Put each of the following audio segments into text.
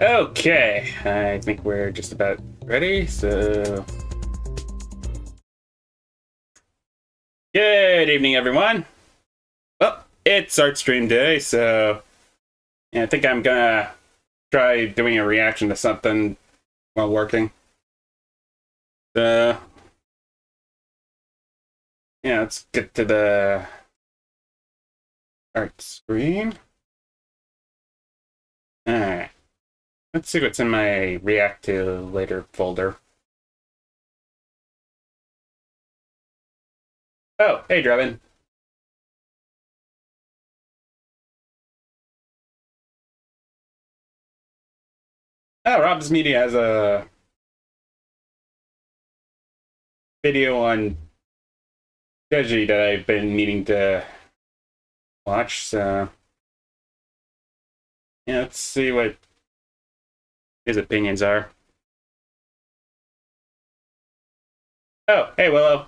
Okay, I think we're just about ready, so... Good evening, everyone. Well, it's ArtStream day, so... Yeah, I think I'm gonna try doing a reaction to something while working. So... Yeah, let's get to the... art screen. Alright. Let's see what's in my React to Later folder. Oh, hey, Drevin. Oh, Rob's Media has a video on Deji that I've been meaning to watch, so... Yeah, let's see what his opinions are. Oh, hey, Willow.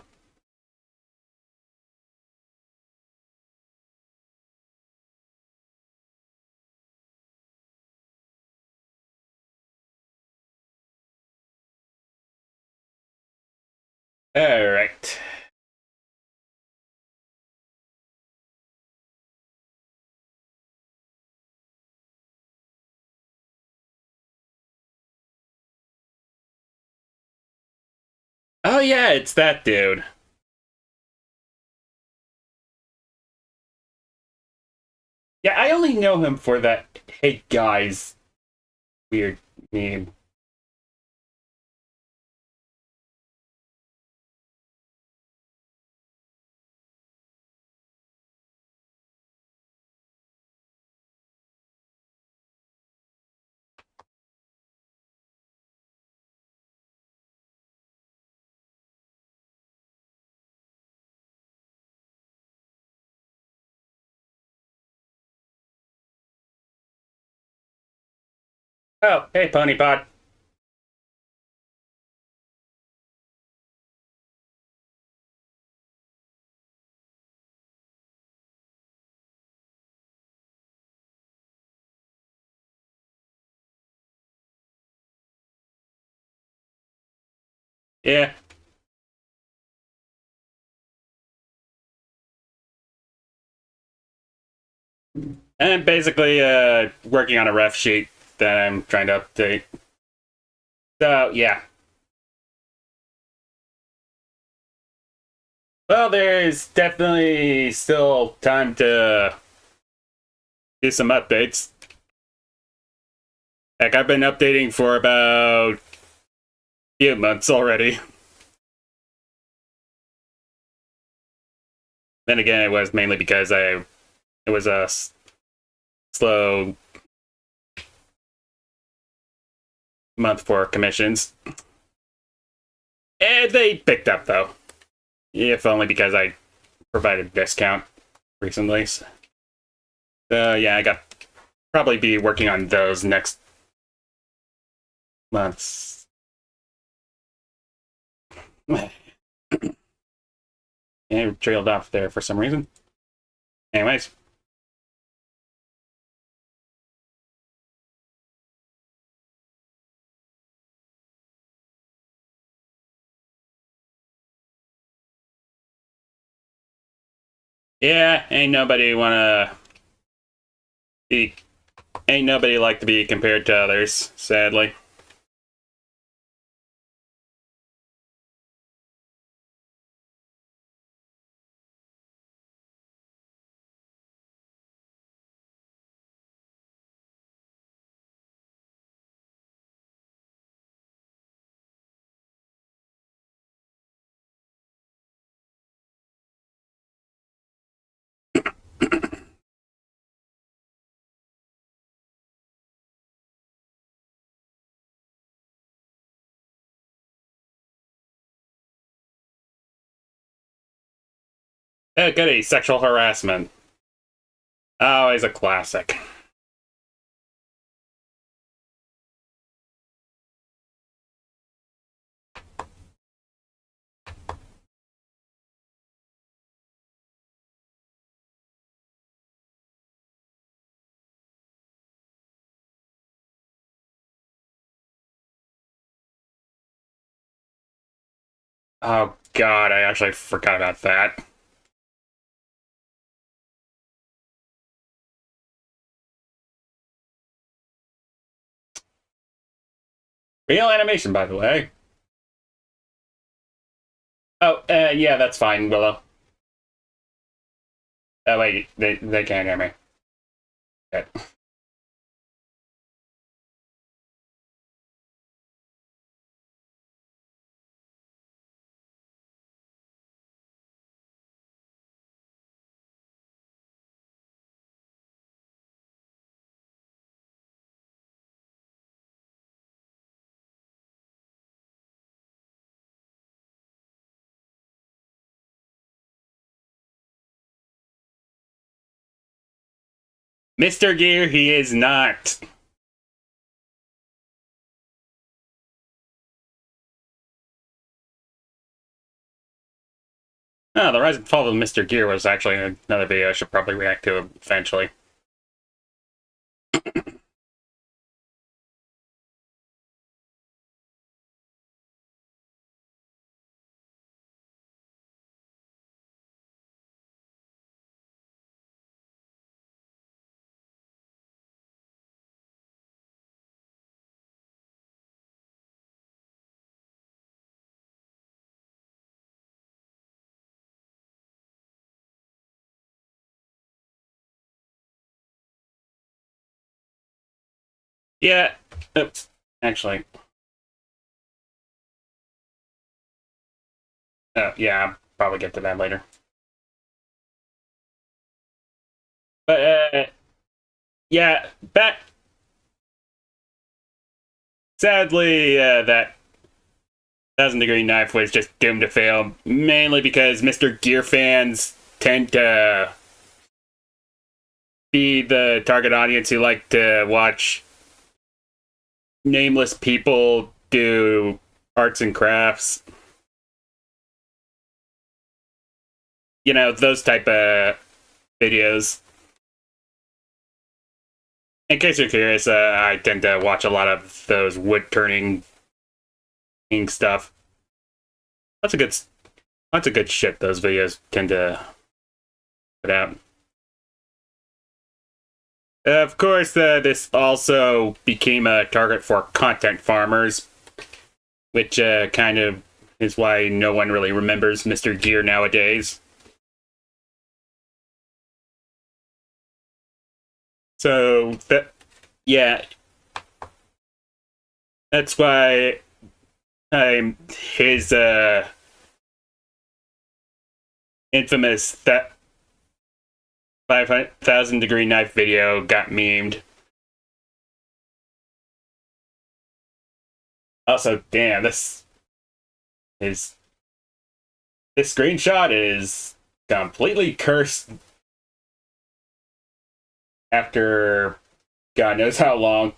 All right. Oh, yeah, it's that dude. Yeah, I only know him for that "Hey guys" weird meme. Oh, hey, Pony Pod. Yeah, and basically working on a ref sheet that I'm trying to update. So yeah. Well, there's definitely still time to do some updates. Heck, I've been updating for about a few months already. Then again, it was mainly because it was a slow month for commissions. And they picked up though, if only because I provided a discount recently. So yeah, I got probably be working on those next months. And trailed off there for some reason. Anyways, yeah, be ain't nobody like to be compared to others, sadly. Goody, sexual harassment. Always a classic. Oh god, I actually forgot about that. Real animation, by the way. Oh, yeah, that's fine, Willow. Oh wait, they can't hear me. Good. Mr. Gear, he is not. Oh, the rise and fall of Mr. Gear was actually another video I should probably react to eventually. Yeah. Oops. Actually. Oh, yeah, I'll probably get to that later. But, yeah, back. Sadly, that Thousand Degree Knife was just doomed to fail, mainly because Mr. Gear fans tend to be the target audience who like to watch nameless people do arts and crafts. You know, those type of videos. In case you're curious, I tend to watch a lot of those wood turning stuff. That's a good, that's a good shit. Those videos tend to put out. Of course, this also became a target for content farmers, which kind of is why no one really remembers Mr. Gear nowadays. So that, yeah, that's why I'm his infamous that 5,000 degree knife video got memed. Also, damn, is this screenshot is completely cursed after God knows how long.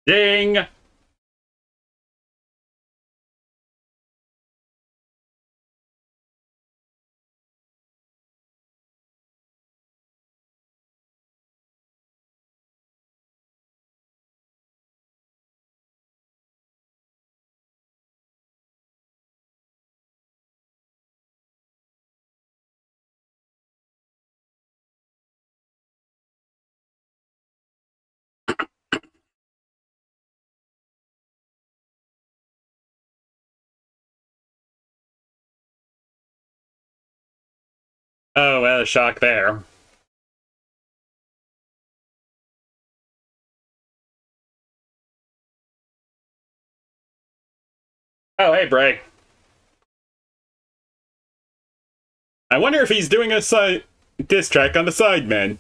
Ding! Oh, well, shock there. Oh, hey, Bray. I wonder if he's doing a diss track on the Sidemen.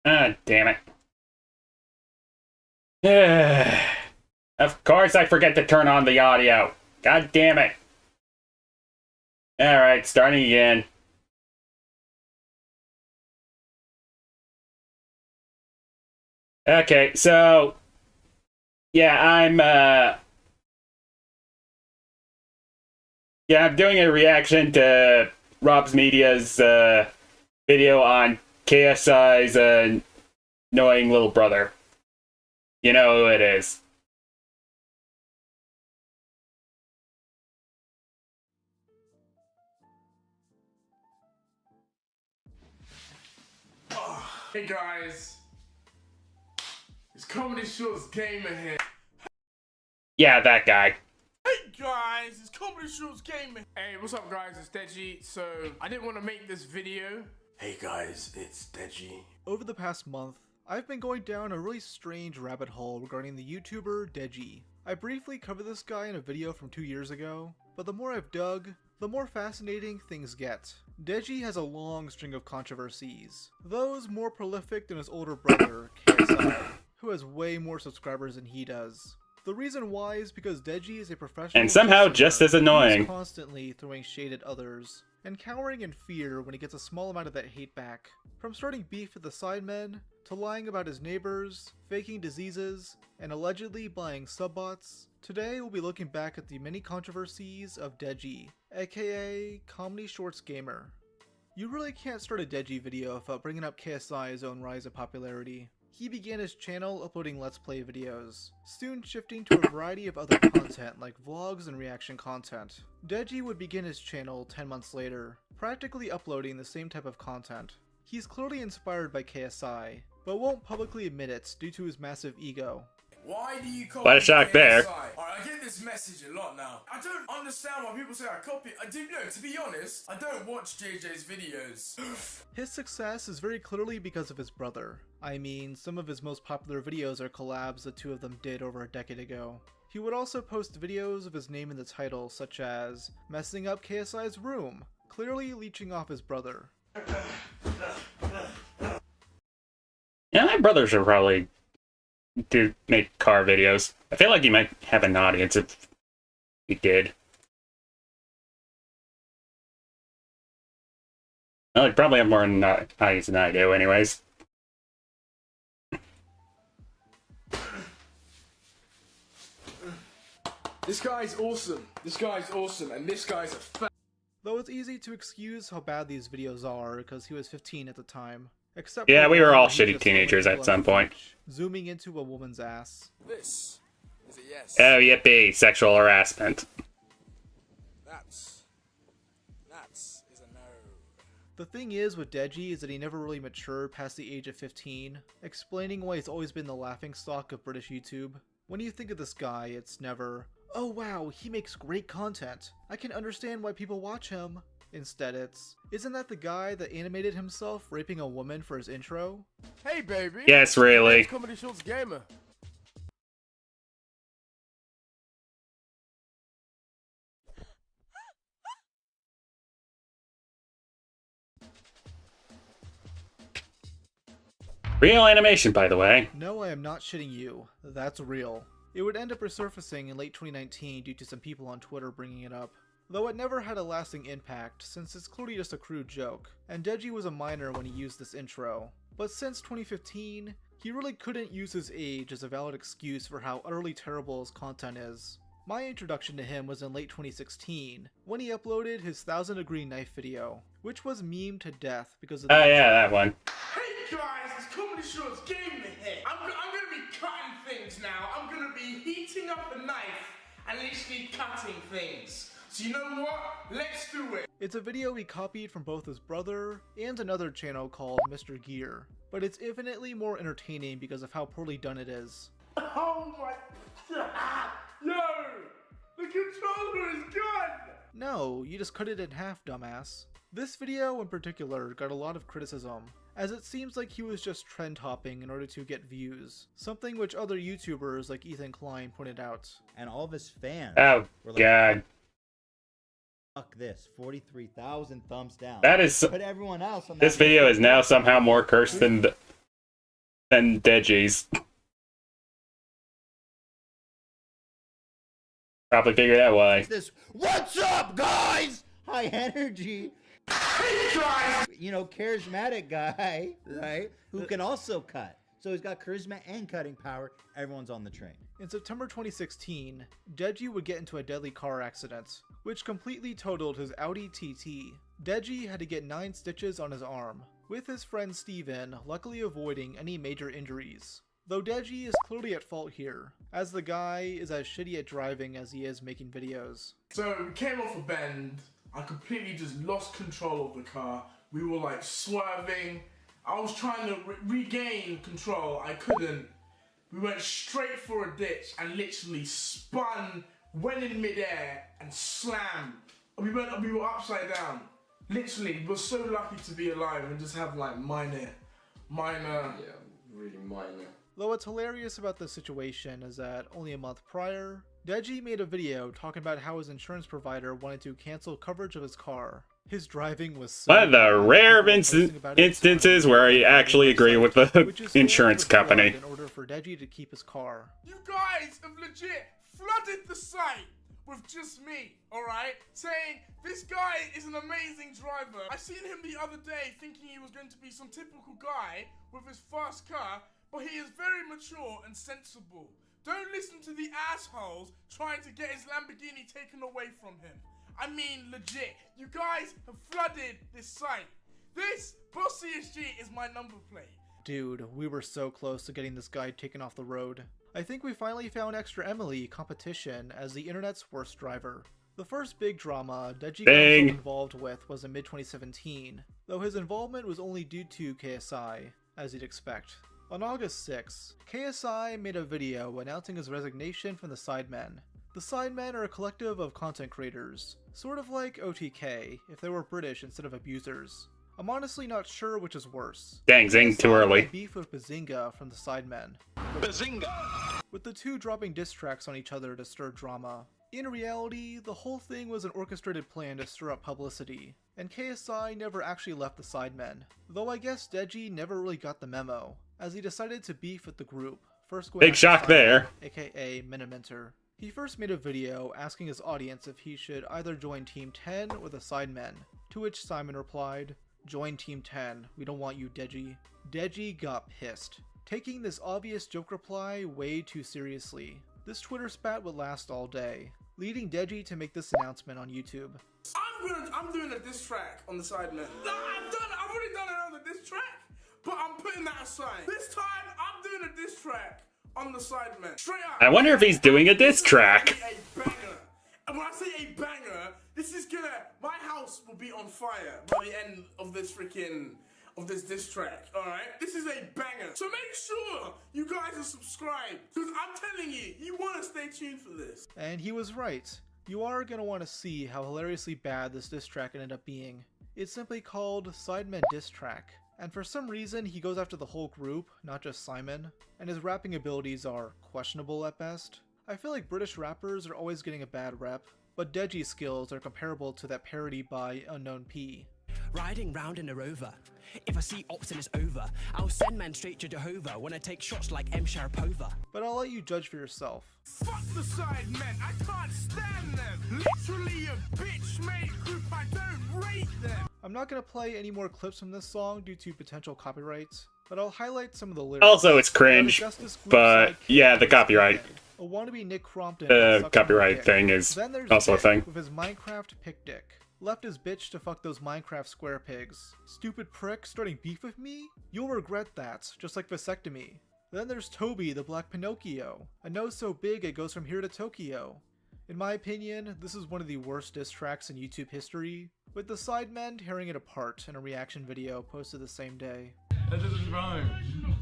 Ah, damn it. Of course I forget to turn on the audio. God damn it. Alright, starting again. Okay, so yeah, I'm doing a reaction to Rob's Media's video on KSI's annoying little brother. You know who it is. Hey guys, it's Comedy Shorts Gamer here. Yeah, that guy. Hey guys, it's Comedy Shorts Gamer. Hey, what's up guys, it's Deji. So, I didn't want to make this video. Hey guys, it's Deji. Over the past month, I've been going down a really strange rabbit hole regarding the YouTuber Deji. I briefly covered this guy in a video from 2 years ago, but the more I've dug, the more fascinating things get. Deji has a long string of controversies, those more prolific than his older brother, KSI, who has way more subscribers than he does. The reason why is because Deji is a professional And somehow just as annoying. He's constantly throwing shade at others, and cowering in fear when he gets a small amount of that hate back. From starting beef with the Sidemen, to lying about his neighbors, faking diseases, and allegedly buying subbots, today we'll be looking back at the many controversies of Deji, aka Comedy Shorts Gamer. You really can't start a Deji video without bringing up KSI's own rise of popularity. He began his channel uploading Let's Play videos, soon shifting to a variety of other content like vlogs and reaction content. Deji would begin his channel 10 months later, practically uploading the same type of content. He's clearly inspired by KSI, but won't publicly admit it due to his massive ego. Why do you copy Quite a shock there. Alright, I get this message a lot now. I don't understand why people say I copy. I do know, to be honest, I don't watch JJ's videos. His success is very clearly because of his brother. I mean, some of his most popular videos are collabs the two of them did over a decade ago. He would also post videos of his name in the title, such as messing up KSI's room, clearly leeching off his brother. Yeah, my brother should probably do make car videos. I feel like he might have an audience if he did. Well, he'd probably have more audience than I do, anyways. This guy's awesome. This guy's awesome, and this guy's a fat. Though it's easy to excuse how bad these videos are because he was 15 at the time. Except Yeah, for we were all when he shitty just teenagers looked at some point. zooming into a woman's ass. This is a yes. Oh, yippee, sexual harassment. That's is a no. The thing is with Deji is that he never really matured past the age of 15, explaining why he's always been the laughingstock of British YouTube. When you think of this guy, it's never, oh wow, he makes great content, I can understand why people watch him. Instead it's, isn't that the guy that animated himself raping a woman for his intro? Hey baby. Yes, really. It's Comedy Shorts Gamer. Real animation, by the way. No, I am not shitting you. That's real. It would end up resurfacing in late 2019 due to some people on Twitter bringing it up. Though it never had a lasting impact, since it's clearly just a crude joke, and Deji was a minor when he used this intro. But since 2015, he really couldn't use his age as a valid excuse for how utterly terrible his content is. My introduction to him was in late 2016, when he uploaded his 1000 Degree Knife video, which was memed to death because of the- Oh yeah, that one. Hey guys, it's Comedy Shorts Gamer here. I'm gonna be cutting things now. I'm gonna be heating up a knife and literally cutting things. So you know what? Let's do it. It's a video he copied from both his brother and another channel called Mr. Gear, but it's infinitely more entertaining because of how poorly done it is. Oh my god! Yo! The controller is gone! No, you just cut it in half, dumbass. This video in particular got a lot of criticism, as it seems like he was just trend hopping in order to get views, something which other YouTubers like Ethan Klein pointed out. And all of his fans Oh, were like, God. fuck this, 43,000 thumbs down. That is... Put everyone else on This that video list. is now somehow more cursed than than Deji's. Probably figured out why. This, what's up, guys? High energy. Hey guys! You know, charismatic guy, right? Who can also cut. So he's got charisma and cutting power. Everyone's on the train. In September 2016, Deji would get into a deadly car accident, which completely totaled his Audi TT. Deji had to get 9 stitches on his arm, with his friend Steven luckily avoiding any major injuries. Though Deji is clearly at fault here, as the guy is as shitty at driving as he is making videos. So we came off a bend. I completely just lost control of the car. We were like swerving. I was trying to regain control. I couldn't. We went straight for a ditch and literally spun, went in midair and slammed. We were upside down. Literally, we're so lucky to be alive and just have like minor. Yeah, really minor. Though what's hilarious about this situation is that only a month prior, Deji made a video talking about how his insurance provider wanted to cancel coverage of his car. His driving was so One of the bad, rare people posting about it instances where I actually agree with the which is insurance filled with blood company. in order for Deji to keep his car. You guys have legit flooded the site with just me, alright? Saying, this guy is an amazing driver. I seen him the other day thinking he was going to be some typical guy with his fast car, but he is very mature and sensible. Don't listen to the assholes trying to get his Lamborghini taken away from him. I mean, legit, you guys have flooded this site. This Boss CSG is my number plate. Dude, we were so close to getting this guy taken off the road. I think we finally found Extra Emily competition as the internet's worst driver. The first big drama Deji got himself involved with was in mid-2017, though his involvement was only due to KSI, as you'd expect. On August 6, KSI made a video announcing his resignation from the Sidemen. The Sidemen are a collective of content creators, sort of like OTK if they were British instead of abusers. I'm honestly not sure which is worse. Dang, zing, too early. Had beef with Bazinga from the Sidemen, with the two dropping diss tracks on each other to stir drama. In reality, the whole thing was an orchestrated plan to stir up publicity, and KSI never actually left the Sidemen, though I guess Deji never really got the memo, as he decided to beef with the group, first going Big after shock Sidemen, there. aka Miniminter. He first made a video asking his audience if he should either join Team 10 or the Sidemen, to which Simon replied, "Join Team 10, we don't want you, Deji." Deji got pissed, taking this obvious joke reply way too seriously. This Twitter spat would last all day, leading Deji to make this announcement on YouTube. I'm doing a diss track on the Sidemen. I've already done another diss track, but I'm putting that aside. This time, I'm doing a diss track on the Sidemen. Straight up. I wonder if he's doing a diss track. A banger. And when I say a banger, this is gonna, my house will be on fire by the end of this diss track, alright? This is a banger. So make sure you guys are subscribed, because I'm telling you, you want to stay tuned for this. And he was right. You are going to want to see how hilariously bad this diss track ended up being. It's simply called Sidemen Diss Track, and for some reason he goes after the whole group, not just Simon, and his rapping abilities are questionable at best. I feel like British rappers are always getting a bad rep, but Deji's skills are comparable to that parody by Unknown P. Riding round in a rover. If I see ops and it's over, I'll send man straight to Jehovah when I take shots like M. Sharapova. But I'll let you judge for yourself. Fuck the Sidemen, I can't stand them. Literally a bitch made group, I don't rate them. I'm not going to play any more clips from this song due to potential copyrights, but I'll highlight some of the lyrics. Also, it's cringe, but yeah, the copyright. A wannabe Nick Crompton. Copyright thing is Then there's also a Dick thing. with his Minecraft pick dick. Left his bitch to fuck those Minecraft square pigs. Stupid prick starting beef with me? You'll regret that, just like vasectomy. Then there's Toby the Black Pinocchio. A nose so big it goes from here to Tokyo. In my opinion, this is one of the worst diss tracks in YouTube history, with the Sidemen tearing it apart in a reaction video posted the same day. That doesn't rhyme.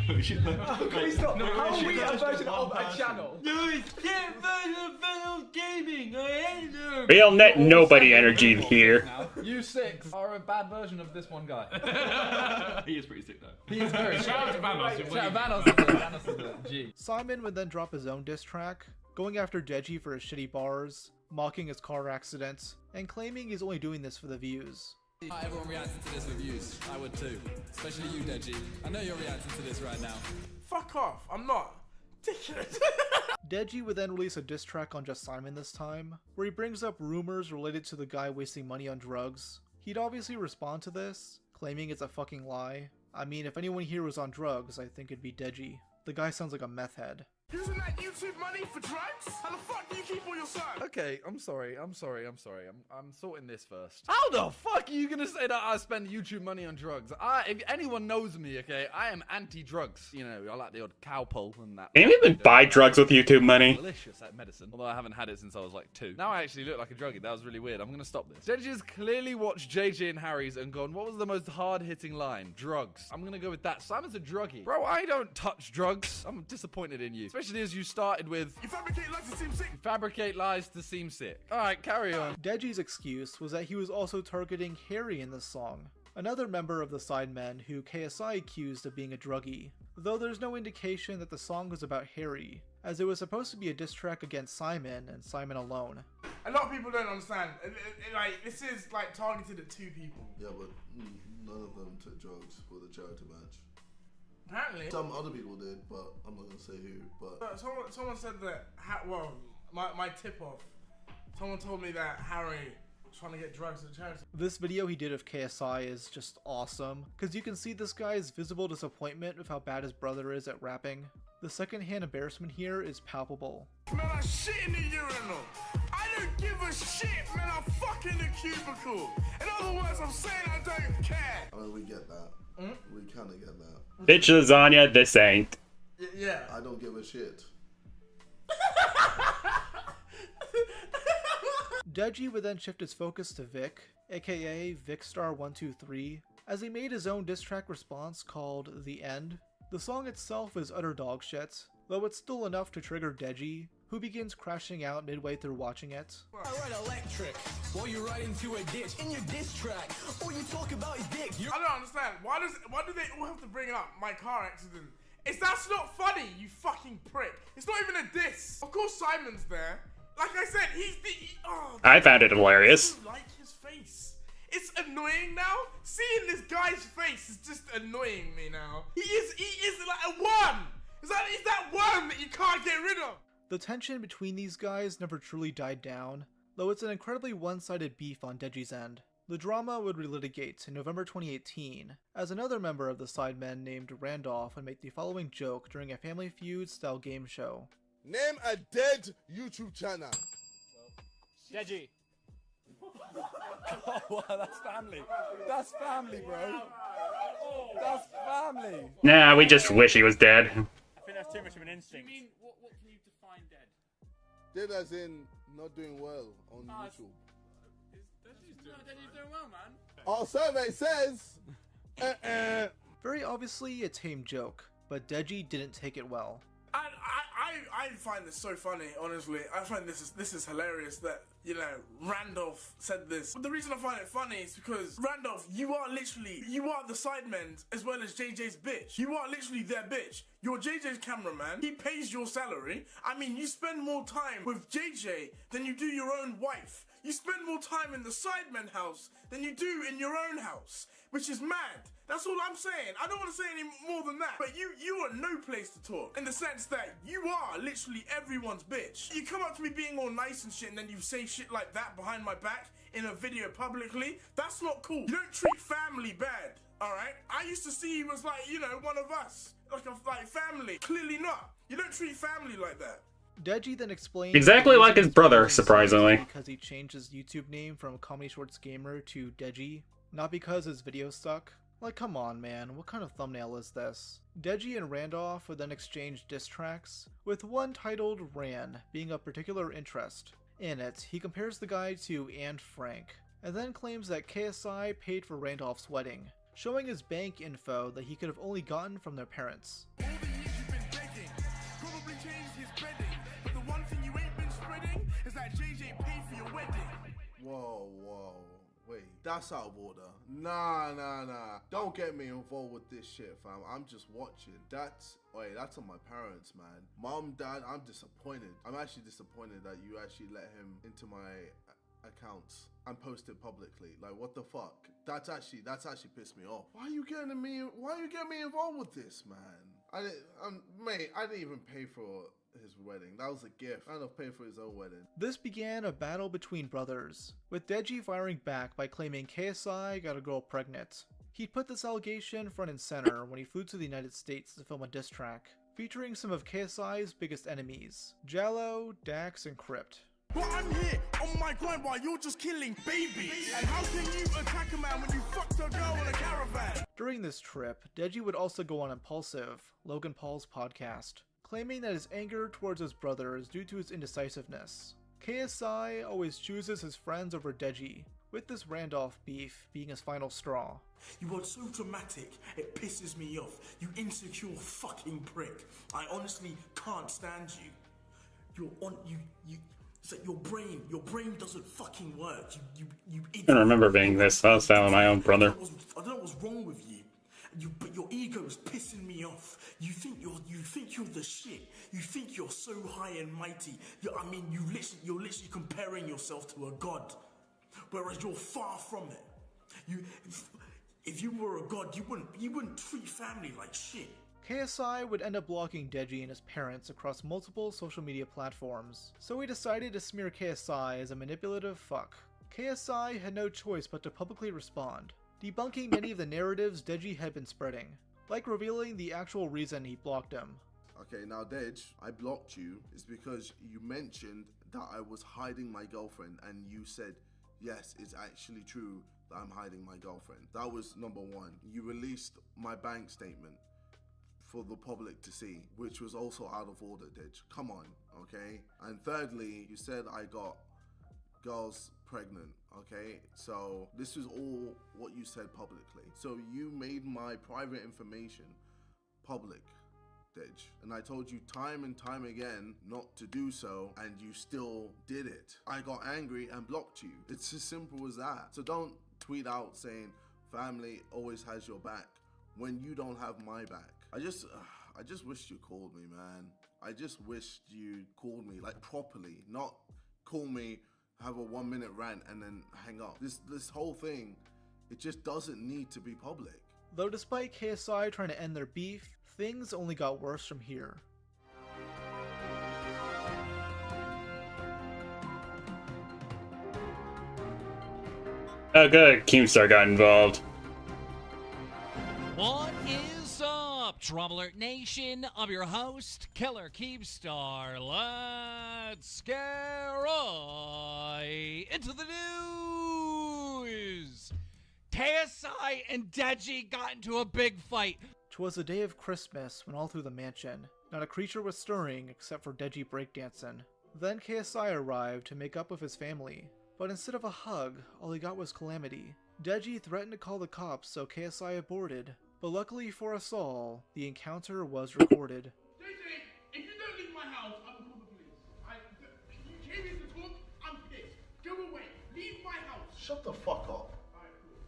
Can we stop? How are we a version of a channel? No, it's their version of gaming. I hate them. Real net nobody energy here. You six are a bad version of this one guy. He is pretty sick though. He is very Shout out to Vanos. Shout out Vanos is the G. Simon would then drop his own diss track, going after Deji for his shitty bars, mocking his car accidents, and claiming he's only doing this for the views. Everyone reacting to this with views. I would too. Especially you, Deji. I know you're reacting to this right now. Fuck off, I'm not. Ridiculous. Deji would then release a diss track on Just Simon this time, where he brings up rumors related to the guy wasting money on drugs. He'd obviously respond to this, claiming it's a fucking lie. I mean, if anyone here was on drugs, I think it'd be Deji. The guy sounds like a meth head. Using that YouTube money for drugs? How the fuck do you keep all your son? Okay, I'm sorry. I'm sorting this first. How the fuck are you gonna say that I spend YouTube money on drugs? If anyone knows me, okay, I am anti-drugs. You know, I like the odd cow pull and that. Can you even buy drugs with YouTube money? Delicious at medicine. Although I haven't had it since I was like 2. Now I actually look like a druggie. That was really weird. I'm gonna stop this. Deji has clearly watched JJ and Harry's and gone, what was the most hard-hitting line? Drugs. I'm gonna go with that. Simon's a druggie. Bro, I don't touch drugs. I'm disappointed in you. Especially as you started with, You fabricate lies to seem sick. fabricate lies to seem sick. Alright, carry on. Deji's excuse was that he was also targeting Harry in this song, another member of the Sidemen who KSI accused of being a druggie, though there's no indication that the song was about Harry, as it was supposed to be a diss track against Simon and Simon alone. A lot of people don't understand. Like, this is like targeted at 2 people. Yeah, but none of them took drugs for the charity match. Apparently. Some other people did, but I'm not gonna say who. But someone said that. Well, my tip off. Someone told me that Harry was trying to get drugs at charity. This video he did of KSI is just awesome, because you can see this guy's visible disappointment with how bad his brother is at rapping. The secondhand embarrassment here is palpable. Man, I shit in the urinal. I don't give a shit, man. I'm fucking the cubicle. In other words, I'm saying I don't care. I mean, we get that. We kind of get that. Bitch lasagna, this ain't. Yeah. I don't give a shit. Deji would then shift his focus to Vic, aka Vicstar123, as he made his own diss track response called The End. The song itself is utter dog shit, though it's still enough to trigger Deji, who begins crashing out midway through watching it. I ride electric while you ride into a ditch in your diss track. All you talk about is dick. I don't understand. Why do they all have to bring up my car accident? That's not funny, you fucking prick. It's not even a diss. Of course Simon's there. Like I said, I found it hilarious. I like his face. It's annoying now. Seeing this guy's face is just annoying me now. He is like a one. Is that one that you can't get rid of? The tension between these guys never truly died down, though it's an incredibly one-sided beef on Deji's end. The drama would relitigate in November 2018, as another member of the Sidemen named Randolph would make the following joke during a Family Feud-style game show. Name a dead YouTube channel. Deji. Oh, wow, that's family. That's family, bro. That's family. Nah, we just wish he was dead. I think that's too much of an instinct. You mean, what can you define dead? Dead as in not doing well on YouTube. Deji's doing well, man. Our survey says... Very obviously a tame joke, but Deji didn't take it well. I find this so funny, honestly. I find this is hilarious that, you know, Randolph said this. But the reason I find it funny is because, Randolph, you are the Sidemen as well as JJ's bitch. You are literally their bitch. You're JJ's cameraman. He pays your salary. I mean, you spend more time with JJ than you do your own wife. You spend more time in the Sidemen house than you do in your own house, which is mad. That's all I'm saying. I don't want to say any more than that. But you are no place to talk. In the sense that you are literally everyone's bitch. You come up to me being all nice and shit, and then you say shit like that behind my back in a video publicly. That's not cool. You don't treat family bad, alright? I used to see you as like, you know, one of us. Like family. Clearly not. You don't treat family like that. Deji then explained Exactly like his brother, surprisingly. because he changed his YouTube name from Comedy Shorts Gamer to Deji, not because his videos suck. Like, come on, man, what kind of thumbnail is this? Deji and Randolph would then exchange diss tracks, with one titled Ran being of particular interest. In it, he compares the guy to Anne Frank, and then claims that KSI paid for Randolph's wedding, showing his bank info that he could have only gotten from their parents. All the years you've been begging, probably changed his bedding, but the one thing you ain't been spreading is that JJ paid for your wedding. Whoa. Wait, that's out of order. Nah. Don't get me involved with this shit, fam. I'm just watching. That's on my parents, man. Mom, dad, I'm disappointed. I'm actually disappointed that you actually let him into my account accounts and post it publicly. Like, what the fuck? That's actually pissed me off. Why are you getting me involved with this, man? Mate, I didn't even pay for his wedding. That was a gift. I don't pay for his own wedding. This began a battle between brothers, with Deji firing back by claiming KSI got a girl pregnant. He'd put this allegation front and center when he flew to the United States to film a diss track, featuring some of KSI's biggest enemies, Jallo, Dax, and Crypt. But I'm here on my grind while you're just killing babies. And how can you attack a man when you fucked a girl in a caravan? During this trip, Deji would also go on Impulsive, Logan Paul's podcast, claiming that his anger towards his brother is due to his indecisiveness. KSI always chooses his friends over Deji, with this Randolph beef being his final straw. You are so dramatic, it pisses me off. You insecure fucking prick. I honestly can't stand you. It's like your brain doesn't fucking work. You idiot. I don't remember being this hostile with my own brother. I don't know what's wrong with you. But your ego is pissing me off. You think you're the shit. You think you're so high and mighty. You're literally comparing yourself to a god, whereas you're far from it. If you were a god, you wouldn't treat family like shit. KSI would end up blocking Deji and his parents across multiple social media platforms, so he decided to smear KSI as a manipulative fuck. KSI had no choice but to publicly respond, debunking many of the narratives Deji had been spreading, like revealing the actual reason he blocked him. Okay, now Dej, I blocked you is because you mentioned that I was hiding my girlfriend, and you said, yes, it's actually true that I'm hiding my girlfriend. That was number one. You released my bank statement for the public to see, which was also out of order, Dej. Come on, okay? And thirdly, you said I got girls pregnant, okay? So this is all what you said publicly. So you made my private information public, Dej. And I told you time and time again not to do so, and you still did it. I got angry and blocked you. It's as simple as that. So don't tweet out saying family always has your back when you don't have my back. I just wished you called me, man. I just wished you called me, like, properly, not call me, have a 1 minute rant and then hang up. This whole thing, it just doesn't need to be public. Though despite KSI trying to end their beef, things only got worse from here. Oh good, Keemstar got involved. What is up, Trouble Alert Nation? I'm your host, Killer Keemstar. Let's get right into the news. KSI and Deji got into a big fight. 'Twas the day of Christmas when all through the mansion, not a creature was stirring except for Deji breakdancing. Then KSI arrived to make up with his family, but instead of a hug, all he got was calamity. Deji threatened to call the cops, so KSI aborted. But luckily for us all, the encounter was recorded. JJ, if you don't leave my house, I will call the police. You came here to talk, I'm pissed. Go away. Leave my house. Shut the fuck up. Alright, cool.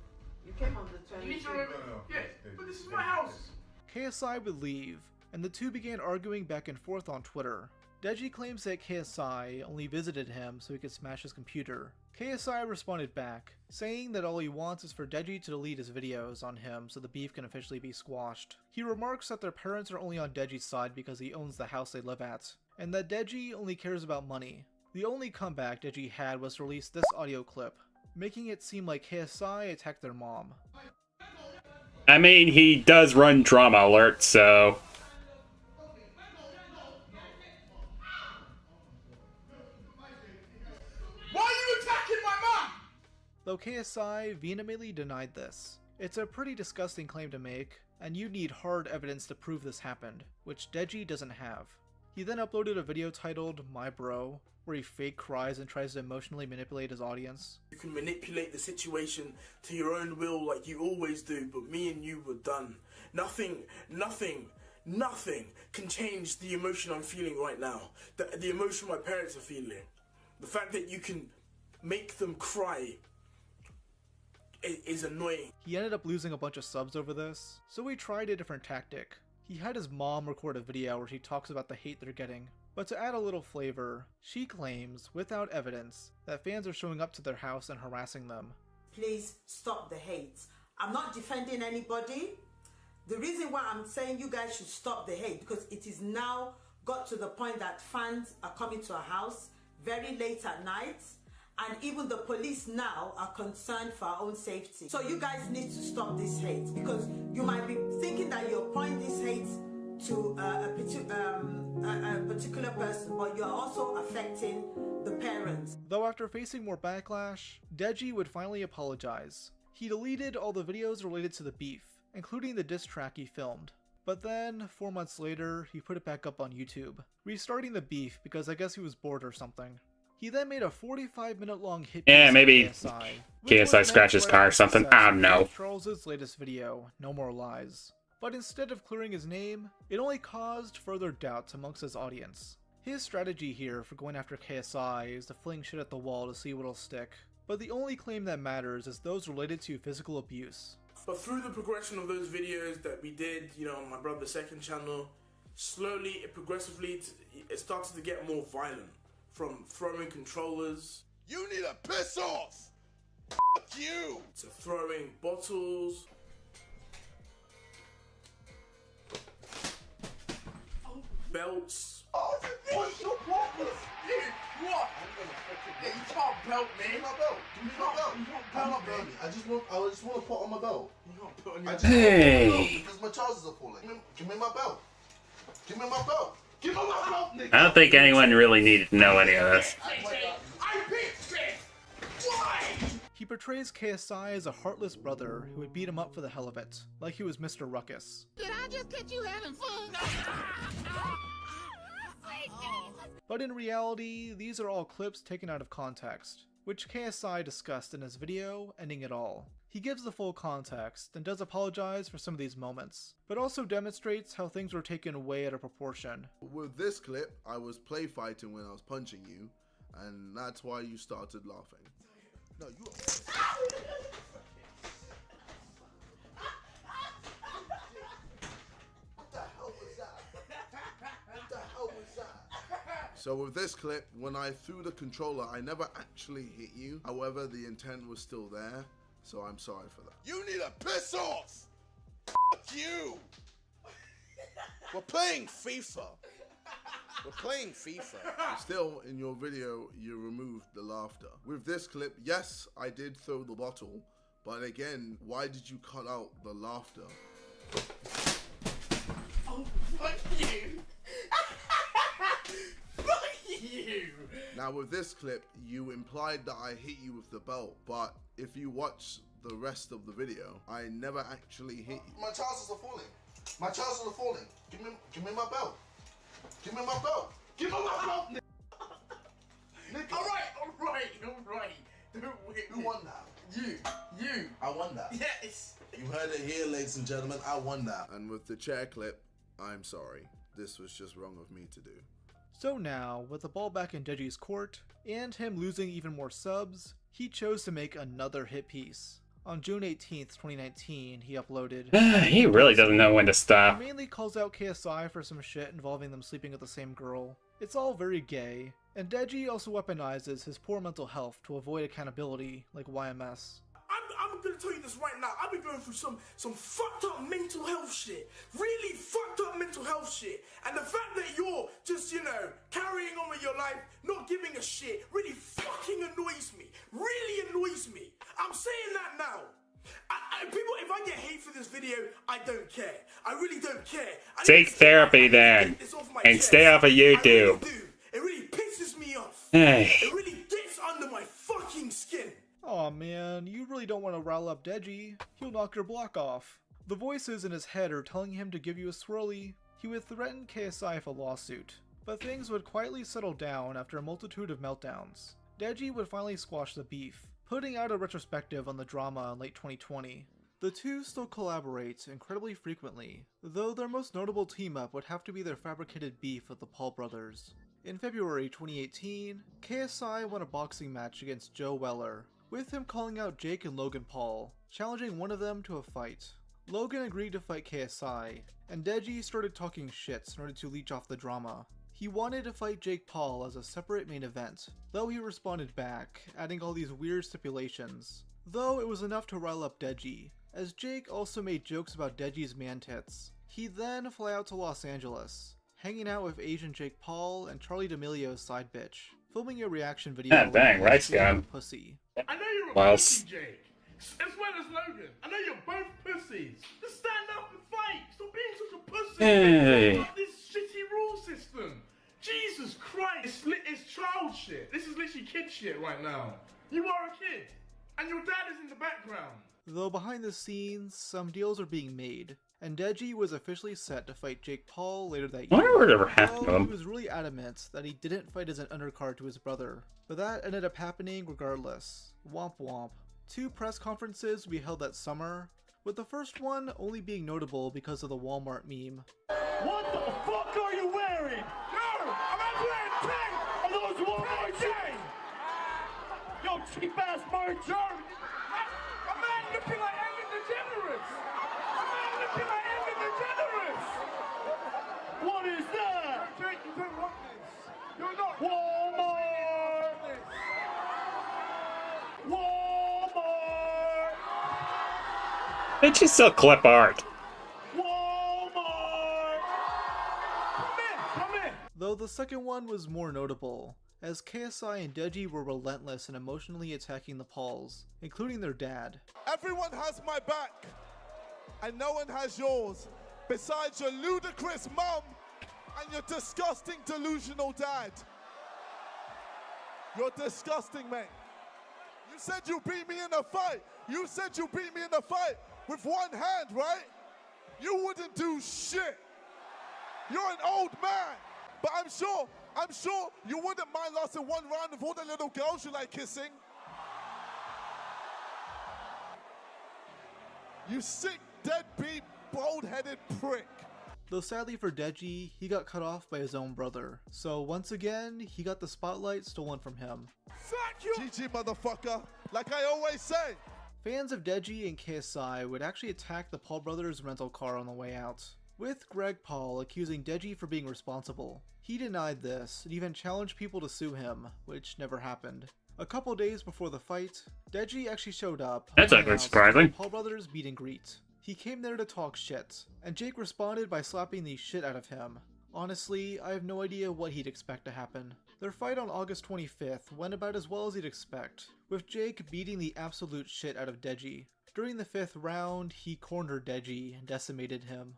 You came on the turn. You need to remember. Yeah, but this is my house. KSI would leave, and the two began arguing back and forth on Twitter. Deji claims that KSI only visited him so he could smash his computer. KSI responded back, saying that all he wants is for Deji to delete his videos on him so the beef can officially be squashed. He remarks that their parents are only on Deji's side because he owns the house they live at, and that Deji only cares about money. The only comeback Deji had was to release this audio clip, making it seem like KSI attacked their mom. I mean, he does run Drama Alert, so... Why are you attacking my mom? Though KSI vehemently denied this. It's a pretty disgusting claim to make, and you need hard evidence to prove this happened, which Deji doesn't have. He then uploaded a video titled My Bro, where he fake cries and tries to emotionally manipulate his audience. You can manipulate the situation to your own will like you always do, but me and you were done. Nothing can change the emotion I'm feeling right now. The emotion my parents are feeling. The fact that you can make them cry is annoying. He ended up losing a bunch of subs over this, so he tried a different tactic. He had his mom record a video where she talks about the hate they're getting. But to add a little flavor, she claims, without evidence, that fans are showing up to their house and harassing them. Please stop the hate. I'm not defending anybody. The reason why I'm saying you guys should stop the hate, because it is now got to the point that fans are coming to our house very late at night, and even the police now are concerned for our own safety. So you guys need to stop this hate, because you might be thinking that you're applying this hate to a particular person, but you're also affecting the parents. Though after facing more backlash, Deji would finally apologize. He deleted all the videos related to the beef, including the diss track he filmed. But then, 4 months later, he put it back up on YouTube, restarting the beef because I guess he was bored or something. He then made a 45-minute long hit piece Yeah, maybe KSI scratched his car or something. I don't know. Charles's latest video, No More Lies. But instead of clearing his name, it only caused further doubts amongst his audience. His strategy here for going after KSI is to fling shit at the wall to see what'll stick. But the only claim that matters is those related to physical abuse. But through the progression of those videos that we did, on my brother's second channel, slowly, progressively, it started to get more violent. From throwing controllers. You need to piss off! Fuck you! To throwing bottles. Belts. Oh, what's your problem? Dude, what? Yeah, you can't belt me. Give me my belt. Give me my belt. I'm not belting. I just want to put on my belt. You can't put on your I belt. just want my belt because my trousers are falling. Give me my belt. Give me my belt. Give me my belt, nigga. I don't think anyone really needed to know any of this. I picked it. Why? He portrays KSI as a heartless brother who would beat him up for the hell of it, like he was Mr. Ruckus. Did I just catch you having fun? But in reality, these are all clips taken out of context, which KSI discussed in his video, ending it all. He gives the full context and does apologize for some of these moments, but also demonstrates how things were taken way out of proportion. With this clip, I was play fighting when I was punching you, and that's why you started laughing. No, you. What the hell was that? What the hell was that? So with this clip, when I threw the controller, I never actually hit you. However, the intent was still there, so I'm sorry for that. You need to piss off! Fuck you! We're playing FIFA. We're playing FIFA. Still, in your video, you removed the laughter. With this clip, yes, I did throw the bottle, but again, why did you cut out the laughter? Oh, fuck you! Fuck you! Now, with this clip, you implied that I hit you with the belt, but if you watch the rest of the video, I never actually hit you. My trousers are falling. My trousers are falling. Give me my belt. Give me my belt. Give me my belt, nigga. Alright. Don't win. Who won that? You. I won that. Yes. You heard it here, ladies and gentlemen. I won that. And with the chair clip, I'm sorry. This was just wrong of me to do. So now, with the ball back in Deji's court, and him losing even more subs, he chose to make another hit piece. On June 18th, 2019, he uploaded... He really doesn't know when to stop. He mainly calls out KSI for some shit involving them sleeping with the same girl. It's all very gay, and Deji also weaponizes his poor mental health to avoid accountability, like YMS. I'm gonna tell you this right now. I've been going through some fucked up mental health shit. Really fucked up mental health shit. And the fact that you're just, carrying on with your life, not giving a shit, really fucking annoys me. Really annoys me. I'm saying that now. People, if I get hate for this video, I don't care. I really don't care. Take therapy then, and stay off of YouTube. It really pisses me off. Hey. It really gets under my fucking skin. Aw man, you really don't want to rile up Deji. He'll knock your block off. The voices in his head are telling him to give you a swirly. He would threaten KSI with a lawsuit. But things would quietly settle down after a multitude of meltdowns. Deji would finally squash the beef, putting out a retrospective on the drama in late 2020. The two still collaborate incredibly frequently, though their most notable team-up would have to be their fabricated beef with the Paul brothers. In February 2018, KSI won a boxing match against Joe Weller, with him calling out Jake and Logan Paul, challenging one of them to a fight. Logan agreed to fight KSI, and Deji started talking shit in order to leech off the drama. He wanted to fight Jake Paul as a separate main event, though he responded back, adding all these weird stipulations. Though it was enough to rile up Deji, as Jake also made jokes about Deji's man tits. He'd then fly out to Los Angeles, hanging out with Asian Jake Paul and Charlie D'Amelio's side bitch, filming a reaction video. God dang, right, Scam. Pussy. I know you're a Well, pussy, Jake. As well as Logan. I know you're both pussies. Just stand up and fight. Stop being such a pussy. Hey. Like this shitty rule system. Jesus Christ. It's child shit. This is literally kid shit right now. You are a kid. And your dad is in the background. Though behind the scenes, some deals are being made, and Deji was officially set to fight Jake Paul later that year. I wonder whatever happened to Though him. he was really adamant that he didn't fight as an undercard to his brother, but that ended up happening regardless. Womp womp. 2 press conferences we held that summer, with the first one only being notable because of the Walmart meme. What the fuck are you wearing? No, I'm not wearing tank. Are those Walmart shoes? Yo, cheap ass merch. No, a man looking like Ellen DeGeneres. A man looking like Ellen DeGeneres. What is that? Jake, you don't want this. You're not Walmart. Walmart. They just sell clip art. Walmart. Come in. Though the second one was more notable, as KSI and Deji were relentless in emotionally attacking the Pauls, including their dad. Everyone has my back, and no one has yours, besides your ludicrous mum and your disgusting delusional dad. You're disgusting, mate. You said you beat me in a fight. You said you beat me in a fight with one hand, right? You wouldn't do shit. You're an old man. But I'm sure you wouldn't mind lasting one round with all the little girls you like kissing. You sick, deadbeat, bald-headed prick. Though sadly for Deji, he got cut off by his own brother. So once again, he got the spotlight stolen from him. Fuck you! GG, motherfucker. Like I always say. Fans of Deji and KSI would actually attack the Paul brothers' rental car on the way out, with Greg Paul accusing Deji for being responsible. He denied this and even challenged people to sue him, which never happened. A couple days before the fight, Deji actually showed up. That's actually surprising. Paul brothers meet and greet. He came there to talk shit, and Jake responded by slapping the shit out of him. Honestly, I have no idea what he'd expect to happen. Their fight on August 25th went about as well as you'd expect, with Jake beating the absolute shit out of Deji. During the 5th round, he cornered Deji and decimated him.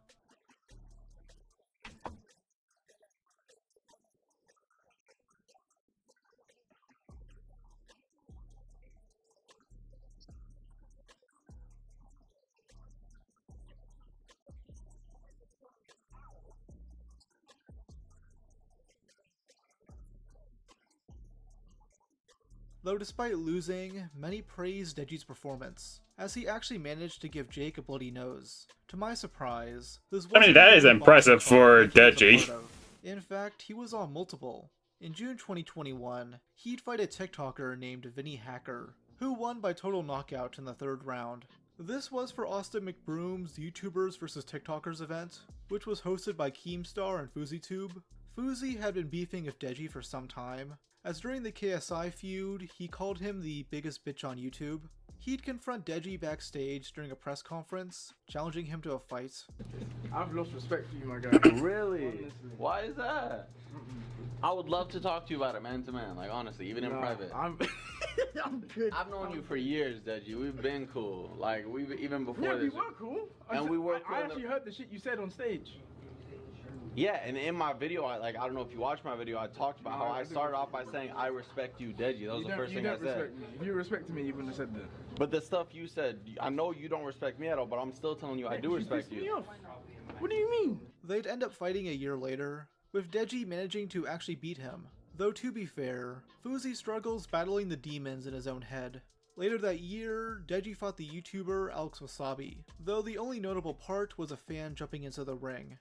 Though despite losing, many praised Deji's performance, as he actually managed to give Jake a bloody nose. To my surprise, this wasn't that is the impressive boxing for fight Deji was a Deji. part of. In fact, he was on multiple. In June 2021, he'd fight a TikToker named Vinny Hacker, who won by total knockout in the 3rd round. This was for Austin McBroom's YouTubers vs TikTokers event, which was hosted by Keemstar and FuziTube. Fuzi had been beefing with Deji for some time, as during the KSI feud, he called him the biggest bitch on YouTube. He'd confront Deji backstage during a press conference, challenging him to a fight. I've lost respect for you, my guy. Really? Honestly. Why is that? I would love to talk to you about it man to man, like honestly, even in private. I'm good. I've known you for years, Deji. We've been cool. Like we've even before Yeah, we this. were cool. We were cool. I actually heard the shit you said on stage. Yeah, and in my video, I don't know if you watched my video, I talked about how I started off by saying, I respect you, Deji. That was the first thing I said. Respect me. If you respected me, you wouldn't have said that. But the stuff you said, I know you don't respect me at all, but I'm still telling you I do respect pissed you. me off. What do you mean? They'd end up fighting a year later, with Deji managing to actually beat him. Though to be fair, Fuzi struggles battling the demons in his own head. Later that year, Deji fought the YouTuber Alex Wasabi, though the only notable part was a fan jumping into the ring.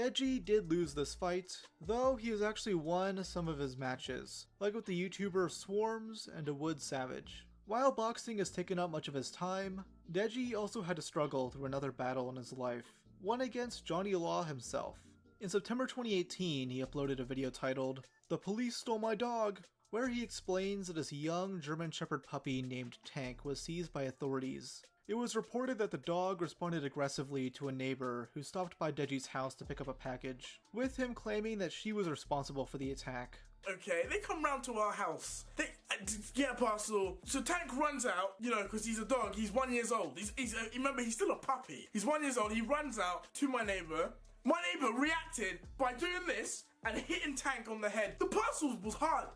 Deji did lose this fight, though he has actually won some of his matches, like with the YouTuber Swarms and a Wood Savage. While boxing has taken up much of his time, Deji also had to struggle through another battle in his life, one against Johnny Law himself. In September 2018, he uploaded a video titled, "The Police Stole My Dog," where he explains that his young German Shepherd puppy named Tank was seized by authorities. It was reported that the dog responded aggressively to a neighbor who stopped by Deji's house to pick up a package, with him claiming that she was responsible for the attack. Okay, they come round to our house. They get a parcel. So Tank runs out, you know, because he's a dog. He's 1 year old. Remember, he's still a puppy. He's 1 year old. He runs out to my neighbor. My neighbor reacted by doing this and hitting Tank on the head. The parcel was hard.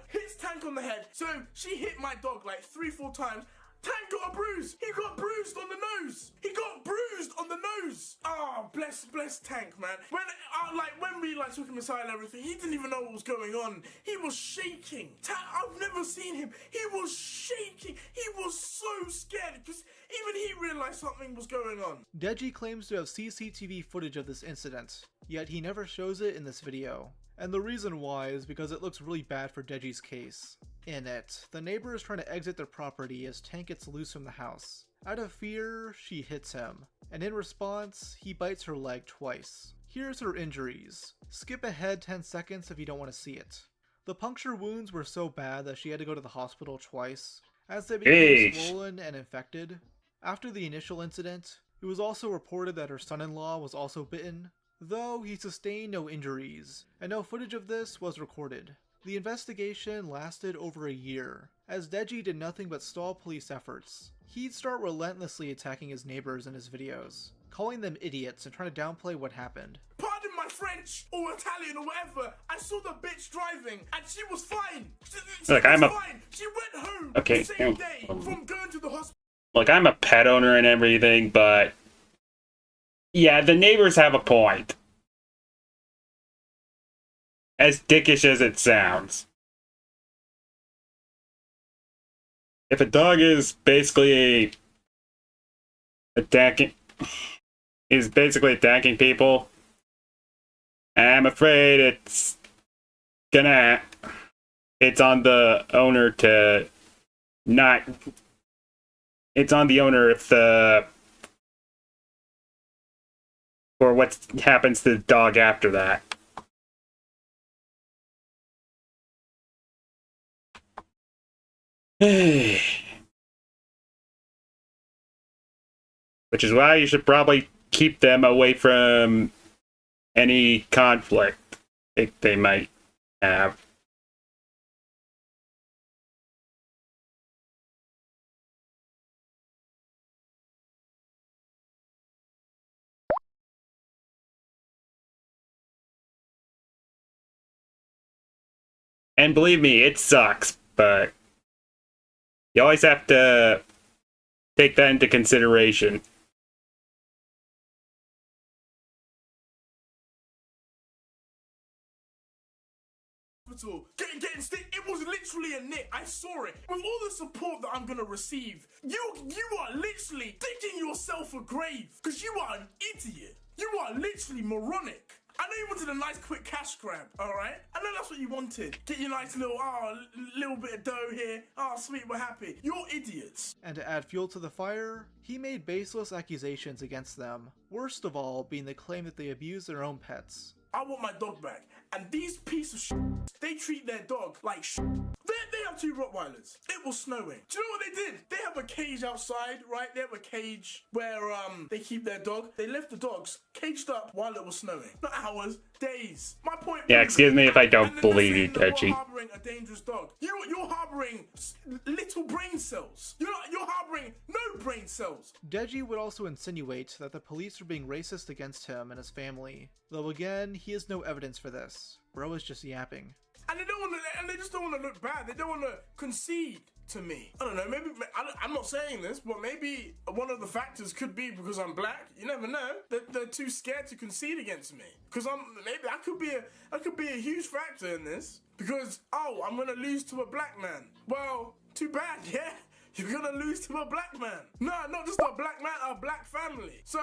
Hits Tank on the head. So she hit my dog like 3-4 times. Tank got a bruise. He got bruised on the nose. Oh, bless Tank, man. When we took him aside and everything, he didn't even know what was going on. He was shaking. I've never seen him. He was shaking. He was so scared because even he realized something was going on. Deji claims to have CCTV footage of this incident, yet he never shows it in this video. And the reason why is because it looks really bad for Deji's case. In it, the neighbor is trying to exit their property as Tank gets loose from the house. Out of fear, she hits him, and in response, he bites her leg twice. Here's her injuries. Skip ahead 10 seconds if you don't want to see it. The puncture wounds were so bad that she had to go to the hospital twice, as they became swollen and infected. After the initial incident, it was also reported that her son-in-law was also bitten, though he sustained no injuries, and no footage of this was recorded. The investigation lasted over a year, as Deji did nothing but stall police efforts. He'd start relentlessly attacking his neighbors in his videos, calling them idiots and trying to downplay what happened. Pardon my French or Italian or whatever, I saw the bitch driving and she was fine. She was fine. She went home the same day from going to the hospital. Look, I'm a pet owner and everything, but yeah, the neighbors have a point. As dickish as it sounds. If a dog is basically attacking people, I'm afraid it's on the owner to not. It's on the owner for what happens to the dog after that. Which is why you should probably keep them away from any conflict they might have. And believe me, it sucks, but you always have to take that into consideration. Getting stick, it was literally a nick. I saw it. With all the support that I'm gonna receive, you are literally digging yourself a grave because you are an idiot. You are literally moronic. I know you wanted a nice quick cash grab, alright? I know that's what you wanted. Get your nice little bit of dough here. Oh, sweet, we're happy. You're idiots. And to add fuel to the fire, he made baseless accusations against them. Worst of all being the claim that they abuse their own pets. I want my dog back. And these pieces of shit, they treat their dog like shit. They have 2 Rottweilers. It was snowing. Do you know what they did? They have a cage outside, right? They have a cage where they keep their dog. They left the dogs caged up while it was snowing. Not hours, days. My point. Yeah, excuse me if I don't believe you, Deji. You're harboring a dangerous dog. You're harboring little brain cells. You're harboring no brain cells. Deji would also insinuate that the police are being racist against him and his family, though again, he has no evidence for this. Bro is just yapping. And they just don't want to look bad. They don't want to concede to me. I don't know, maybe, I'm not saying this, but maybe one of the factors could be because I'm black. You never know. They're too scared to concede against me. Because maybe I could be a huge factor in this. Because, I'm going to lose to a black man. Well, too bad, yeah? You're gonna lose to a black man. Nah, not just a black man, a black family. So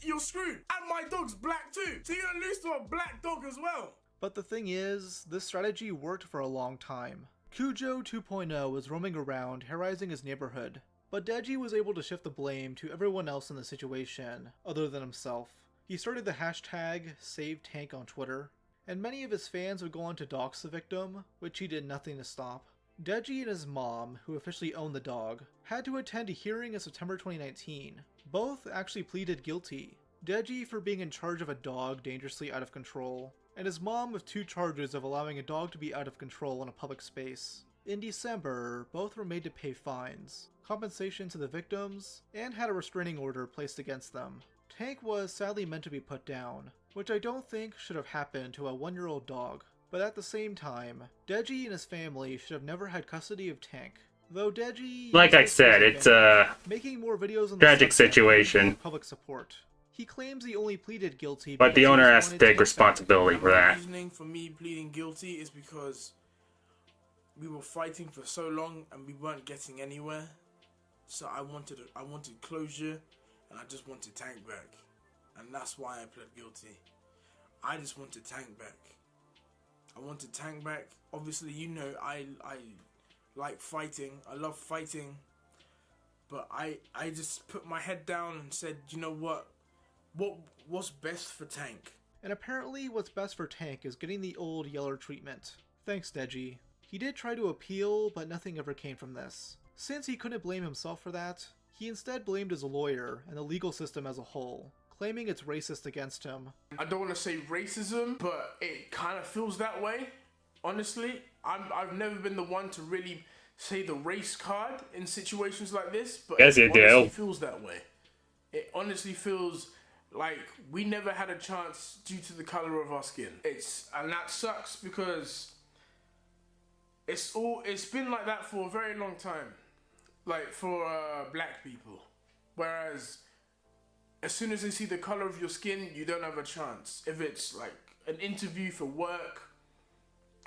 you're screwed. And my dog's black too. So you're gonna lose to a black dog as well. But the thing is, this strategy worked for a long time. Cujo 2.0 was roaming around, terrorizing his neighborhood, but Deji was able to shift the blame to everyone else in the situation, other than himself. He started the hashtag #SaveTank on Twitter, and many of his fans would go on to dox the victim, which he did nothing to stop. Deji and his mom, who officially owned the dog, had to attend a hearing in September 2019. Both actually pleaded guilty. Deji for being in charge of a dog dangerously out of control, and his mom with 2 charges of allowing a dog to be out of control in a public space. In December, both were made to pay fines, compensation to the victims, and had a restraining order placed against them. Tank was sadly meant to be put down, which I don't think should have happened to a 1-year-old dog. But at the same time, Deji and his family should have never had custody of Tank. Though Deji, like I said, it's a making more videos on tragic situation. Public support. He claims he only pleaded guilty, But the owner has to take responsibility for that. The reasoning for me pleading guilty is because we were fighting for so long and we weren't getting anywhere. So I wanted closure, and I just wanted Tank back, and that's why I pled guilty. I just wanted Tank back. I wanted Tank back. Obviously, you know, I like fighting. I love fighting. But I just put my head down and said, you know what? What's best for Tank? And apparently what's best for Tank is getting the old Yeller treatment. Thanks, Deji. He did try to appeal, but nothing ever came from this. Since he couldn't blame himself for that, he instead blamed his lawyer and the legal system as a whole, claiming it's racist against him. I don't want to say racism, but it kind of feels that way. Honestly, I've never been the one to really say the race card in situations like this, but yes, it honestly do. Feels that way. It honestly feels like we never had a chance due to the color of our skin. And that sucks because it's been like that for a very long time, like for black people. Whereas as soon as they see the color of your skin, you don't have a chance. If it's like an interview for work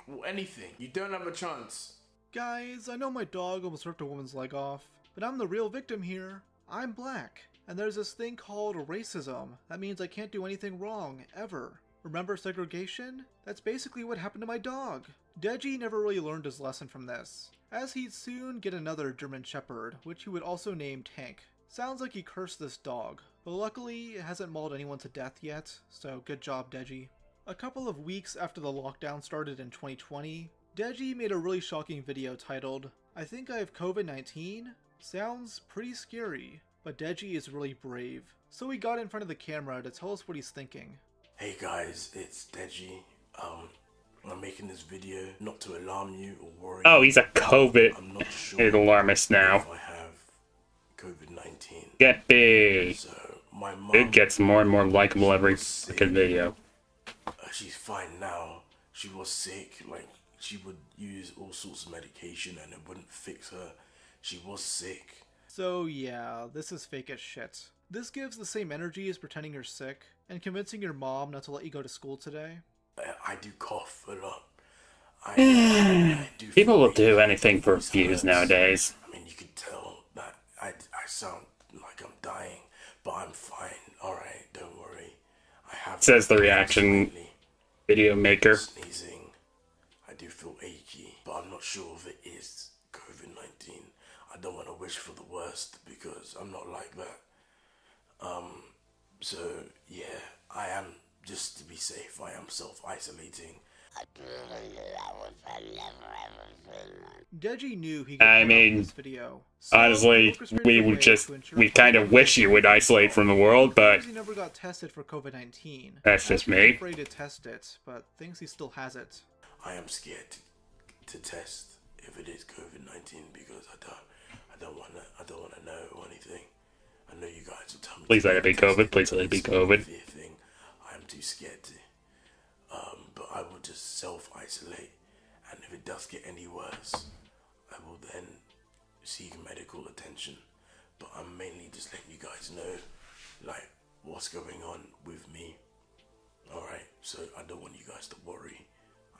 or anything, you don't have a chance. Guys, I know my dog almost ripped a woman's leg off, but I'm the real victim here. I'm black, and there's this thing called racism. That means I can't do anything wrong, ever. Remember segregation? That's basically what happened to my dog. Deji never really learned his lesson from this, as he'd soon get another German Shepherd, which he would also name Tank. Sounds like he cursed this dog, but luckily it hasn't mauled anyone to death yet, so good job, Deji. A couple of weeks after the lockdown started in 2020, Deji made a really shocking video titled, "I think I have COVID-19? Sounds pretty scary." But Deji is really brave, so he got in front of the camera to tell us what he's thinking. Hey guys, it's Deji. I'm making this video not to alarm you or worry. Oh, he's a COVID I'm not sure alarmist now. if I have COVID-19. Get big. So my mom, It gets more and more likable every fucking video. She's fine now. She was sick, like she would use all sorts of medication and it wouldn't fix her. She was sick. So yeah, this is fake as shit. This gives the same energy as pretending you're sick and convincing your mom not to let you go to school today. I do cough a lot. I do People will do anything for views nowadays. I mean, you could tell that I sound like I'm dying, but I'm fine. Alright, don't worry. I have Says the reaction video maker. Sneezing. I do feel achy, but I'm not sure if it is COVID-19. I don't want to wish for the worst because I'm not like that. So yeah, I am, just to be safe, I am self-isolating. Deji knew he I mean, this video, so honestly, we kind of wish you would isolate from the world, but he never got tested for COVID-19. that's just He's me. afraid to test it, but thinks he still has it. I am scared to test if it is COVID-19 because I don't want to know anything. I know you guys will tell me. Please let it be COVID. Please let it be COVID. Thing. I am too scared to. But I will just self-isolate, and if it does get any worse, I will then seek medical attention. But I'm mainly just letting you guys know, like, what's going on with me. Alright, so I don't want you guys to worry.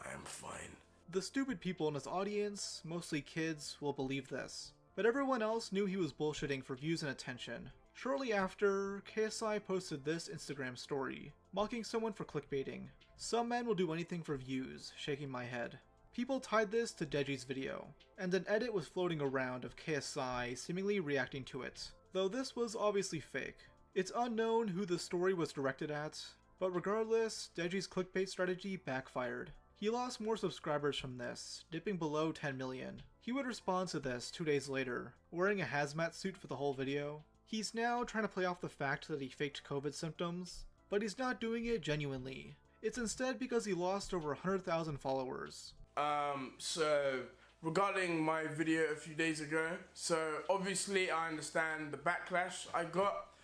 I am fine. The stupid people in his audience, mostly kids, will believe this. but everyone else knew he was bullshitting for views and attention. Shortly after, KSI posted this Instagram story, mocking someone for clickbaiting. "Some men will do anything for views, shaking my head." People tied this to Deji's video, and an edit was floating around of KSI seemingly reacting to it, though this was obviously fake. It's unknown who the story was directed at, but regardless, Deji's clickbait strategy backfired. He lost more subscribers from this, dipping below 10 million. He would respond to this 2 days later, wearing a hazmat suit for the whole video. He's now trying to play off the fact that he faked COVID symptoms, but he's not doing it genuinely. It's instead because he lost over 100,000 followers. So regarding my video a few days ago, so obviously I understand the backlash I got.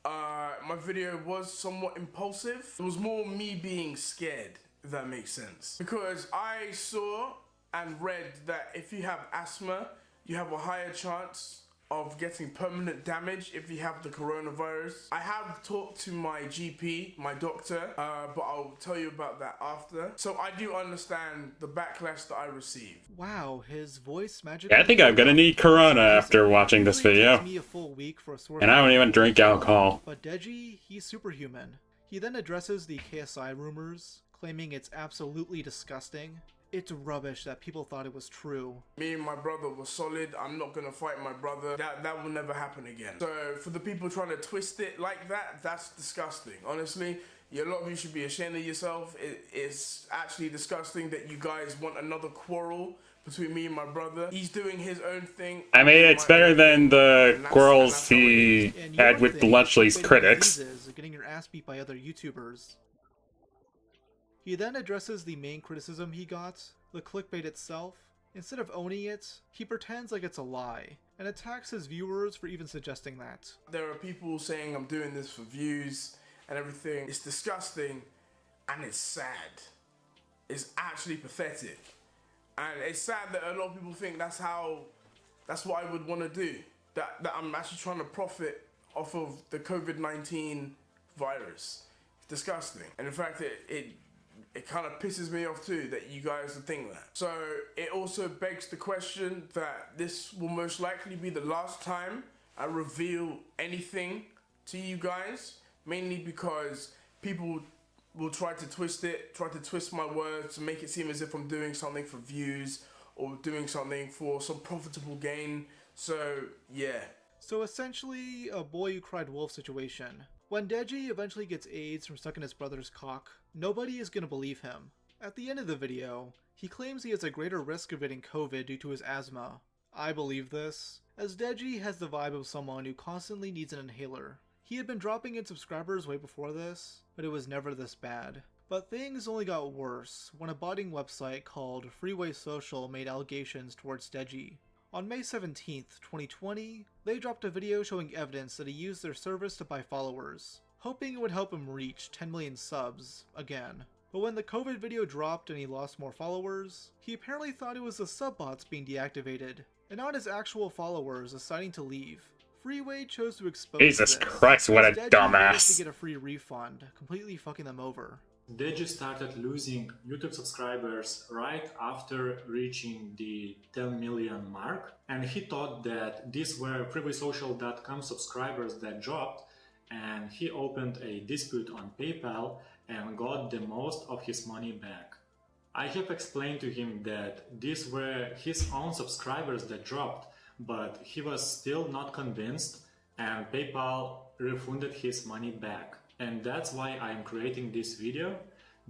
My video was somewhat impulsive. It was more me being scared, if that makes sense. Because I saw and read that if you have asthma, you have a higher chance of getting permanent damage if you have the coronavirus. I have talked to my GP, my doctor, but I'll tell you about that after. So I do understand the backlash that I received. Wow, his voice magically... Yeah, I think I'm gonna need Corona after watching this video. Me a full week for a sore And I don't even drink alcohol. But Deji, he's superhuman. He then addresses the KSI rumors, claiming it's absolutely disgusting. It's rubbish that people thought it was true. Me and my brother were solid. I'm not gonna fight my brother. That will never happen again. So for the people trying to twist it like that, that's disgusting. Honestly, a lot of you should be ashamed of yourself. It's actually disgusting that you guys want another quarrel between me and my brother. He's doing his own thing. I mean, it's better than the quarrels he had with Lunchley's critics. Getting your ass beat by other YouTubers. He then addresses the main criticism he got, the clickbait itself. Instead of owning it, he pretends like it's a lie, and attacks his viewers for even suggesting that. There are people saying I'm doing this for views and everything. It's disgusting, and it's sad. It's actually pathetic. And it's sad that a lot of people think that's what I would want to do. That I'm actually trying to profit off of the COVID-19 virus. It's disgusting. And in fact, it kind of pisses me off too that you guys think that. So it also begs the question that this will most likely be the last time I reveal anything to you guys, mainly because people will try to twist it, try to twist my words to make it seem as if I'm doing something for views or doing something for some profitable gain. So yeah. So essentially a boy who cried wolf situation. When Deji eventually gets AIDS from sucking his brother's cock, nobody is gonna believe him. At the end of the video, he claims he has a greater risk of getting COVID due to his asthma. I believe this, as Deji has the vibe of someone who constantly needs an inhaler. He had been dropping in subscribers way before this, but it was never this bad. But things only got worse when a botting website called Freeway Social made allegations towards Deji. On May 17th, 2020, they dropped a video showing evidence that he used their service to buy followers, hoping it would help him reach 10 million subs again. But when the COVID video dropped and he lost more followers, he apparently thought it was the sub bots being deactivated, and not his actual followers deciding to leave. Freeway chose to expose Jesus this, Christ, what a Deji dumbass. managed to get a free refund, completely fucking them over. Deji started losing YouTube subscribers right after reaching the 10 million mark, and he thought that these were freewaysocial.com subscribers that dropped, and he opened a dispute on PayPal and got the most of his money back. I have explained to him that these were his own subscribers that dropped, but he was still not convinced, and PayPal refunded his money back. And that's why I'm creating this video,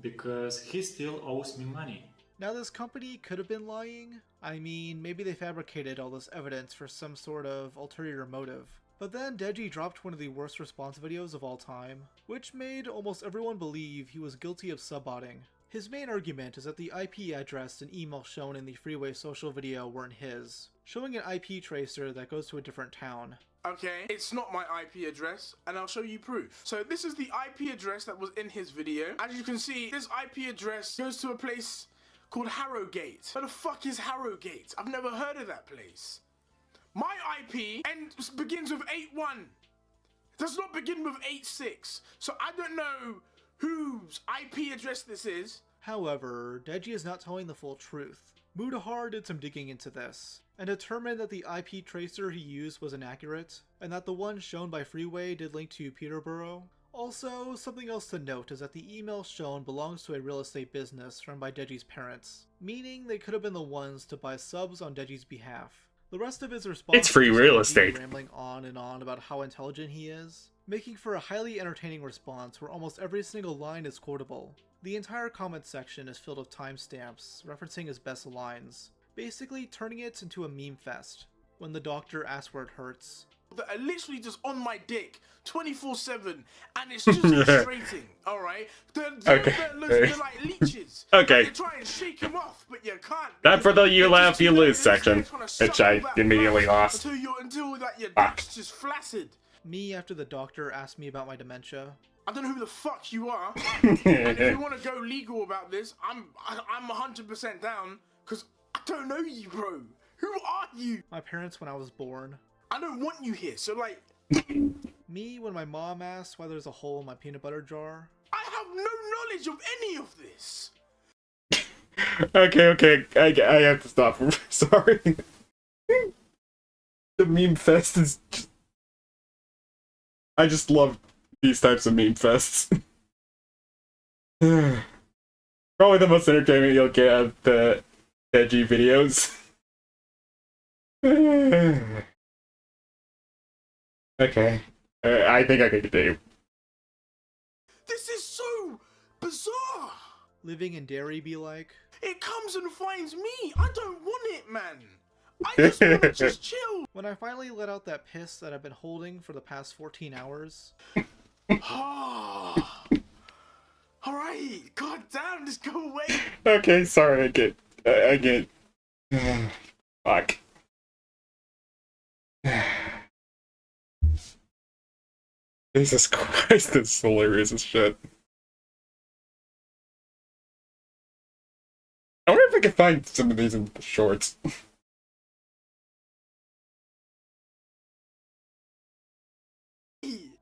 because he still owes me money. Now this company could have been lying. I mean, maybe they fabricated all this evidence for some sort of ulterior motive. But then Deji dropped one of the worst response videos of all time, which made almost everyone believe he was guilty of subbotting. His main argument is that the IP address and email shown in the Freeway Social video weren't his, showing an IP tracer that goes to a different town. Okay, it's not my IP address, and I'll show you proof. So this is the IP address that was in his video. As you can see, this IP address goes to a place called Harrogate. Where the fuck is Harrogate? I've never heard of that place. My IP begins with 81. It does not begin with 86. So I don't know whose IP address this is. However, Deji is not telling the full truth. Mudahar did some digging into this, and determined that the IP tracer he used was inaccurate, and that the one shown by Freeway did link to Peterborough. Also, something else to note is that the email shown belongs to a real estate business run by Deji's parents, meaning they could have been the ones to buy subs on Deji's behalf. The rest of his response It's free was real Deji estate. rambling on and on about how intelligent he is, making for a highly entertaining response where almost every single line is quotable. The entire comment section is filled with timestamps referencing his best lines, basically turning it into a meme fest. When the doctor asks where it hurts, that are literally just on my dick 24/7, and it's just frustrating. All right, they're like leeches. Okay. You try and shake them off, but you can't. Time for the you laugh, you lose section, which I immediately lost. Until like your dick's just flaccid. me after the doctor asked me about my dementia. I don't know who the fuck you are, and if you want to go legal about this, I'm 100% down, because I don't know you, bro. Who are you? My parents when I was born. I don't want you here, so like... Me when my mom asks why there's a hole in my peanut butter jar. I have no knowledge of any of this. Okay, I have to stop. Sorry. The meme fest is just... I just love these types of meme fests. Probably the most entertainment you'll get out of the Deji videos. Okay. I think I can continue. This is so bizarre. Living in Derry be like. It comes and finds me. I don't want it, man. I just want to just chill. When I finally let out that piss that I've been holding for the past 14 hours. Alright, god damn, just go away. Okay, sorry, I get... Fuck. Jesus Christ, this is hilarious as shit. I wonder if I can find some of these in the shorts.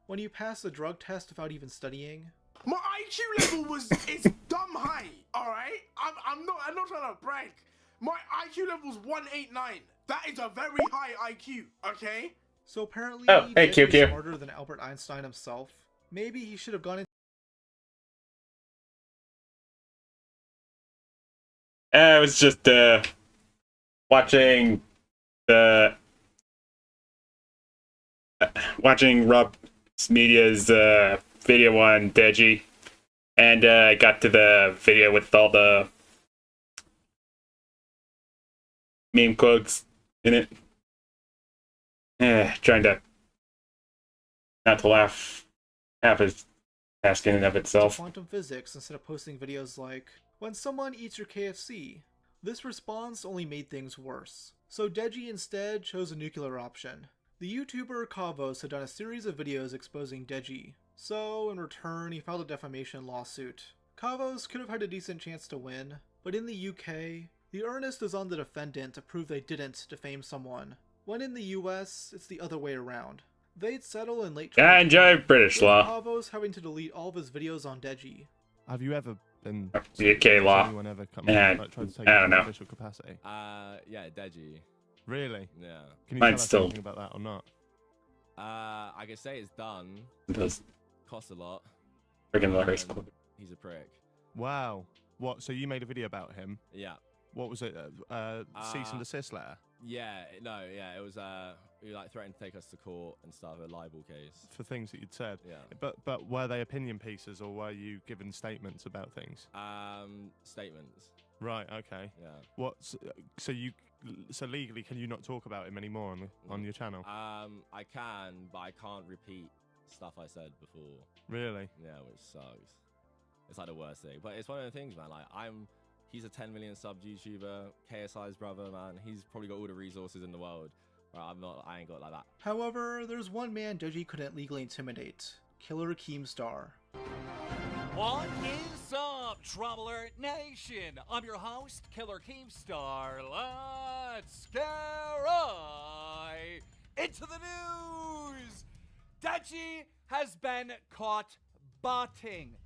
When you pass the drug test without even studying. My IQ level is dumb high, alright? I'm not trying to brag. My IQ level's 189. That is a very high IQ, okay? So apparently hey, he's QQ. smarter than Albert Einstein himself. Maybe he should have gone in. I was just watching Rob Media's video on Deji, and I got to the video with all the meme quotes in it. Trying to not to laugh half as fast in and of itself. Quantum physics instead of posting videos like, when someone eats your KFC. This response only made things worse. So Deji instead chose a nuclear option. The YouTuber Kavos had done a series of videos exposing Deji, so in return he filed a defamation lawsuit. Kavos could have had a decent chance to win, but in the UK, the earnest is on the defendant to prove they didn't defame someone, when in the US, it's the other way around. They'd settle in late 2020, I enjoy British with law. Kavos having to delete all of his videos on Deji. Have you ever been... UK law. Anyone ever come Yeah, like, tried to take I don't it in know. official capacity? Yeah, Deji. Really? Yeah. Can you Mine's tell us still- anything about that or not? I can say it's done. It does. Costs a lot. Friggin' hilarious. He's a prick. Wow. What? So you made a video about him? Yeah. What was it? Cease and desist letter? Yeah, it was he like threatened to take us to court and stuff, a libel case. For things that you'd said? Yeah. But were they opinion pieces or were you given statements about things? Statements. Right, okay. Yeah. So legally can you not talk about him anymore on your channel? I can, but I can't repeat stuff I said before. Really? Yeah, which sucks. It's like the worst thing. But it's one of the things, man, like he's a 10 million sub YouTuber, KSI's brother, man. He's probably got all the resources in the world. Right, I ain't got like that. However, there's one man Deji couldn't legally intimidate. Killer Keemstar. What is up, Trouble Alert Nation? I'm your host, Killer Keemstar. Let's get right into the news! Deji has been caught botting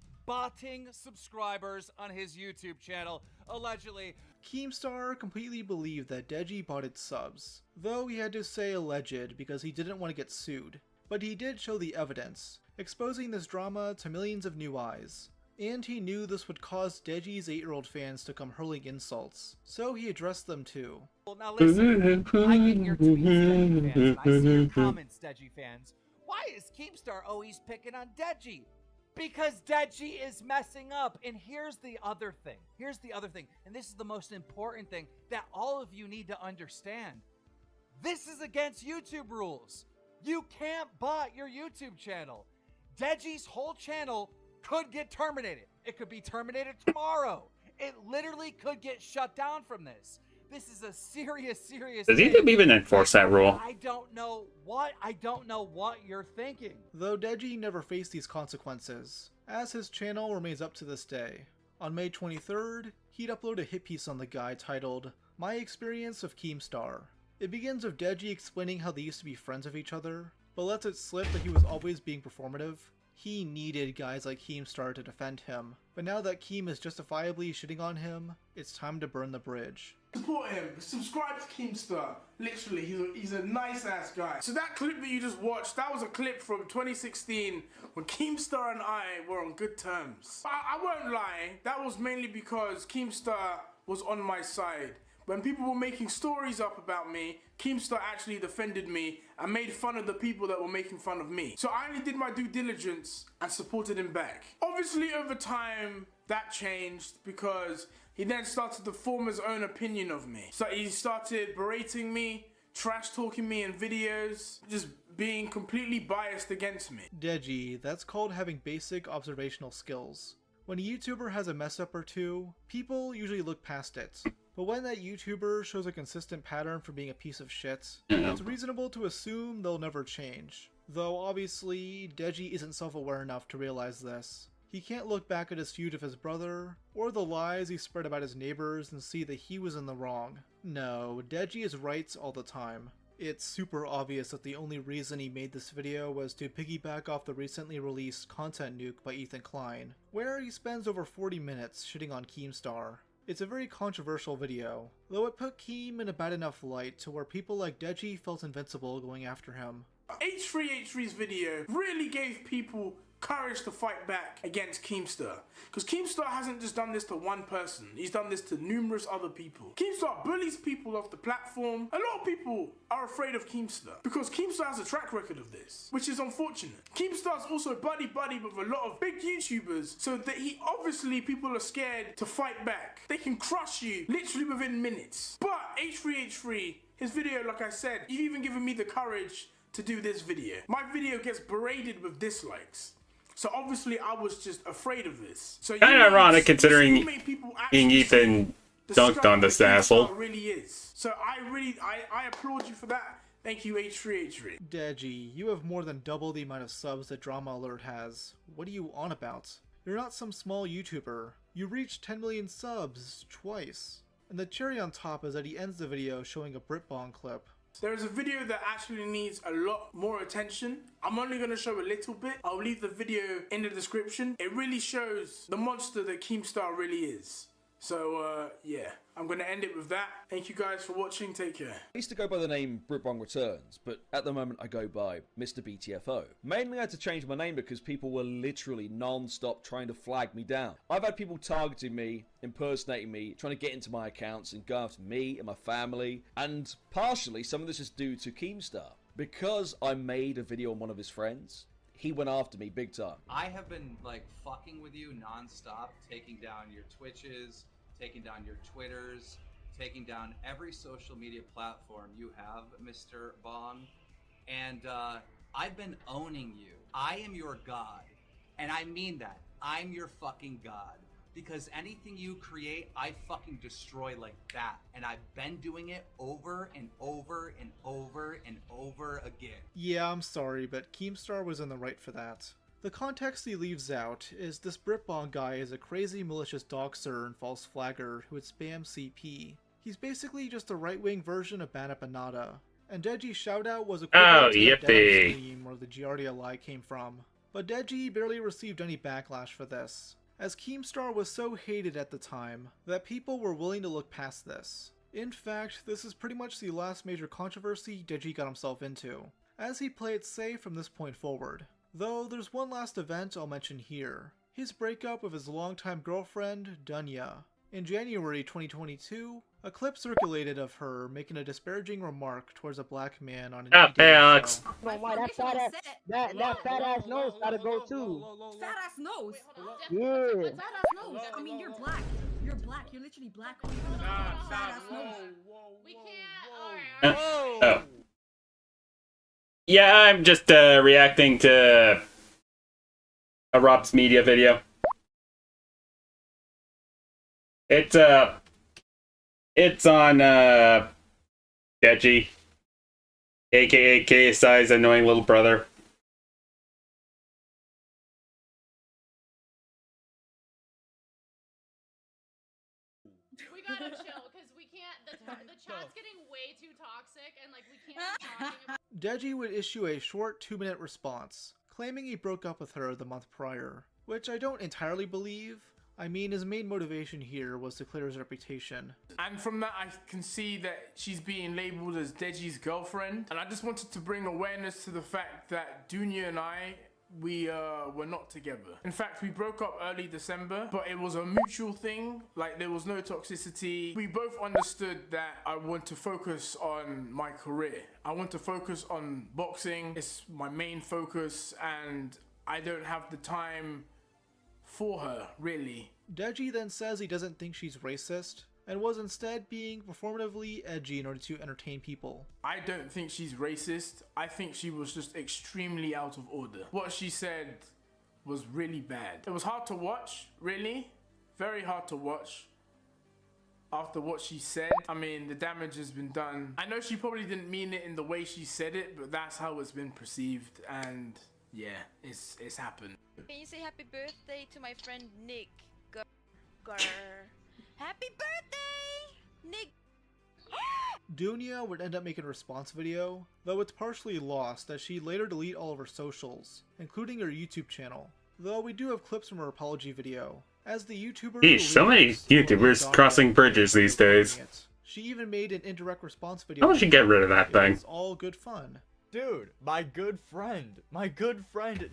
subscribers on his YouTube channel, allegedly Keemstar completely believed that Deji bought its subs, though he had to say alleged because he didn't want to get sued. But he did show the evidence, exposing this drama to millions of new eyes. And he knew this would cause Deji's 8-year-old fans to come hurling insults, so he addressed them too. Well, now listen, I get your tweets, Deji fans, and I see your comments, Deji fans. Why is Keemstar always picking on Deji? Because Deji is messing up. And here's the other thing. And this is the most important thing that all of you need to understand. This is against YouTube rules. You can't bot your YouTube channel. Deji's whole channel could get terminated. It could be terminated tomorrow. It literally could get shut down from this. This is a serious Does YouTube even enforce that rule? I don't know what you're thinking. Though Deji never faced these consequences, as his channel remains up to this day. On May 23rd, he'd upload a hit piece on the guide titled, My Experience of Keemstar. It begins with Deji explaining how they used to be friends of each other, but lets it slip that he was always being performative. He needed guys like Keemstar to defend him, but now that Keem is justifiably shitting on him, it's time to burn the bridge. Support him. Subscribe to Keemstar. Literally, he's a nice ass guy. So that clip that you just watched, that was a clip from 2016 when Keemstar and I were on good terms. I won't lie, that was mainly because Keemstar was on my side. When people were making stories up about me, Keemstar actually defended me and made fun of the people that were making fun of me. So I only did my due diligence and supported him back. Obviously over time, that changed because he then started to form his own opinion of me. So he started berating me, trash talking me in videos, just being completely biased against me. Deji, that's called having basic observational skills. When a YouTuber has a mess up or two, people usually look past it. But when that YouTuber shows a consistent pattern for being a piece of shit, it's reasonable to assume they'll never change. Though obviously, Deji isn't self-aware enough to realize this. He can't look back at his feud with his brother, or the lies he spread about his neighbors and see that he was in the wrong. No, Deji is right all the time. It's super obvious that the only reason he made this video was to piggyback off the recently released Content Nuke by Ethan Klein, where he spends over 40 minutes shitting on Keemstar. It's a very controversial video, though it put Keem in a bad enough light to where people like Deji felt invincible going after him. H3H3's video really gave people courage to fight back against Keemstar. Because Keemstar hasn't just done this to one person, he's done this to numerous other people. Keemstar bullies people off the platform. A lot of people are afraid of Keemstar because Keemstar has a track record of this, which is unfortunate. Keemstar's also buddy-buddy with a lot of big YouTubers, so that obviously people are scared to fight back. They can crush you literally within minutes. But H3H3, his video, like I said, you've even given me the courage to do this video. My video gets berated with dislikes. So obviously I was just afraid of this. So kind of ironic considering Ethan dunked on this asshole. Really is. So I applaud you for that. Thank you, H3H3. Deji, you have more than double the amount of subs that Drama Alert has. What are you on about? You're not some small YouTuber. You reached 10 million subs twice. And the cherry on top is that he ends the video showing a Britbong clip. There is a video that actually needs a lot more attention. I'm only going to show a little bit. I'll leave the video in the description. It really shows the monster that Keemstar really is. So, yeah, I'm going to end it with that. Thank you guys for watching. Take care. I used to go by the name Britbong Returns, but at the moment I go by Mr. BTFO. Mainly I had to change my name because people were literally non-stop trying to flag me down. I've had people targeting me, impersonating me, trying to get into my accounts and go after me and my family, and partially some of this is due to Keemstar. Because I made a video on one of his friends, he went after me big time. I have been like fucking with you non-stop, taking down your Twitches, taking down your Twitters, taking down every social media platform you have, Mr. Bong. And I've been owning you. I am your god. And I mean that. I'm your fucking god. Because anything you create, I fucking destroy like that. And I've been doing it over and over and over and over again. Yeah, I'm sorry, but Keemstar was in the right for that. The context he leaves out is this Britbong guy is a crazy malicious doxer and false flagger who would spam CP. He's basically just a right-wing version of Bana Banada. And Deji's shoutout was equivalent to the Dev stream where the Giardia lie came from. But Deji barely received any backlash for this. as Keemstar was so hated at the time that people were willing to look past this. In fact, this is pretty much the last major controversy Deji got himself into, as he played it safe from this point forward. Though there's one last event I'll mention here, his breakup with his longtime girlfriend, Dunya. In January 2022, a clip circulated of her making a disparaging remark towards a black man on an Hey, e-dating Alex. show. That fat ass, that fat ass nose gotta go too. Fat ass nose. Yeah. Fat ass nose. I mean, you're black. You're black. You're literally black. What are you gonna call fat ass nose? We can't. Oh. Yeah, I'm just reacting to a Rob's media video. It's on Deji, aka KSI's annoying little brother. We gotta chill because we can't. The chat's getting way too toxic, and like we can't be talking about. Deji would issue a short 2-minute response, claiming he broke up with her the month prior, which I don't entirely believe. I mean, his main motivation here was to clear his reputation. And from that, I can see that she's being labeled as Deji's girlfriend. And I just wanted to bring awareness to the fact that Dunya and I, we were not together. In fact, we broke up early December, but it was a mutual thing. Like, there was no toxicity. We both understood that I want to focus on my career. I want to focus on boxing. It's my main focus, and I don't have the time for her, really. Deji then says he doesn't think she's racist, and was instead being performatively edgy in order to entertain people. I don't think she's racist. I think she was just extremely out of order. What she said was really bad. It was hard to watch, really. Very hard to watch. After what she said, I mean, the damage has been done. I know she probably didn't mean it in the way she said it, but that's how it's been perceived, and yeah, it's happened. Can you say happy birthday to my friend Nick? Happy birthday, Nick! Dunya would end up making a response video, though it's partially lost as she later delete all of her socials, including her YouTube channel. Though we do have clips from her apology video, as the YouTuber... Geez, so many YouTubers crossing bridges these days. She even made an indirect response video. How would you get rid of that thing? It's all good fun. Dude, my good friend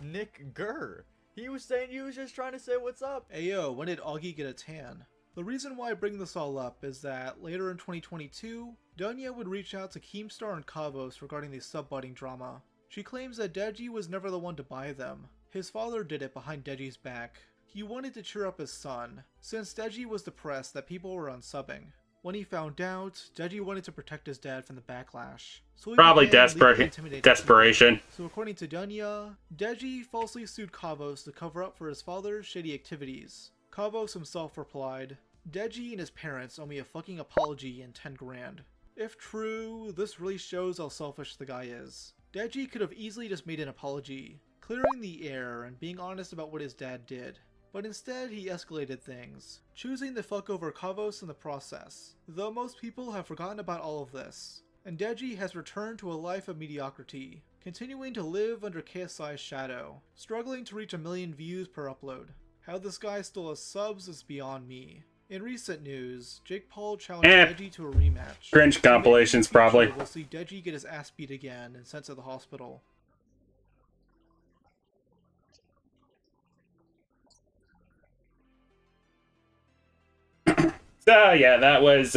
Nick Gurr. He was saying he was just trying to say what's up. Heyo, when did Augie get a tan? The reason why I bring this all up is that later in 2022, Dunya would reach out to Keemstar and Kavos regarding the sub-budding drama. She claims that Deji was never the one to buy them. His father did it behind Deji's back. He wanted to cheer up his son, since Deji was depressed that people were unsubbing. When he found out, Deji wanted to protect his dad from the backlash. So Probably desperation. So according to Dunya, Deji falsely sued Kavos to cover up for his father's shady activities. Kavos himself replied, "Deji and his parents owe me a fucking apology and 10 grand. If true, this really shows how selfish the guy is. Deji could have easily just made an apology, clearing the air and being honest about what his dad did. But instead, he escalated things, choosing to fuck over Kavos in the process. Though most people have forgotten about all of this, and Deji has returned to a life of mediocrity, continuing to live under KSI's shadow, struggling to reach 1 million views per upload. How this guy still has subs is beyond me." In recent news, Jake Paul challenged Deji to a rematch. Cringe compilations, probably. We'll see Deji get his ass beat again and sent to the hospital. So yeah, that was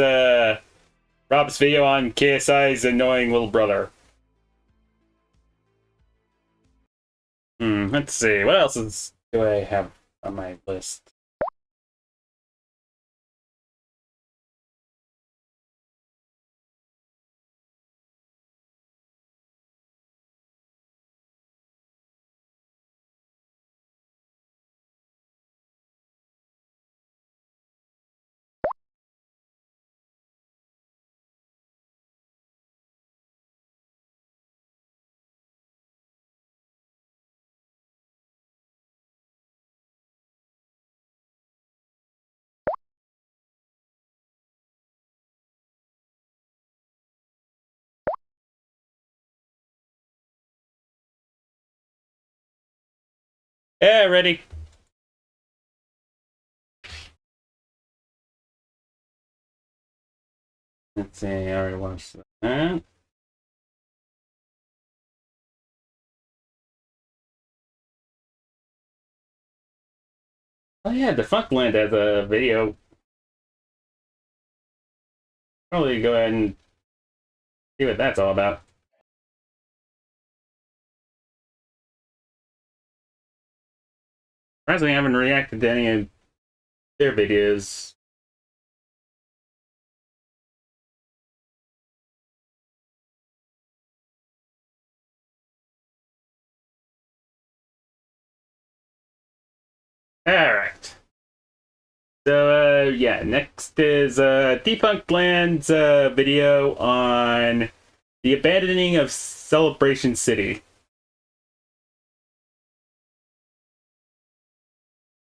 Rob's video on KSI's annoying little brother. Let's see, what else do I have on my list? Yeah, ready. Let's see, I already watched that. Oh yeah, Defunctland has a video. Probably go ahead and see what that's all about. Surprisingly, I haven't reacted to any of their videos. Alright. So, yeah, next is Defunctland's video on the abandoning of Celebration City.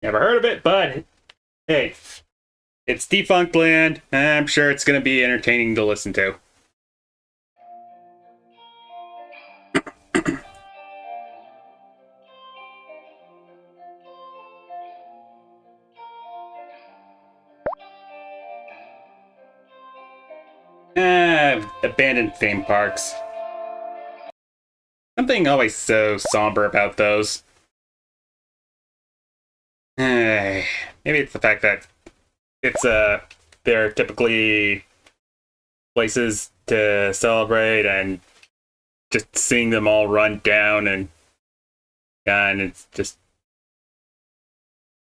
Never heard of it, but hey, it's Defunctland, and I'm sure it's going to be entertaining to listen to. Abandoned theme parks. Something always so somber about those. Maybe it's the fact that it's they're typically places to celebrate, and just seeing them all run down and it's just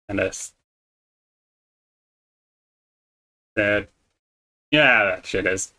kind of sad. Yeah, that shit is.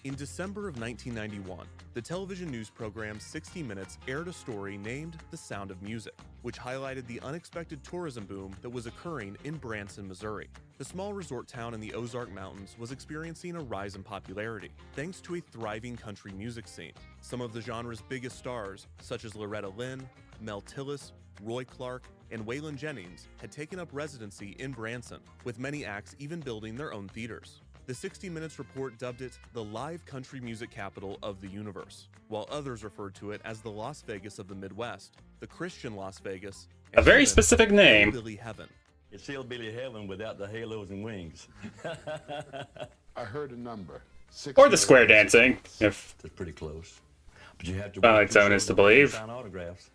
In December of 1991, the television news program 60 Minutes aired a story named The Sound of Music, which highlighted the unexpected tourism boom that was occurring in Branson, Missouri. The small resort town in the Ozark Mountains was experiencing a rise in popularity, thanks to a thriving country music scene. Some of the genre's biggest stars, such as Loretta Lynn, Mel Tillis, Roy Clark, and Waylon Jennings, had taken up residency in Branson, with many acts even building their own theaters. The 60 Minutes report dubbed it the live country music capital of the universe, while others referred to it as the Las Vegas of the Midwest, the Christian Las Vegas, a very specific name. Hillbilly Heaven. It's Hillbilly Heaven without the halos and wings. I heard a number. Or the square dancing, if that's pretty close. But you have to its own is to believe. sign autographs.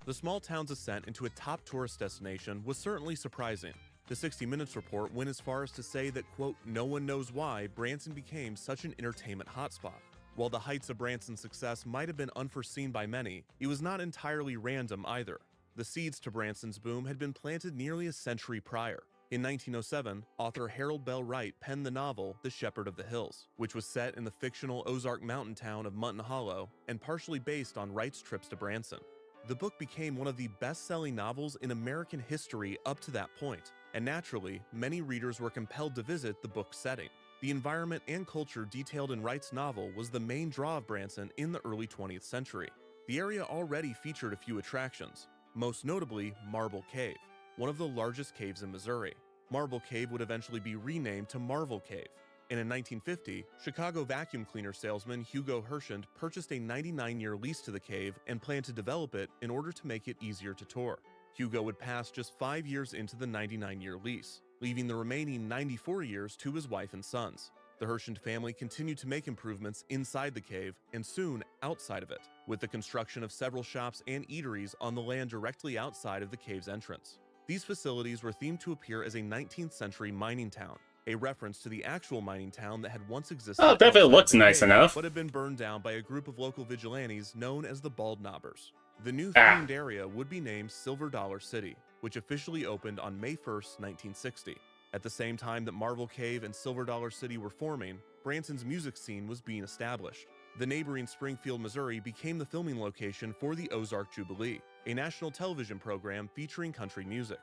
The small town's ascent into a top tourist destination was certainly surprising. The 60 Minutes report went as far as to say that, quote, no one knows why Branson became such an entertainment hotspot. While the heights of Branson's success might have been unforeseen by many, it was not entirely random either. The seeds to Branson's boom had been planted nearly a century prior. In 1907, author Harold Bell Wright penned the novel The Shepherd of the Hills, which was set in the fictional Ozark mountain town of Mutton Hollow and partially based on Wright's trips to Branson. The book became one of the best-selling novels in American history up to that point, and naturally, many readers were compelled to visit the book's setting. The environment and culture detailed in Wright's novel was the main draw of Branson in the early 20th century. The area already featured a few attractions, most notably Marble Cave, one of the largest caves in Missouri. Marble Cave would eventually be renamed to Marvel Cave. And in 1950, Chicago vacuum cleaner salesman Hugo Hershend purchased a 99-year lease to the cave and planned to develop it in order to make it easier to tour. Hugo would pass just 5 years into the 99-year lease, leaving the remaining 94 years to his wife and sons. The Hershend family continued to make improvements inside the cave and soon outside of it, with the construction of several shops and eateries on the land directly outside of the cave's entrance. These facilities were themed to appear as a 19th century mining town, a reference to the actual mining town that had once existed. Oh, definitely looks nice enough. But had been burned down by a group of local vigilantes known as the Bald Knobbers. The new themed area would be named Silver Dollar City, which officially opened on May 1st, 1960. At the same time that Marvel Cave and Silver Dollar City were forming, Branson's music scene was being established. The neighboring Springfield, Missouri became the filming location for the Ozark Jubilee, a national television program featuring country music.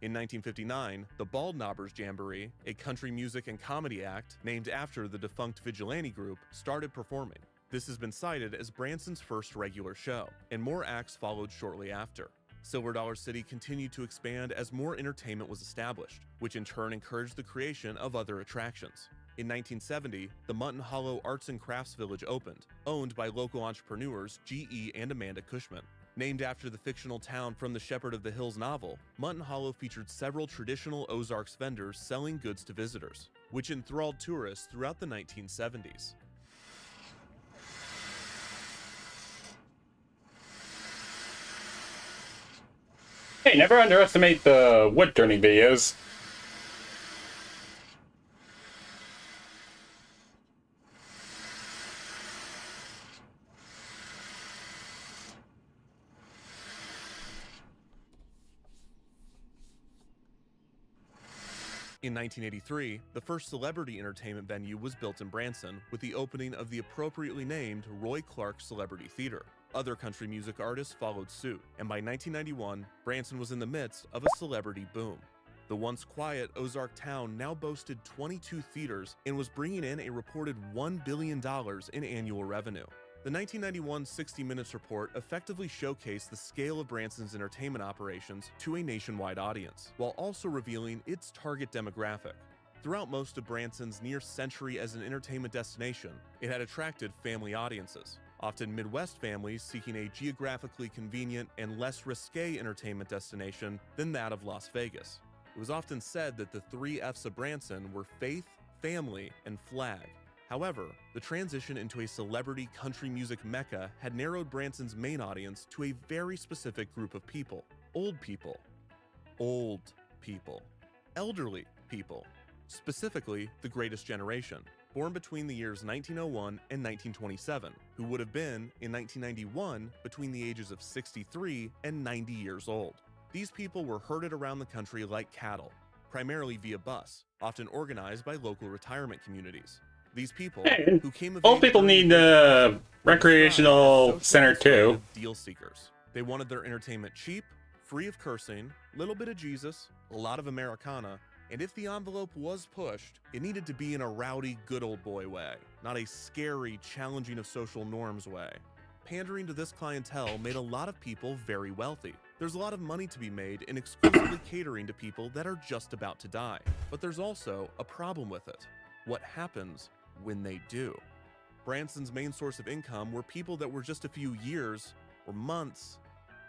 In In 1959, the Bald Knobbers Jamboree, a country music and comedy act named after the defunct vigilante group, started performing. This has been cited as Branson's first regular show, and more acts followed shortly after. Silver Dollar City continued to expand as more entertainment was established, which in turn encouraged the creation of other attractions. In 1970, the Mutton Hollow Arts and Crafts Village opened, owned by local entrepreneurs G.E. and Amanda Cushman. Named after the fictional town from the Shepherd of the Hills novel, Mutton Hollow featured several traditional Ozarks vendors selling goods to visitors, which enthralled tourists throughout the 1970s. Hey, never underestimate the wood turning videos. In 1983, the first celebrity entertainment venue was built in Branson with the opening of the appropriately named Roy Clark Celebrity Theater. Other country music artists followed suit, and by 1991, Branson was in the midst of a celebrity boom. The once quiet Ozark town now boasted 22 theaters and was bringing in a reported $1 billion in annual revenue. The 1991 60 Minutes report effectively showcased the scale of Branson's entertainment operations to a nationwide audience, while also revealing its target demographic. Throughout most of Branson's near century as an entertainment destination, it had attracted family audiences, often Midwest families seeking a geographically convenient and less risque entertainment destination than that of Las Vegas. It was often said that the 3 F's of Branson were faith, family, and flag. However, the transition into a celebrity country music mecca had narrowed Branson's main audience to a very specific group of people. Old people. Old people. Elderly people. Specifically, the greatest generation, born between the years 1901 and 1927, who would have been, in 1991, between the ages of 63 and 90 years old. These people were herded around the country like cattle, primarily via bus, often organized by local retirement communities. These people, who came of Old age people during need the a recreational center too. deal seekers. They wanted their entertainment cheap, free of cursing, little bit of Jesus, a lot of Americana, and if the envelope was pushed, it needed to be in a rowdy, good old boy way, not a scary, challenging of social norms way. Pandering to this clientele made a lot of people very wealthy. There's a lot of money to be made in exclusively catering to people that are just about to die. But there's also a problem with it. What happens when they do? Branson's main source of income were people that were just a few years or months,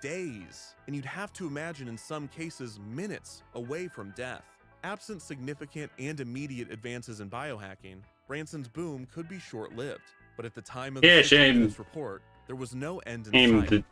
days, and you'd have to imagine in some cases minutes away from death. Absent significant and immediate advances in biohacking, Branson's boom could be short-lived, but at the time of the 60 Minutes report, there was no end in sight.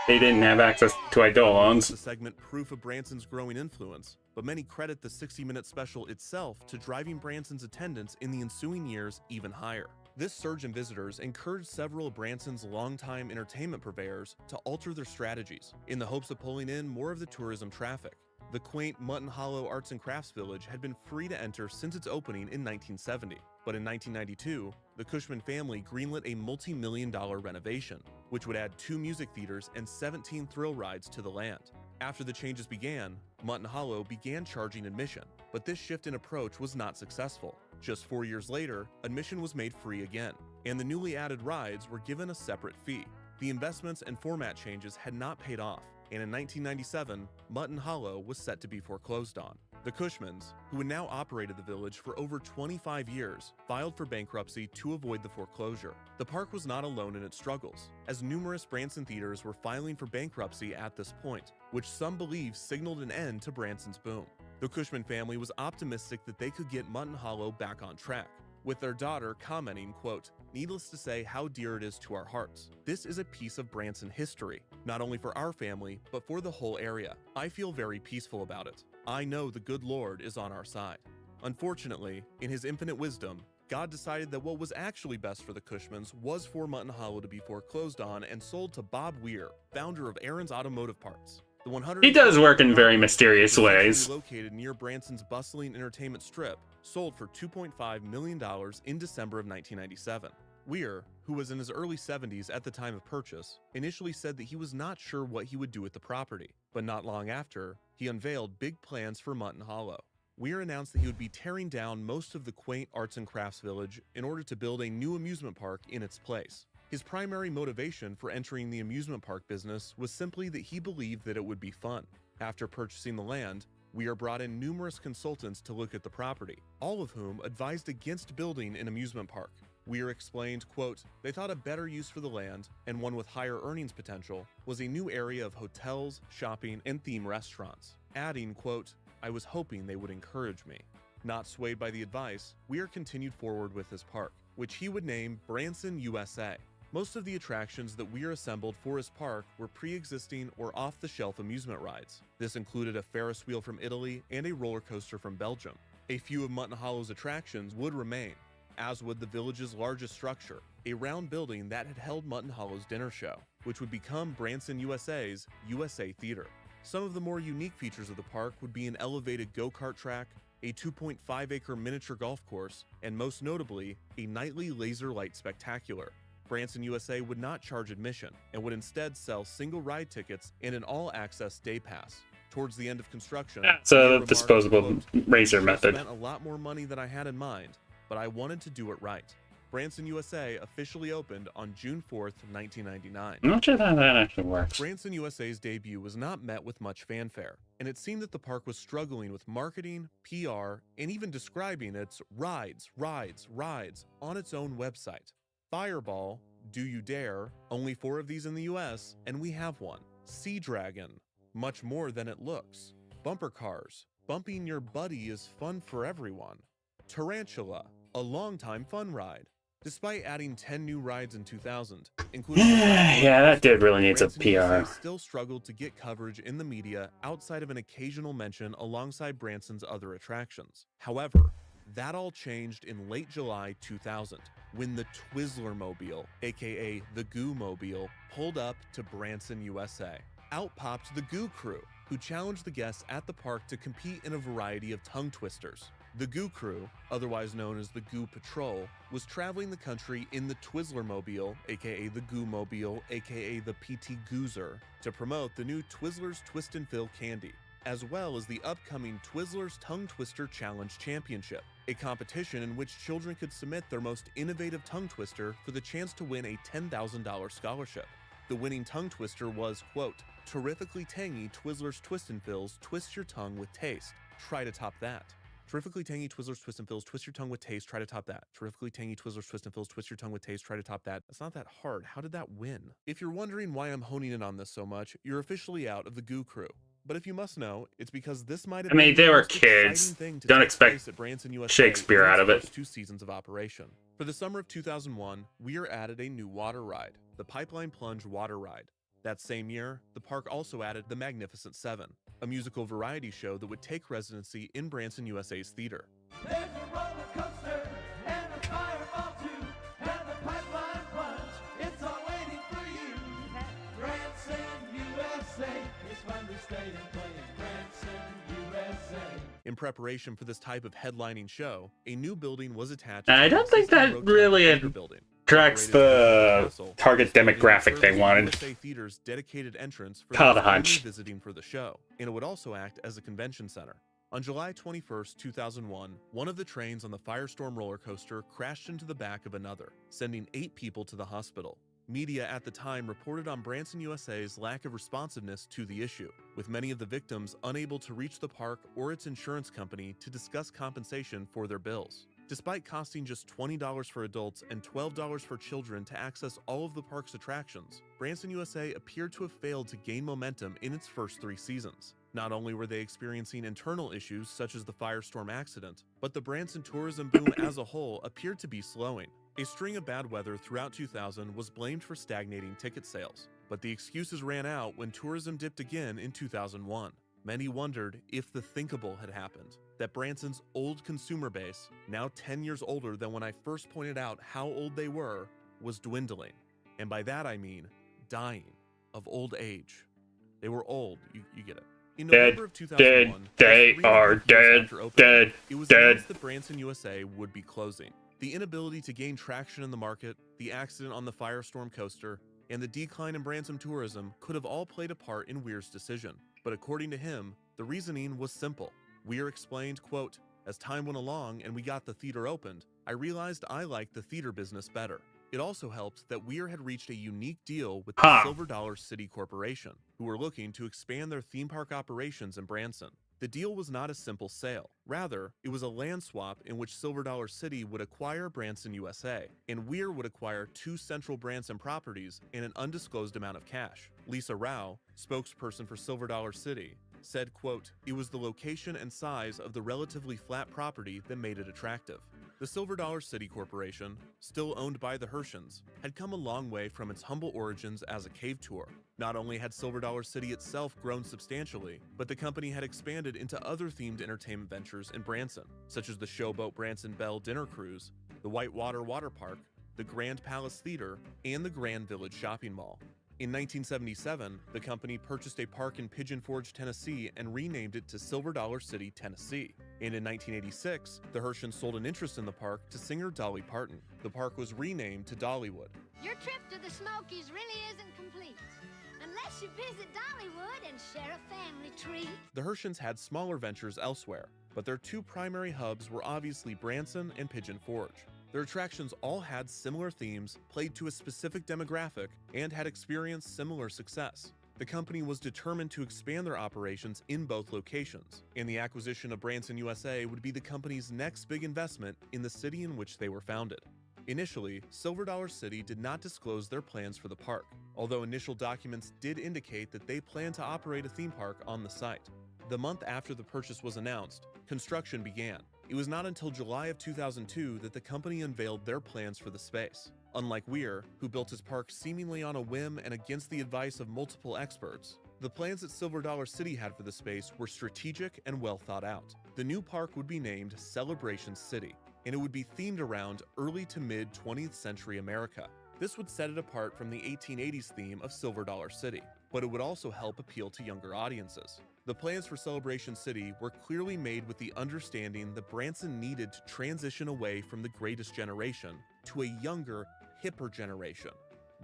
They didn't have access to Eidolons. The segment proof of Branson's growing influence, but many credit the 60-minute special itself to driving Branson's attendance in the ensuing years even higher. This surge in visitors encouraged several of Branson's longtime entertainment purveyors to alter their strategies in the hopes of pulling in more of the tourism traffic. The quaint Mutton Hollow Arts and Crafts Village had been free to enter since its opening in 1970, but in 1992, the Cushman family greenlit a multi-million-dollar renovation, which would add 2 music theaters and 17 thrill rides to the land. After the changes began, Mutton Hollow began charging admission, but this shift in approach was not successful. Just 4 years later, admission was made free again, and the newly added rides were given a separate fee. The investments and format changes had not paid off, and in 1997, Mutton Hollow was set to be foreclosed on. The Cushmans, who had now operated the village for over 25 years, filed for bankruptcy to avoid the foreclosure. The park was not alone in its struggles, as numerous Branson theaters were filing for bankruptcy at this point, which some believe signaled an end to Branson's boom. The Cushman family was optimistic that they could get Mutton Hollow back on track, with their daughter commenting, quote, "Needless to say how dear it is to our hearts. This is a piece of Branson history, not only for our family, but for the whole area. I feel very peaceful about it. I know the good Lord is on our side." Unfortunately, in his infinite wisdom, God decided that what was actually best for the Cushmans was for Mutton Hollow to be foreclosed on and sold to Bob Weir, founder of Aaron's Automotive Parts. He does work in very mysterious ways. Located near Branson's bustling entertainment strip, sold for $2.5 million in December of 1997. Weir, who was in his early 70s at the time of purchase, initially said that he was not sure what he would do with the property, but not long after, he unveiled big plans for Mutton Hollow. Weir announced that he would be tearing down most of the quaint arts and crafts village in order to build a new amusement park in its place. His primary motivation for entering the amusement park business was simply that he believed that it would be fun. After purchasing the land, Weir brought in numerous consultants to look at the property, all of whom advised against building an amusement park. Weir explained, quote, they thought a better use for the land, and one with higher earnings potential, was a new area of hotels, shopping, and theme restaurants, adding, quote, I was hoping they would encourage me. Not swayed by the advice, Weir continued forward with his park, which he would name Branson USA. Most of the attractions that Weir assembled for his park were pre-existing or off-the-shelf amusement rides. This included a Ferris wheel from Italy and a roller coaster from Belgium. A few of Mutton Hollow's attractions would remain, as would the village's largest structure, a round building that had held Mutton Hollow's dinner show, which would become Branson USA's USA Theater. Some of the more unique features of the park would be an elevated go-kart track, a 2.5-acre miniature golf course, and most notably, a nightly laser light spectacular. Branson USA would not charge admission and would instead sell single ride tickets and an all-access day pass. Towards the end of construction, it's a remarked, disposable quote, razor "I method. spent a lot more money than I had in mind, but I wanted to do it right." Branson USA officially opened on June 4th, 1999. I'm not sure how that actually works. Branson USA's debut was not met with much fanfare, and it seemed that the park was struggling with marketing, PR, and even describing its rides on its own website. Fireball, Do You Dare, only 4 of these in the US, and we have one. Sea Dragon, much more than it looks. Bumper cars, bumping your buddy is fun for everyone. Tarantula, a long-time fun ride. Despite adding 10 new rides in 2000, including yeah, that dude really needs a Branson PR. USA still struggled to get coverage in the media outside of an occasional mention alongside Branson's other attractions. However, that all changed in late July 2000 when the Twizzler-mobile, aka the Goo-mobile, pulled up to Branson, USA. Out popped the Goo Crew, who challenged the guests at the park to compete in a variety of tongue twisters. The Goo Crew, otherwise known as the Goo Patrol, was traveling the country in the Twizzler-mobile, aka the Goo-mobile, aka the PT Goozer, to promote the new Twizzlers Twist and Fill candy, as well as the upcoming Twizzlers Tongue Twister Challenge Championship, a competition in which children could submit their most innovative tongue twister for the chance to win a $10,000 scholarship. The winning tongue twister was, quote, terrifically tangy Twizzlers Twist and Fills Twist Your Tongue with Taste. Try to top that. Terrifically tangy Twizzlers Twist and Fills Twist Your Tongue with Taste. Try to top that. Terrifically tangy Twizzlers Twist and Fills Twist Your Tongue with Taste. Try to top that. It's not that hard. How did that win? If you're wondering why I'm honing in on this so much, you're officially out of the Goo Crew. But if you must know, it's because this might have I mean, been they the were most exciting kids. thing to Don't take expect place at Branson USA Shakespeare in its out of it. first 2 seasons of operation. For the summer of 2001, Weir added a new water ride, the Pipeline Plunge Water Ride. That same year, the park also added The Magnificent Seven, a musical variety show that would take residency in Branson USA's theater. There's a roller coaster and a fireball too, and the pipeline plunge. It's all waiting for you. Branson, USA. It's fun to stay and play in Branson, USA. In preparation for this type of headlining show, a new building was attached. I don't think that really attracts the target demographic they wanted. USA Theater's dedicated entrance for Caught a those only hunch. visiting for the show, and it would also act as a convention center. On July 21st, 2001, one of the trains on the Firestorm roller coaster crashed into the back of another, sending 8 people to the hospital. Media at the time reported on Branson USA's lack of responsiveness to the issue, with many of the victims unable to reach the park or its insurance company to discuss compensation for their bills. Despite costing just $20 for adults and $12 for children to access all of the park's attractions, Branson USA appeared to have failed to gain momentum in its first 3 seasons. Not only were they experiencing internal issues such as the Firestorm accident, but the Branson tourism boom as a whole appeared to be slowing. A string of bad weather throughout 2000 was blamed for stagnating ticket sales, but the excuses ran out when tourism dipped again in 2001. Many wondered if the thinkable had happened, that Branson's old consumer base, now 10 years older than when I first pointed out how old they were, was dwindling. And by that I mean dying of old age. They were old, you get it. In November of 2001, they just 3.5 are years dead, after opening, dead, it was dead. announced that Branson USA would be closing. The inability to gain traction in the market, the accident on the Firestorm coaster, and the decline in Branson tourism could have all played a part in Weir's decision. But according to him, the reasoning was simple. Weir explained, quote, "As time went along and we got the theater opened, I realized I liked the theater business better." It also helped that Weir had reached a unique deal with the Silver Dollar City Corporation, who were looking to expand their theme park operations in Branson. The deal was not a simple sale. Rather, it was a land swap in which Silver Dollar City would acquire Branson, USA, and Weir would acquire 2 central Branson properties and an undisclosed amount of cash. Lisa Rao, spokesperson for Silver Dollar City, said, quote, "It was the location and size of the relatively flat property that made it attractive." The Silver Dollar City Corporation, still owned by the Hershans, had come a long way from its humble origins as a cave tour. Not only had Silver Dollar City itself grown substantially, but the company had expanded into other themed entertainment ventures in Branson, such as the Showboat Branson Belle Dinner Cruise, the Whitewater Water Park, the Grand Palace Theater, and the Grand Village Shopping Mall. In 1977, the company purchased a park in Pigeon Forge, Tennessee, and renamed it to Silver Dollar City, Tennessee. And in 1986, the Hershans sold an interest in the park to singer Dolly Parton. The park was renamed to Dollywood. Your trip to the Smokies really isn't complete unless you visit Dollywood and share a family treat. The Hershans had smaller ventures elsewhere, but their 2 primary hubs were obviously Branson and Pigeon Forge. Their attractions all had similar themes, played to a specific demographic, and had experienced similar success. The company was determined to expand their operations in both locations, and the acquisition of Branson, USA would be the company's next big investment in the city in which they were founded. Initially, Silver Dollar City did not disclose their plans for the park, although initial documents did indicate that they planned to operate a theme park on the site. The month after the purchase was announced, construction began. It was not until July of 2002 that the company unveiled their plans for the space. Unlike Weir, who built his park seemingly on a whim and against the advice of multiple experts, the plans that Silver Dollar City had for the space were strategic and well thought out. The new park would be named Celebration City, and it would be themed around early to mid 20th century America. This would set it apart from the 1880s theme of Silver Dollar City, but it would also help appeal to younger audiences. The plans for Celebration City were clearly made with the understanding that Branson needed to transition away from the greatest generation to a younger, hipper generation,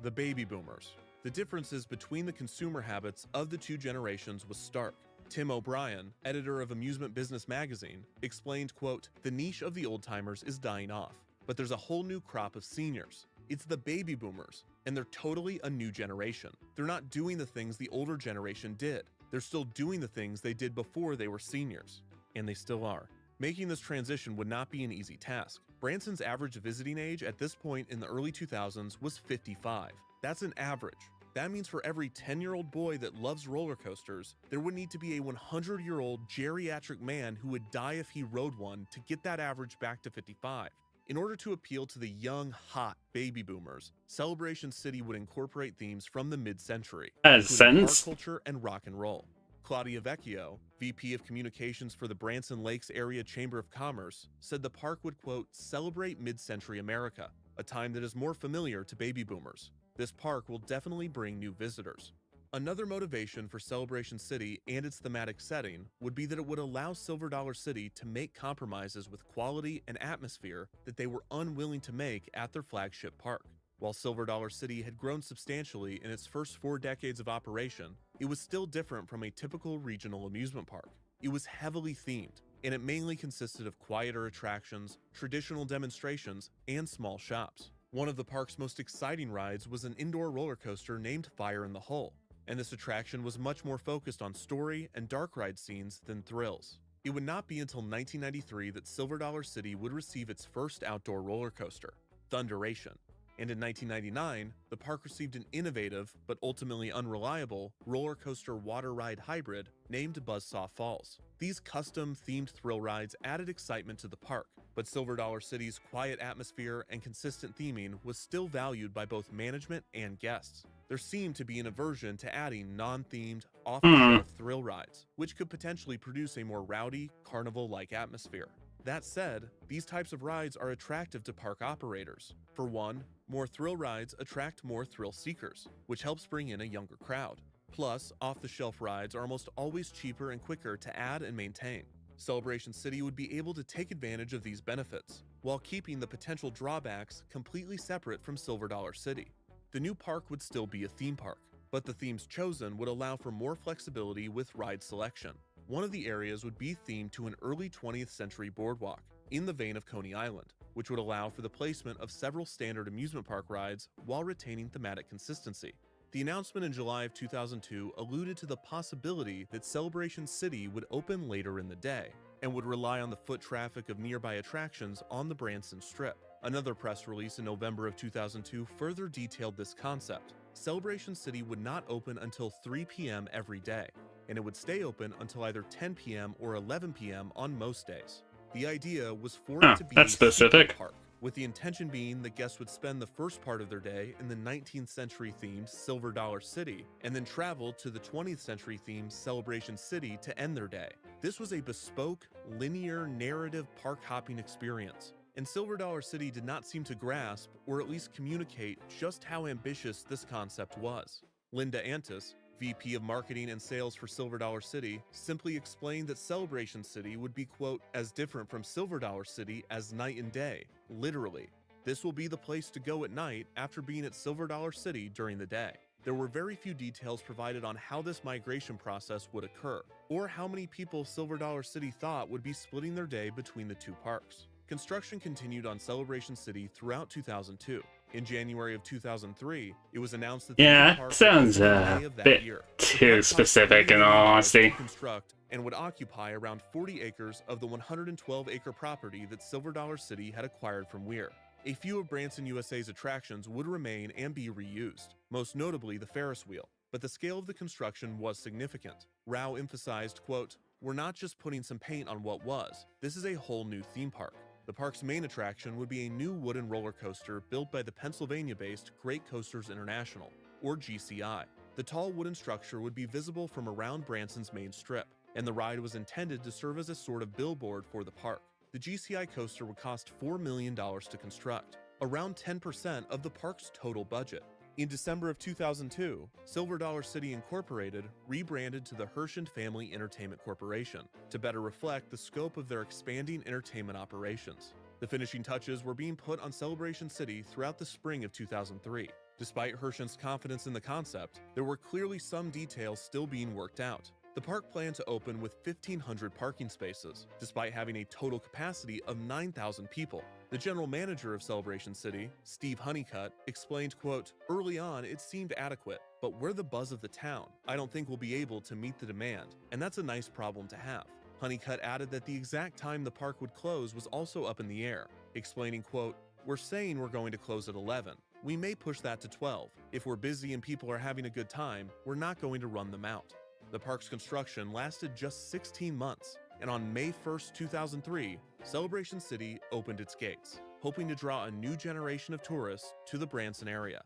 the baby boomers. The differences between the consumer habits of the 2 generations was stark. Tim O'Brien, editor of Amusement Business magazine, explained, quote, "The niche of the old-timers is dying off, but there's a whole new crop of seniors. It's the baby boomers, and they're totally a new generation. They're not doing the things the older generation did. They're still doing the things they did before they were seniors. And they still are." Making this transition would not be an easy task. Branson's average visiting age at this point in the early 2000s was 55. That's an average. That means for every 10-year-old boy that loves roller coasters, there would need to be a 100-year-old geriatric man who would die if he rode one to get that average back to 55. In order to appeal to the young, hot baby boomers, Celebration City would incorporate themes from the mid-century, including art culture and rock and roll. Claudia Vecchio, VP of Communications for the Branson Lakes Area Chamber of Commerce, said the park would, quote, "celebrate mid-century America, a time that is more familiar to baby boomers. This park will definitely bring new visitors." Another motivation for Celebration City and its thematic setting would be that it would allow Silver Dollar City to make compromises with quality and atmosphere that they were unwilling to make at their flagship park. While Silver Dollar City had grown substantially in its first 4 decades of operation, it was still different from a typical regional amusement park. It was heavily themed, and it mainly consisted of quieter attractions, traditional demonstrations, and small shops. One of the park's most exciting rides was an indoor roller coaster named Fire in the Hole, and this attraction was much more focused on story and dark ride scenes than thrills. It would not be until 1993 that Silver Dollar City would receive its first outdoor roller coaster, Thunderation, and in 1999, the park received an innovative, but ultimately unreliable, roller coaster water ride hybrid named Buzzsaw Falls. These custom-themed thrill rides added excitement to the park, but Silver Dollar City's quiet atmosphere and consistent theming was still valued by both management and guests. There seemed to be an aversion to adding non-themed, off-the-shelf thrill rides, which could potentially produce a more rowdy, carnival-like atmosphere. That said, these types of rides are attractive to park operators. For one, more thrill rides attract more thrill seekers, which helps bring in a younger crowd. Plus, off-the-shelf rides are almost always cheaper and quicker to add and maintain. Celebration City would be able to take advantage of these benefits. while keeping the potential drawbacks completely separate from Silver Dollar City. The new park would still be a theme park, but the themes chosen would allow for more flexibility with ride selection. One of the areas would be themed to an early 20th century boardwalk, in the vein of Coney Island, which would allow for the placement of several standard amusement park rides while retaining thematic consistency. The announcement in July of 2002 alluded to the possibility that Celebration City would open later in the day, and would rely on the foot traffic of nearby attractions on the Branson Strip. Another press release in November of 2002 further detailed this concept. Celebration City would not open until 3 p.m. every day, and it would stay open until either 10 p.m. or 11 p.m. on most days. The idea was for it to be that's a super specific. park, with the intention being that guests would spend the first part of their day in the 19th century themed Silver Dollar City, and then travel to the 20th century themed Celebration City to end their day. This was a bespoke, linear, narrative park hopping experience, and Silver Dollar City did not seem to grasp, or at least communicate, just how ambitious this concept was. Linda Antis, VP of Marketing and Sales for Silver Dollar City, simply explained that Celebration City would be, quote, as different from Silver Dollar City as night and day, literally. This will be the place to go at night after being at Silver Dollar City during the day. There were very few details provided on how this migration process would occur, or how many people Silver Dollar City thought would be splitting their day between the two parks. Construction continued on Celebration City throughout 2002. In January of 2003, it was announced that the new Yeah, park would sounds open in May a of that bit year. too The park cost specific $30 in all million honesty. to construct and would occupy around 40 acres of the 112-acre property that Silver Dollar City had acquired from Weir. A few of Branson USA's attractions would remain and be reused, most notably the Ferris wheel, but the scale of the construction was significant. Rao emphasized, quote, "We're not just putting some paint on what was. This is a whole new theme park." The park's main attraction would be a new wooden roller coaster built by the Pennsylvania-based Great Coasters International, or GCI. The tall wooden structure would be visible from around Branson's main strip, and the ride was intended to serve as a sort of billboard for the park. The GCI coaster would cost $4 million to construct, around 10% of the park's total budget. In December of 2002, Silver Dollar City Incorporated rebranded to the Hershend Family Entertainment Corporation to better reflect the scope of their expanding entertainment operations. The finishing touches were being put on Celebration City throughout the spring of 2003. Despite Hershend's confidence in the concept, there were clearly some details still being worked out. The park planned to open with 1,500 parking spaces, despite having a total capacity of 9,000 people. The general manager of Celebration City, Steve Honeycutt, explained, quote, "Early on, it seemed adequate, but we're the buzz of the town. I don't think we'll be able to meet the demand, and that's a nice problem to have." Honeycutt added that the exact time the park would close was also up in the air, explaining, quote, "We're saying we're going to close at 11. We may push that to 12. If we're busy and people are having a good time, we're not going to run them out." The park's construction lasted just 16 months, and on May 1st, 2003, Celebration City opened its gates, hoping to draw a new generation of tourists to the Branson area.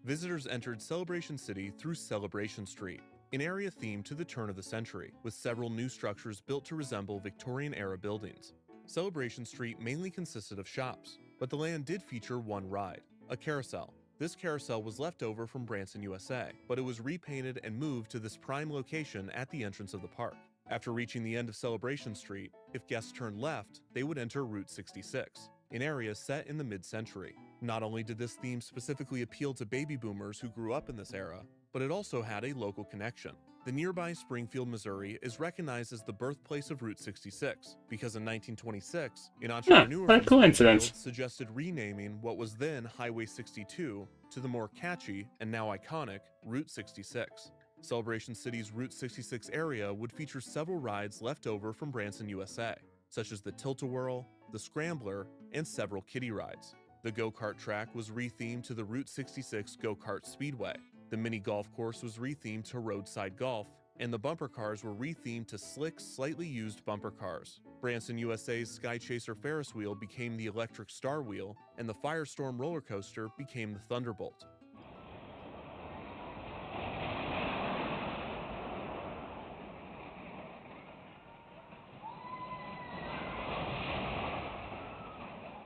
Visitors entered Celebration City through Celebration Street, an area themed to the turn of the century, with several new structures built to resemble Victorian-era buildings. Celebration Street mainly consisted of shops, but the land did feature one ride, a carousel. This carousel was left over from Branson, USA, but it was repainted and moved to this prime location at the entrance of the park. After reaching the end of Celebration Street, if guests turned left, they would enter Route 66, an area set in the mid-century. Not only did this theme specifically appeal to baby boomers who grew up in this era, but it also had a local connection. The nearby Springfield, Missouri is recognized as the birthplace of Route 66 because in 1926, an entrepreneur what a from coincidence. Springfield suggested renaming what was then Highway 62 to the more catchy and now iconic Route 66. Celebration City's Route 66 area would feature several rides left over from Branson, USA, such as the Tilt-A-Whirl, the Scrambler, and several kiddie rides. The go-kart track was rethemed to the Route 66 Go-Kart Speedway. The mini golf course was rethemed to roadside golf, and the bumper cars were rethemed to slick, slightly used bumper cars. Branson USA's Sky Chaser Ferris wheel became the Electric Star Wheel, and the Firestorm roller coaster became the Thunderbolt.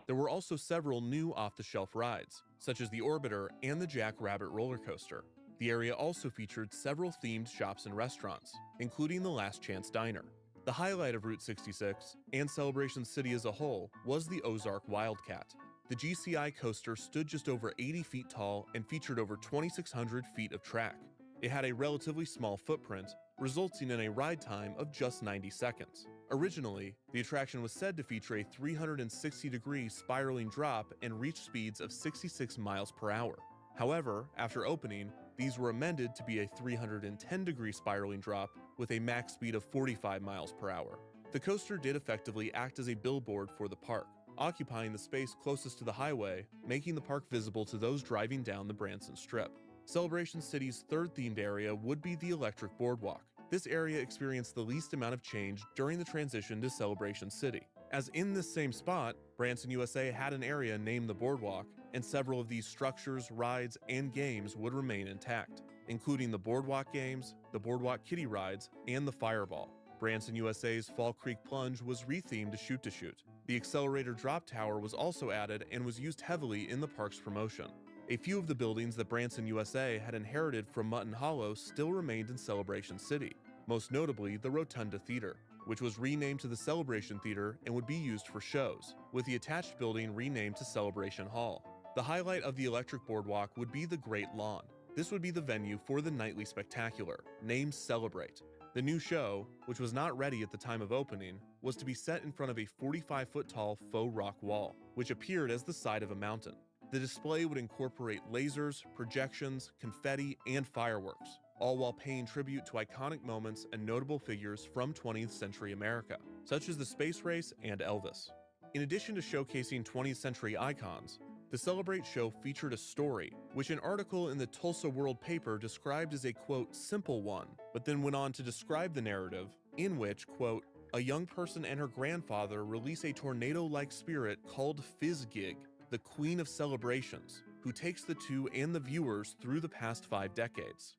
There were also several new off-the-shelf rides, such as the Orbiter and the Jack Rabbit roller coaster. The area also featured several themed shops and restaurants, including the Last Chance Diner. The highlight of Route 66, and Celebration City as a whole, was the Ozark Wildcat. The GCI coaster stood just over 80 feet tall and featured over 2,600 feet of track. It had a relatively small footprint, resulting in a ride time of just 90 seconds. Originally, the attraction was said to feature a 360-degree spiraling drop and reach speeds of 66 miles per hour. However, after opening, these were amended to be a 310-degree spiraling drop with a max speed of 45 miles per hour. The coaster did effectively act as a billboard for the park, occupying the space closest to the highway, making the park visible to those driving down the Branson Strip. Celebration City's third themed area would be the Electric Boardwalk. This area experienced the least amount of change during the transition to Celebration City, as in this same spot, Branson USA had an area named the Boardwalk, and several of these structures, rides, and games would remain intact, including the Boardwalk games, the Boardwalk Kiddie rides, and the Fireball. Branson USA's Fall Creek Plunge was rethemed to Shoot to Shoot. The Accelerator Drop Tower was also added and was used heavily in the park's promotion. A few of the buildings that Branson USA had inherited from Mutton Hollow still remained in Celebration City, most notably the Rotunda Theater, which was renamed to the Celebration Theater and would be used for shows, with the attached building renamed to Celebration Hall. The highlight of the Electric Boardwalk would be the Great Lawn. This would be the venue for the nightly spectacular, named Celebrate. The new show, which was not ready at the time of opening, was to be set in front of a 45-foot-tall faux rock wall, which appeared as the side of a mountain. The display would incorporate lasers, projections, confetti, and fireworks, all while paying tribute to iconic moments and notable figures from 20th century America, such as the space race and Elvis. In addition to showcasing 20th century icons, the Celebrate show featured a story, which an article in the Tulsa World paper described as a, quote, simple one, but then went on to describe the narrative, in which, quote, a young person and her grandfather release a tornado-like spirit called Fizzgig, the Queen of Celebrations, who takes the two and the viewers through the past 5 decades.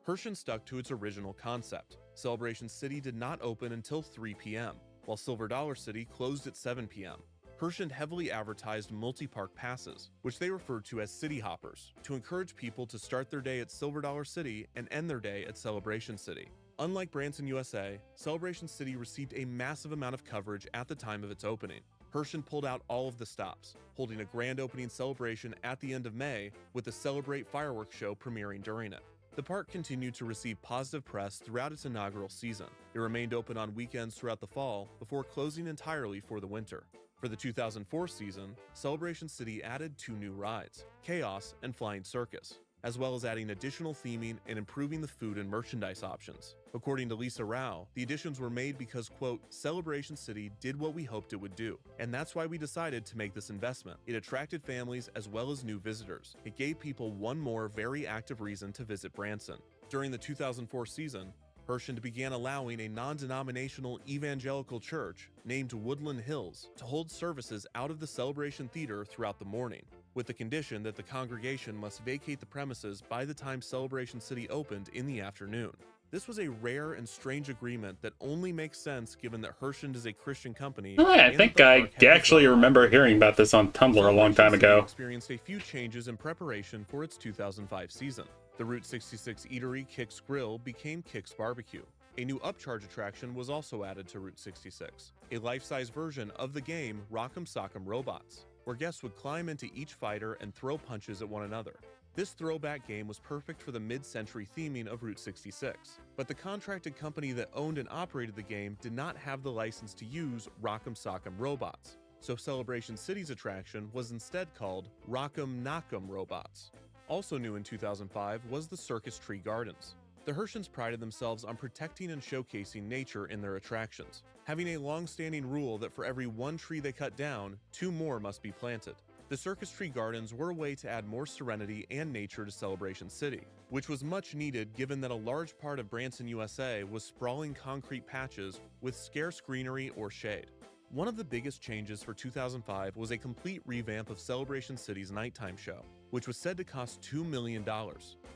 Herschend stuck to its original concept. Celebration City did not open until 3 p.m., while Silver Dollar City closed at 7 p.m. Herschend heavily advertised multi-park passes, which they referred to as City Hoppers, to encourage people to start their day at Silver Dollar City and end their day at Celebration City. Unlike Branson USA, Celebration City received a massive amount of coverage at the time of its opening. Herschend pulled out all of the stops, holding a grand opening celebration at the end of May, with the Celebrate fireworks show premiering during it. The park continued to receive positive press throughout its inaugural season. It remained open on weekends throughout the fall, before closing entirely for the winter. For the 2004 season, Celebration City added 2 new rides, Chaos and Flying Circus, as well as adding additional theming and improving the food and merchandise options. According to Lisa Rao, the additions were made because, quote, Celebration City did what we hoped it would do, and that's why we decided to make this investment. It attracted families as well as new visitors. It gave people one more very active reason to visit Branson. During the 2004 season, Herschend began allowing a non-denominational evangelical church named Woodland Hills to hold services out of the Celebration Theater throughout the morning, with the condition that the congregation must vacate the premises by the time Celebration City opened in the afternoon. This was a rare and strange agreement that only makes sense given that Herschend is a Christian company. I think I actually remember hearing about this on Tumblr a long time ago. Experienced a few changes in preparation for its 2005 season. The Route 66 eatery Kick's Grill became Kick's Barbecue. A new upcharge attraction was also added to Route 66, a life-size version of the game Rock'em Sock'em Robots, where guests would climb into each fighter and throw punches at one another. This throwback game was perfect for the mid-century theming of Route 66, but the contracted company that owned and operated the game did not have the license to use Rock'em Sock'em Robots, so Celebration City's attraction was instead called Rock'em Knock'em Robots. Also new in 2005 was the Circus Tree Gardens. The Herschends prided themselves on protecting and showcasing nature in their attractions, having a long-standing rule that for every 1 tree they cut down, 2 more must be planted. The Circus Tree Gardens were a way to add more serenity and nature to Celebration City, which was much needed given that a large part of Branson, USA was sprawling concrete patches with scarce greenery or shade. One of the biggest changes for 2005 was a complete revamp of Celebration City's nighttime show, which was said to cost $2 million.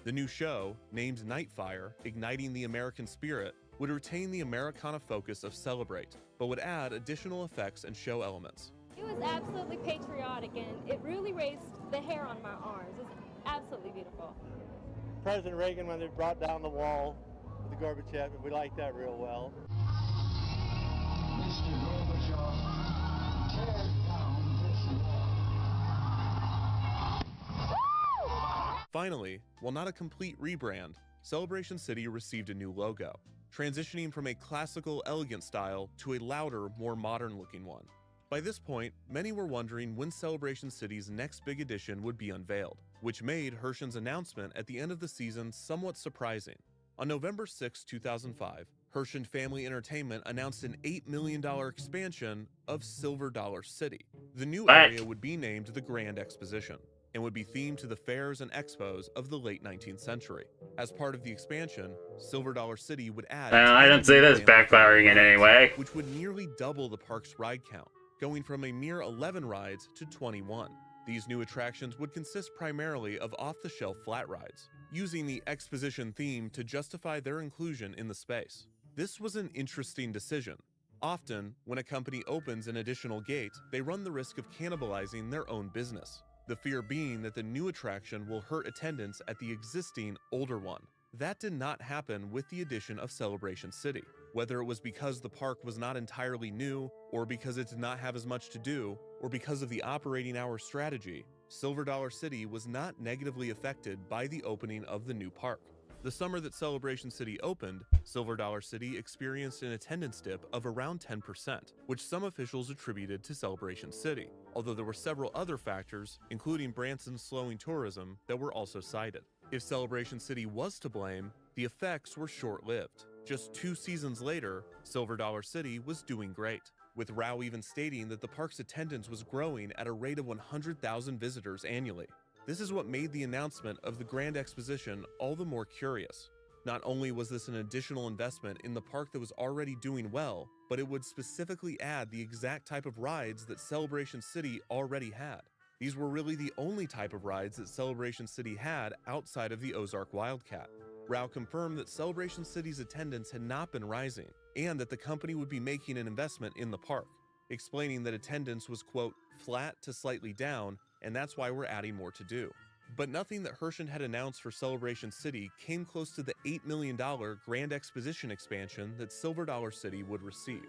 The new show, named Nightfire, Igniting the American Spirit, would retain the Americana focus of Celebrate, but would add additional effects and show elements. It was absolutely patriotic, and it really raised the hair on my arms. It was absolutely beautiful. President Reagan, when they brought down the wall with the Gorbachev, we liked that real well. Finally, while not a complete rebrand, Celebration City received a new logo, transitioning from a classical, elegant style to a louder, more modern-looking one. By this point, many were wondering when Celebration City's next big addition would be unveiled, which made Hershen's announcement at the end of the season somewhat surprising. On November 6, 2005, Hershen Family Entertainment announced an $8 million expansion of Silver Dollar City. The new area would be named the Grand Exposition and would be themed to the fairs and expos of the late 19th century. As part of the expansion, Silver Dollar City would add I don't see this backfiring in any way. which would nearly double the park's ride count, going from a mere 11 rides to 21. These new attractions would consist primarily of off-the-shelf flat rides, using the exposition theme to justify their inclusion in the space. This was an interesting decision. Often, when a company opens an additional gate, they run the risk of cannibalizing their own business, the fear being that the new attraction will hurt attendance at the existing, older one. That did not happen with the addition of Celebration City. Whether it was because the park was not entirely new, or because it did not have as much to do, or because of the operating hour strategy, Silver Dollar City was not negatively affected by the opening of the new park. The summer that Celebration City opened, Silver Dollar City experienced an attendance dip of around 10%, which some officials attributed to Celebration City, although there were several other factors, including Branson's slowing tourism, that were also cited. If Celebration City was to blame, the effects were short-lived. Just 2 seasons later, Silver Dollar City was doing great, with Rao even stating that the park's attendance was growing at a rate of 100,000 visitors annually. This is what made the announcement of the Grand Exposition all the more curious. Not only was this an additional investment in the park that was already doing well, but it would specifically add the exact type of rides that Celebration City already had. These were really the only type of rides that Celebration City had outside of the Ozark Wildcat. Rao confirmed that Celebration City's attendance had not been rising, and that the company would be making an investment in the park, explaining that attendance was, quote, flat to slightly down, and that's why we're adding more to do. But nothing that Hershen had announced for Celebration City came close to the $8 million Grand Exposition expansion that Silver Dollar City would receive.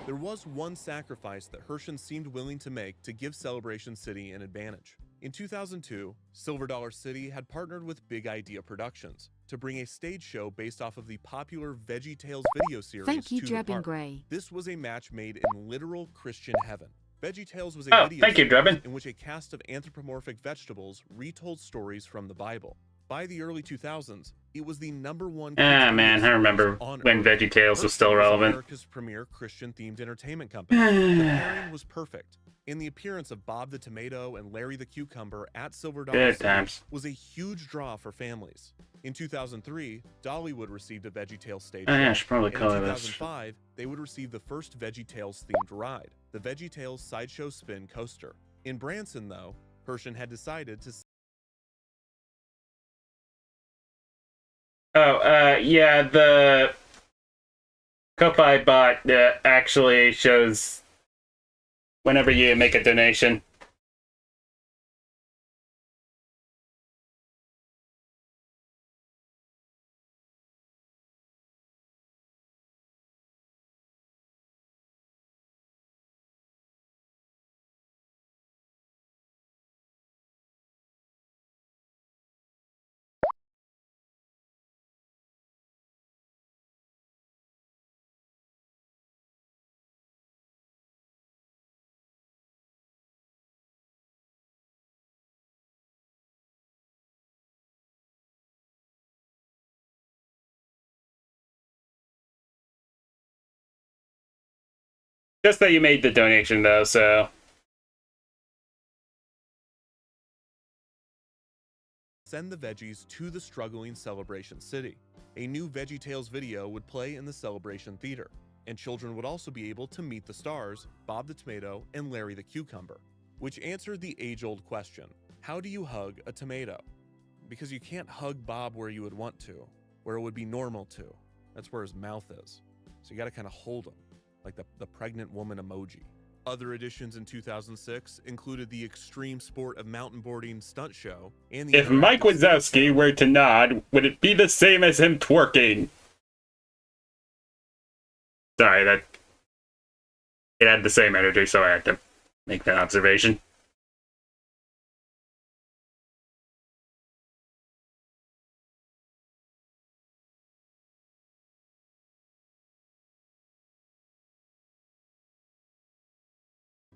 There was one sacrifice that Hershen seemed willing to make to give Celebration City an advantage. In 2002, Silver Dollar City had partnered with Big Idea Productions to bring a stage show based off of the popular VeggieTales video series to the park. This was a match made in literal Christian heaven. VeggieTales was a video series in which a cast of anthropomorphic vegetables retold stories from the Bible. By the early 2000s, it was the #1. Man, I remember when VeggieTales was still relevant. America's premier Christian-themed entertainment company. The pairing was perfect, and the appearance of Bob the Tomato and Larry the Cucumber at Silver Dollar City was a huge draw for families. In 2003, Dollywood received a VeggieTales stage show. I should probably In color this. 2005, they would receive the first VeggieTales-themed ride, the VeggieTales Sideshow Spin Coaster. In Branson, though, Hershen had decided to yeah, the Ko-Fi bot actually shows whenever you make a donation. Just that you made the donation, though, so... send the veggies to the struggling Celebration City. A new VeggieTales video would play in the Celebration Theater, and children would also be able to meet the stars, Bob the Tomato and Larry the Cucumber, which answered the age-old question, how do you hug a tomato? Because you can't hug Bob where you would want to, where it would be normal to. That's where his mouth is. So you gotta kind of hold him, like the pregnant woman emoji. Other additions in 2006 included the extreme sport of mountain boarding stunt show and the... If Mike Wazowski were to nod, would it be the same as him twerking? Sorry, that it had the same energy, so I had to make that observation.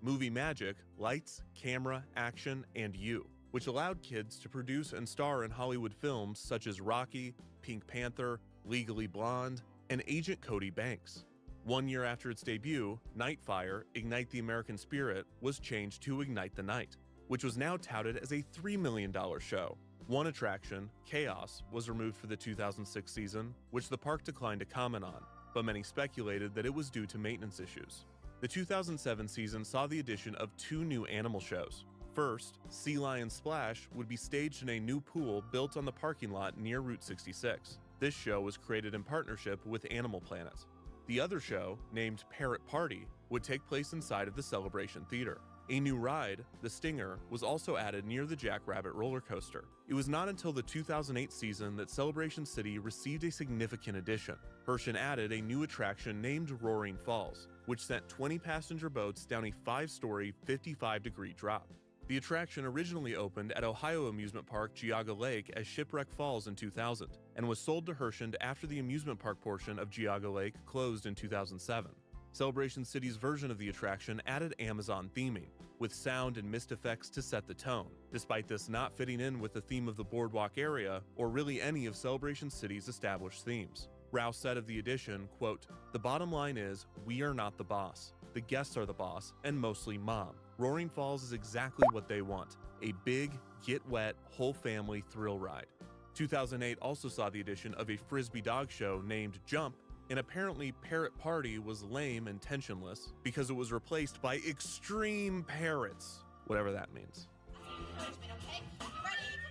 Movie magic, lights, camera, action, and you, which allowed kids to produce and star in Hollywood films such as Rocky, Pink Panther, Legally Blonde, and Agent Cody Banks. 1 year after its debut, Nightfire, Ignite the American Spirit was changed to Ignite the Night, which was now touted as a $3 million show. One attraction, Chaos, was removed for the 2006 season, which the park declined to comment on, but many speculated that it was due to maintenance issues. The 2007 season saw the addition of 2 new animal shows. First, Sea Lion Splash would be staged in a new pool built on the parking lot near Route 66. This show was created in partnership with Animal Planet. The other show, named Parrot Party, would take place inside of the Celebration Theater. A new ride, the Stinger, was also added near the Jackrabbit roller coaster. It was not until the 2008 season that Celebration City received a significant addition. Herschend added a new attraction named Roaring Falls, which sent 20 passenger boats down a 5-story, 55-degree drop. The attraction originally opened at Ohio amusement park Geauga Lake as Shipwreck Falls in 2000, and was sold to Herschend after the amusement park portion of Geauga Lake closed in 2007. Celebration City's version of the attraction added Amazon theming, with sound and mist effects to set the tone, despite this not fitting in with the theme of the boardwalk area or really any of Celebration City's established themes. Rouse said of the addition, quote, "The bottom line is, we are not the boss. The guests are the boss, and mostly mom. Roaring Falls is exactly what they want, a big, get-wet, whole-family thrill ride." 2008 also saw the addition of a frisbee dog show named Jump, and apparently Parrot Party was lame and tensionless because it was replaced by extreme parrots, whatever that means.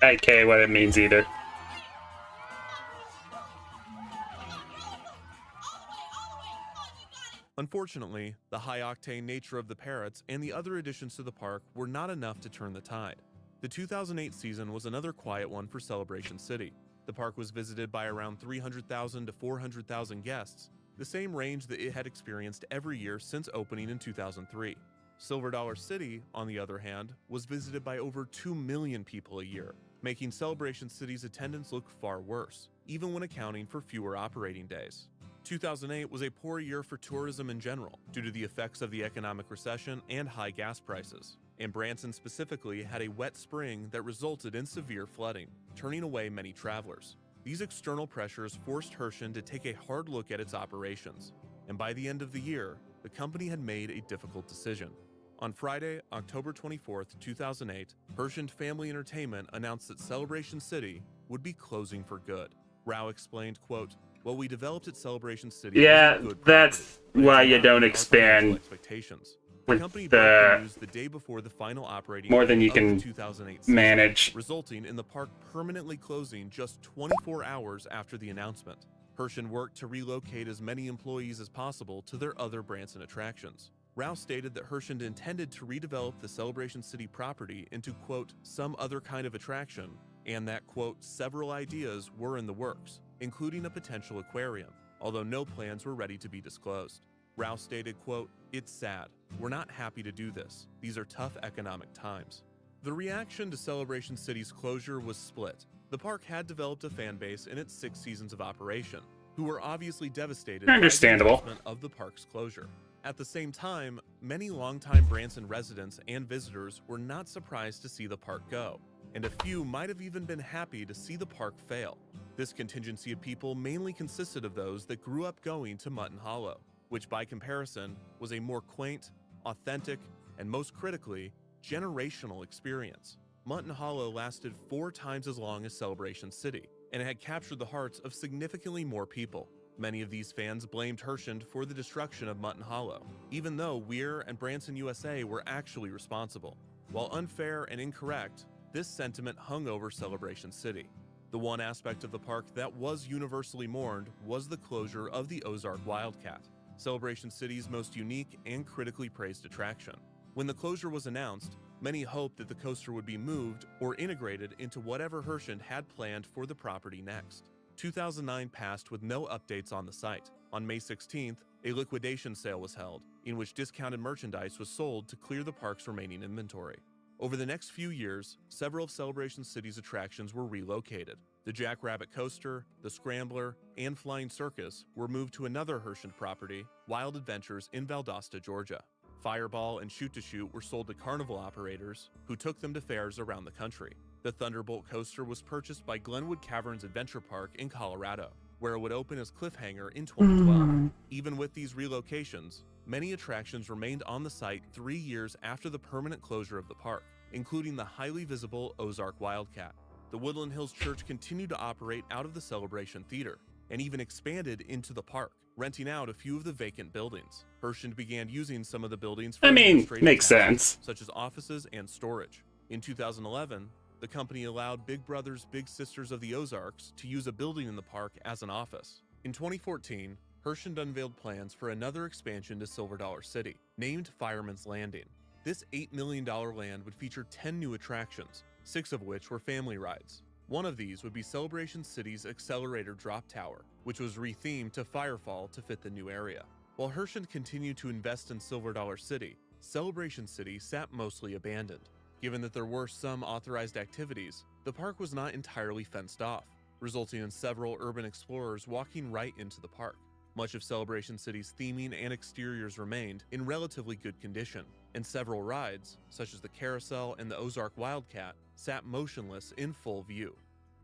I don't care what it means either. Unfortunately, the high-octane nature of the parrots and the other additions to the park were not enough to turn the tide. The 2008 season was another quiet one for Celebration City. The park was visited by around 300,000 to 400,000 guests, the same range that it had experienced every year since opening in 2003. Silver Dollar City, on the other hand, was visited by over 2 million people a year, making Celebration City's attendance look far worse, even when accounting for fewer operating days. 2008 was a poor year for tourism in general due to the effects of the economic recession and high gas prices. And Branson specifically had a wet spring that resulted in severe flooding, turning away many travelers. These external pressures forced Herschend to take a hard look at its operations, and by the end of the year, the company had made a difficult decision. On Friday, October 24th, 2008, Herschend Family Entertainment announced that Celebration City would be closing for good. Rao explained, quote, "Well, we developed at Celebration City." Yeah, that's why you don't expand expectations. with The company broke the news the day before the final operating more day than you of the can 2008 season, manage. resulting in the park permanently closing just 24 hours after the announcement. Herschend worked to relocate as many employees as possible to their other Branson attractions. Rouse stated that Herschend intended to redevelop the Celebration City property into, quote, "some other kind of attraction," and that, quote, "several ideas were in the works, including a potential aquarium, although no plans were ready to be disclosed." Rouse stated, quote, "It's sad. We're not happy to do this. These are tough economic times." The reaction to Celebration City's closure was split. The park had developed a fan base in its 6 seasons of operation, who were obviously devastated Understandable. by the announcement of the park's closure. At the same time, many longtime Branson residents and visitors were not surprised to see the park go, and a few might have even been happy to see the park fail. This contingency of people mainly consisted of those that grew up going to Mutton Hollow, which by comparison was a more quaint, authentic, and most critically, generational experience. Mutton Hollow lasted 4 times as long as Celebration City, and it had captured the hearts of significantly more people. Many of these fans blamed Herschend for the destruction of Mutton Hollow, even though Weir and Branson USA were actually responsible. While unfair and incorrect, this sentiment hung over Celebration City. The one aspect of the park that was universally mourned was the closure of the Ozark Wildcat, Celebration City's most unique and critically praised attraction. When the closure was announced, many hoped that the coaster would be moved or integrated into whatever Herschend had planned for the property next. 2009 passed with no updates on the site. On May 16th, A liquidation sale was held, in which discounted merchandise was sold to clear the park's remaining inventory. Over the next few years, several of Celebration City's attractions were relocated. The Jackrabbit Coaster, the Scrambler, and Flying Circus were moved to another Hershend property, Wild Adventures in Valdosta, Georgia. Fireball and Shoot to Shoot were sold to carnival operators, who took them to fairs around the country. The Thunderbolt Coaster was purchased by Glenwood Caverns Adventure Park in Colorado, where it would open as Cliffhanger in 2012. Even with these relocations, many attractions remained on the site 3 years after the permanent closure of the park, including the highly visible Ozark Wildcat. The Woodland Hills Church continued to operate out of the Celebration Theater, and even expanded into the park, renting out a few of the vacant buildings. Hershend began using some of the buildings for administrative makes tasks, sense. such as offices and storage. In 2011, the company allowed Big Brothers Big Sisters of the Ozarks to use a building in the park as an office. In 2014, Hershend unveiled plans for another expansion to Silver Dollar City, named Fireman's Landing. This $8 million land would feature 10 new attractions, 6 of which were family rides. One of these would be Celebration City's Accelerator Drop Tower, which was rethemed to Firefall to fit the new area. While Hershend continued to invest in Silver Dollar City, Celebration City sat mostly abandoned. Given that there were some authorized activities, the park was not entirely fenced off, resulting in several urban explorers walking right into the park. Much of Celebration City's theming and exteriors remained in relatively good condition, and several rides, such as the Carousel and the Ozark Wildcat, sat motionless in full view.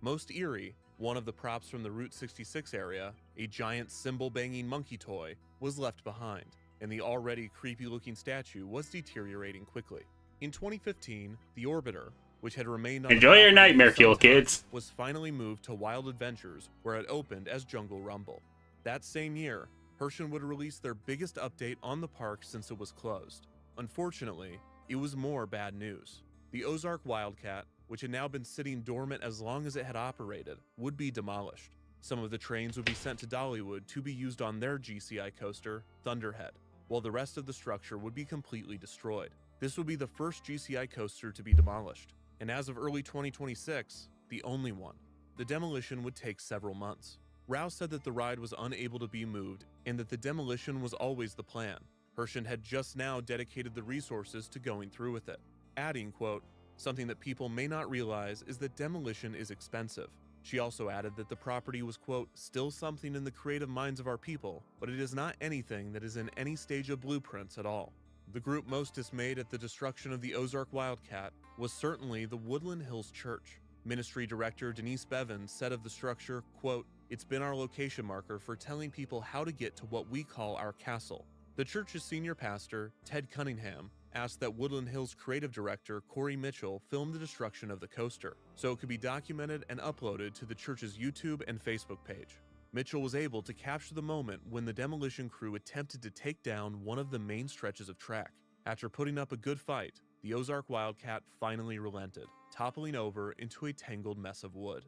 Most eerie, one of the props from the Route 66 area, a giant cymbal-banging monkey toy, was left behind, and the already creepy-looking statue was deteriorating quickly. In 2015, the Orbiter, which had remained on Enjoy your the property nightmare for fuel, some time, kids. was finally moved to Wild Adventures, where it opened as Jungle Rumble. That same year, Hershend would release their biggest update on the park since it was closed. Unfortunately, it was more bad news. The Ozark Wildcat, which had now been sitting dormant as long as it had operated, would be demolished. Some of the trains would be sent to Dollywood to be used on their GCI coaster, Thunderhead, while the rest of the structure would be completely destroyed. This would be the first GCI coaster to be demolished, and as of early 2026, the only one. The demolition would take several months. Rouse said that the ride was unable to be moved and that the demolition was always the plan. Hershend had just now dedicated the resources to going through with it, adding, quote, "Something that people may not realize is that demolition is expensive." She also added that the property was, quote, "still something in the creative minds of our people, but it is not anything that is in any stage of blueprints at all." The group most dismayed at the destruction of the Ozark Wildcat was certainly the Woodland Hills Church. Ministry Director Denise Bevan said of the structure, quote, "It's been our location marker for telling people how to get to what we call our castle." The church's senior pastor, Ted Cunningham, asked that Woodland Hills creative director Corey Mitchell film the destruction of the coaster, so it could be documented and uploaded to the church's YouTube and Facebook page. Mitchell was able to capture the moment when the demolition crew attempted to take down one of the main stretches of track. After putting up a good fight, the Ozark Wildcat finally relented, toppling over into a tangled mess of wood.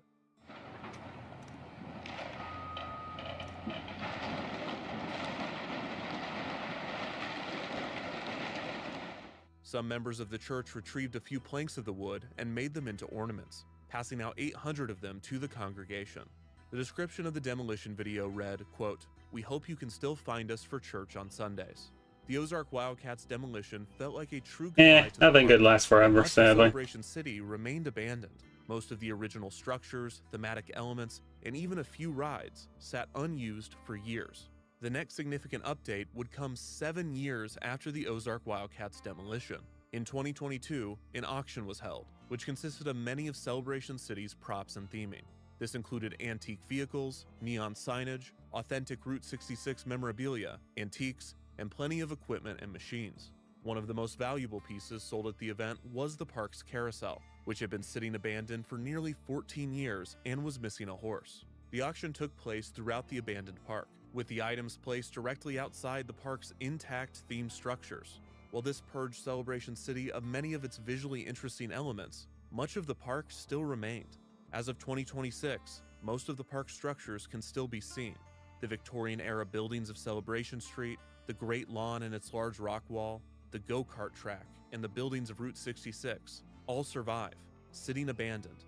Some members of the church retrieved a few planks of the wood and made them into ornaments, passing out 800 of them to the congregation. The description of the demolition video read, quote, "We hope you can still find us for church on Sundays." The Ozark Wildcat's demolition felt like a true goodbye to the nothing park. good lasts forever, Much of sadly. Celebration City remained abandoned. Most of the original structures, thematic elements, and even a few rides sat unused for years. The next significant update would come 7 years after the Ozark Wildcat's demolition. In 2022, an auction was held, which consisted of many of Celebration City's props and theming. This included antique vehicles, neon signage, authentic Route 66 memorabilia, antiques, and plenty of equipment and machines. One of the most valuable pieces sold at the event was the park's carousel, which had been sitting abandoned for nearly 14 years and was missing a horse. The auction took place throughout the abandoned park, with the items placed directly outside the park's intact themed structures. While this purged Celebration City of many of its visually interesting elements, much of the park still remained. As of 2026, most of the park structures can still be seen. The Victorian-era buildings of Celebration Street, the Great Lawn and its large rock wall, the go-kart track, and the buildings of Route 66 all survive, sitting abandoned.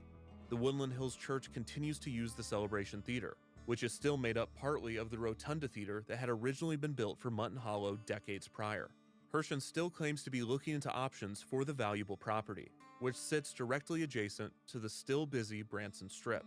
The Woodland Hills Church continues to use the Celebration Theater, which is still made up partly of the Rotunda Theater that had originally been built for Mutton Hollow decades prior. Herschend still claims to be looking into options for the valuable property, which sits directly adjacent to the still busy Branson Strip.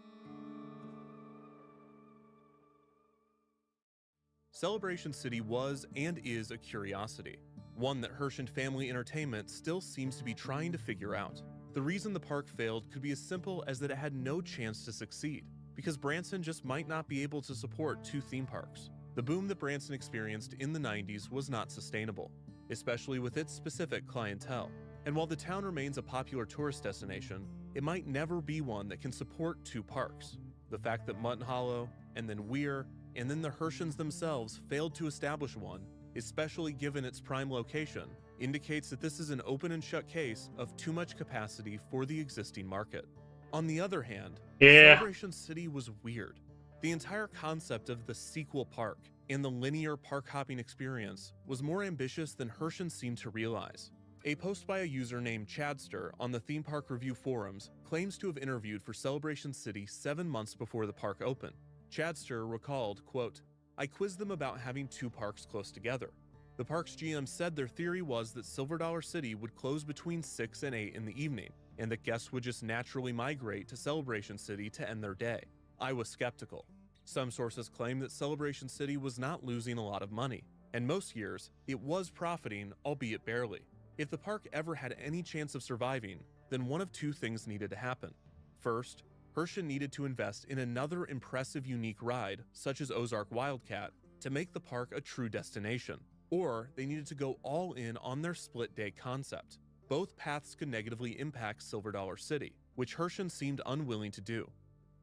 Celebration City was and is a curiosity, one that Herschend Family Entertainment still seems to be trying to figure out. The reason the park failed could be as simple as that it had no chance to succeed, because Branson just might not be able to support two theme parks. The boom that Branson experienced in the 90s was not sustainable, especially with its specific clientele. And while the town remains a popular tourist destination, it might never be one that can support two parks. The fact that Mutton Hollow, and then Weir, and then the Herschends themselves failed to establish one, especially given its prime location, indicates that this is an open and shut case of too much capacity for the existing market. On the other hand, Celebration City was weird. The entire concept of the sequel park and the linear park hopping experience was more ambitious than Herschend seemed to realize. A post by a user named Chadster on the Theme Park Review forums claims to have interviewed for Celebration City 7 months before the park opened. Chadster recalled, quote, "I quizzed them about having two parks close together. The park's GM said their theory was that Silver Dollar City would close between 6 and 8 in the evening, and that guests would just naturally migrate to Celebration City to end their day. I was skeptical. Some sources claim that Celebration City was not losing a lot of money, and most years, it was profiting, albeit barely. If the park ever had any chance of surviving, then one of two things needed to happen. First, Herschend needed to invest in another impressive unique ride, such as Ozark Wildcat, to make the park a true destination, or they needed to go all in on their split-day concept. Both paths could negatively impact Silver Dollar City, which Herschend seemed unwilling to do.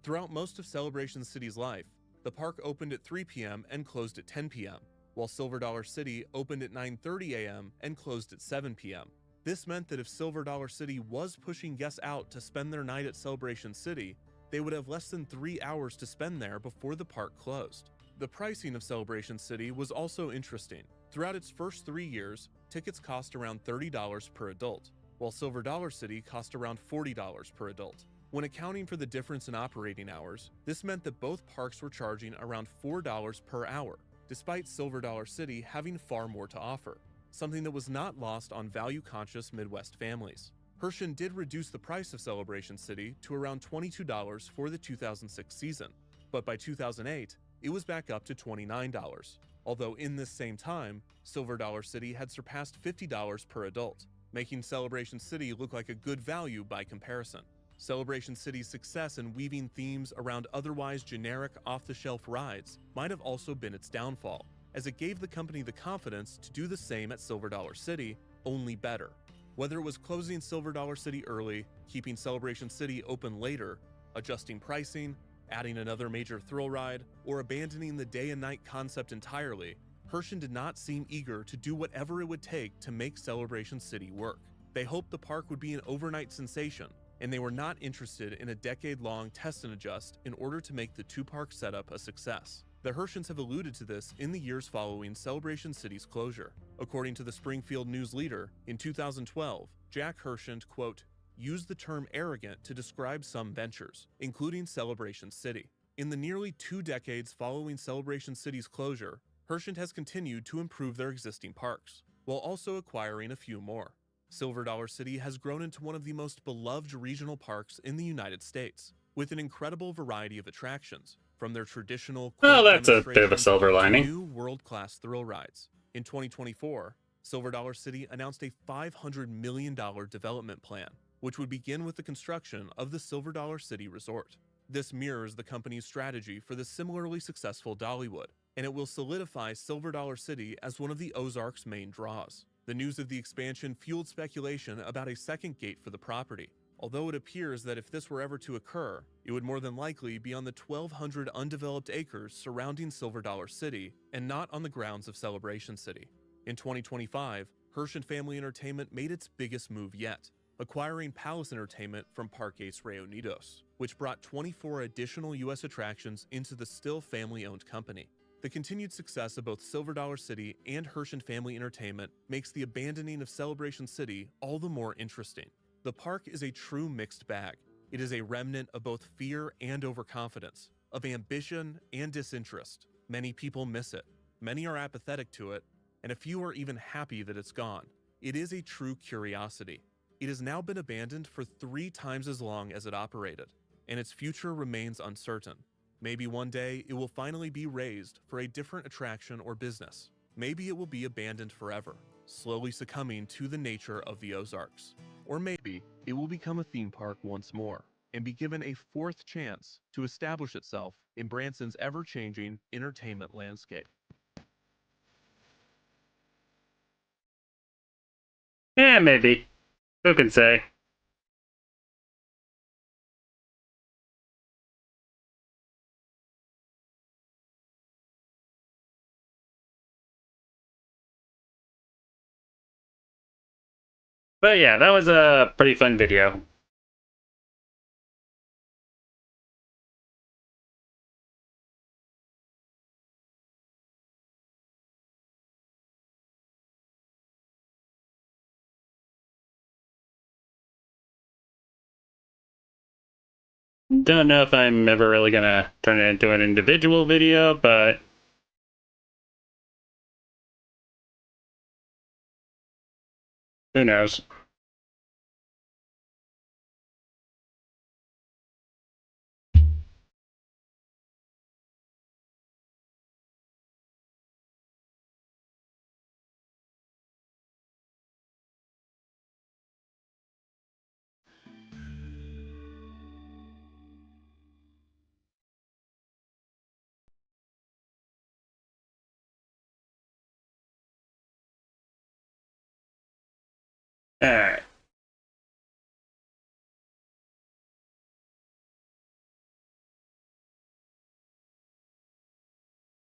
Throughout most of Celebration City's life, the park opened at 3 p.m. and closed at 10 p.m., while Silver Dollar City opened at 9:30 a.m. and closed at 7 p.m. This meant that if Silver Dollar City was pushing guests out to spend their night at Celebration City, they would have less than 3 hours to spend there before the park closed. The pricing of Celebration City was also interesting. Throughout its first 3 years, tickets cost around $30 per adult, while Silver Dollar City cost around $40 per adult. When accounting for the difference in operating hours, this meant that both parks were charging around $4 per hour, despite Silver Dollar City having far more to offer, something that was not lost on value-conscious Midwest families. Herschend did reduce the price of Celebration City to around $22 for the 2006 season, but by 2008, it was back up to $29, although in this same time, Silver Dollar City had surpassed $50 per adult, making Celebration City look like a good value by comparison. Celebration City's success in weaving themes around otherwise generic off-the-shelf rides might have also been its downfall, as it gave the company the confidence to do the same at Silver Dollar City, only better. Whether it was closing Silver Dollar City early, keeping Celebration City open later, adjusting pricing, adding another major thrill ride, or abandoning the day and night concept entirely, Herschend did not seem eager to do whatever it would take to make Celebration City work. They hoped the park would be an overnight sensation, and they were not interested in a decade-long test and adjust in order to make the two-park setup a success. The Herschends have alluded to this in the years following Celebration City's closure. According to the Springfield News Leader, in 2012, Jack Herschend, quote, used the term arrogant to describe some ventures, including Celebration City. In the nearly 2 decades following Celebration City's closure, Herschend has continued to improve their existing parks, while also acquiring a few more. Silver Dollar City has grown into one of the most beloved regional parks in the United States, with an incredible variety of attractions, from their traditional well, that's a bit of a demonstrations silver to lining. new world-class thrill rides. In 2024, Silver Dollar City announced a $500 million development plan, which would begin with the construction of the Silver Dollar City Resort. This mirrors the company's strategy for the similarly successful Dollywood, and it will solidify Silver Dollar City as one of the Ozarks' main draws. The news of the expansion fueled speculation about a second gate for the property, although it appears that if this were ever to occur, it would more than likely be on the 1,200 undeveloped acres surrounding Silver Dollar City and not on the grounds of Celebration City. In 2025, Herschend Family Entertainment made its biggest move yet, acquiring Palace Entertainment from Parques Reunidos, which brought 24 additional U.S. attractions into the still family-owned company. The continued success of both Silver Dollar City and Herschend Family Entertainment makes the abandoning of Celebration City all the more interesting. The park is a true mixed bag. It is a remnant of both fear and overconfidence, of ambition and disinterest. Many people miss it, many are apathetic to it, and a few are even happy that it's gone. It is a true curiosity. It has now been abandoned for 3 times as long as it operated, and its future remains uncertain. Maybe one day it will finally be raised for a different attraction or business. Maybe it will be abandoned forever, slowly succumbing to the nature of the Ozarks. Or maybe it will become a theme park once more and be given a 4th chance to establish itself in Branson's ever-changing entertainment landscape. Yeah, maybe. Who can say? But yeah, that was a pretty fun video. Don't know if I'm ever really gonna turn it into an individual video, but who knows? Alright.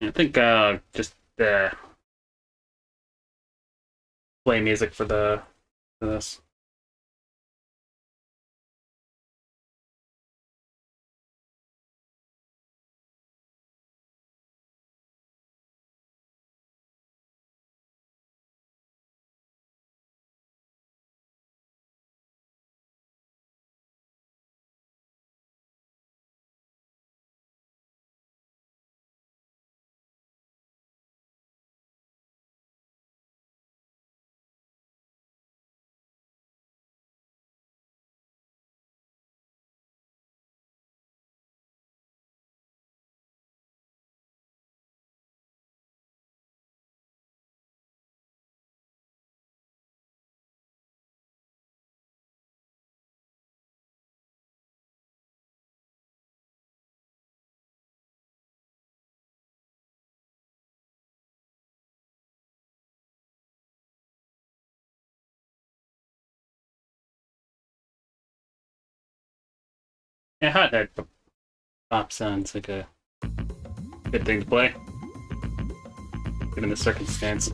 I think just play music for this. Yeah, hot dog pop sounds like a good thing to play, given the circumstance.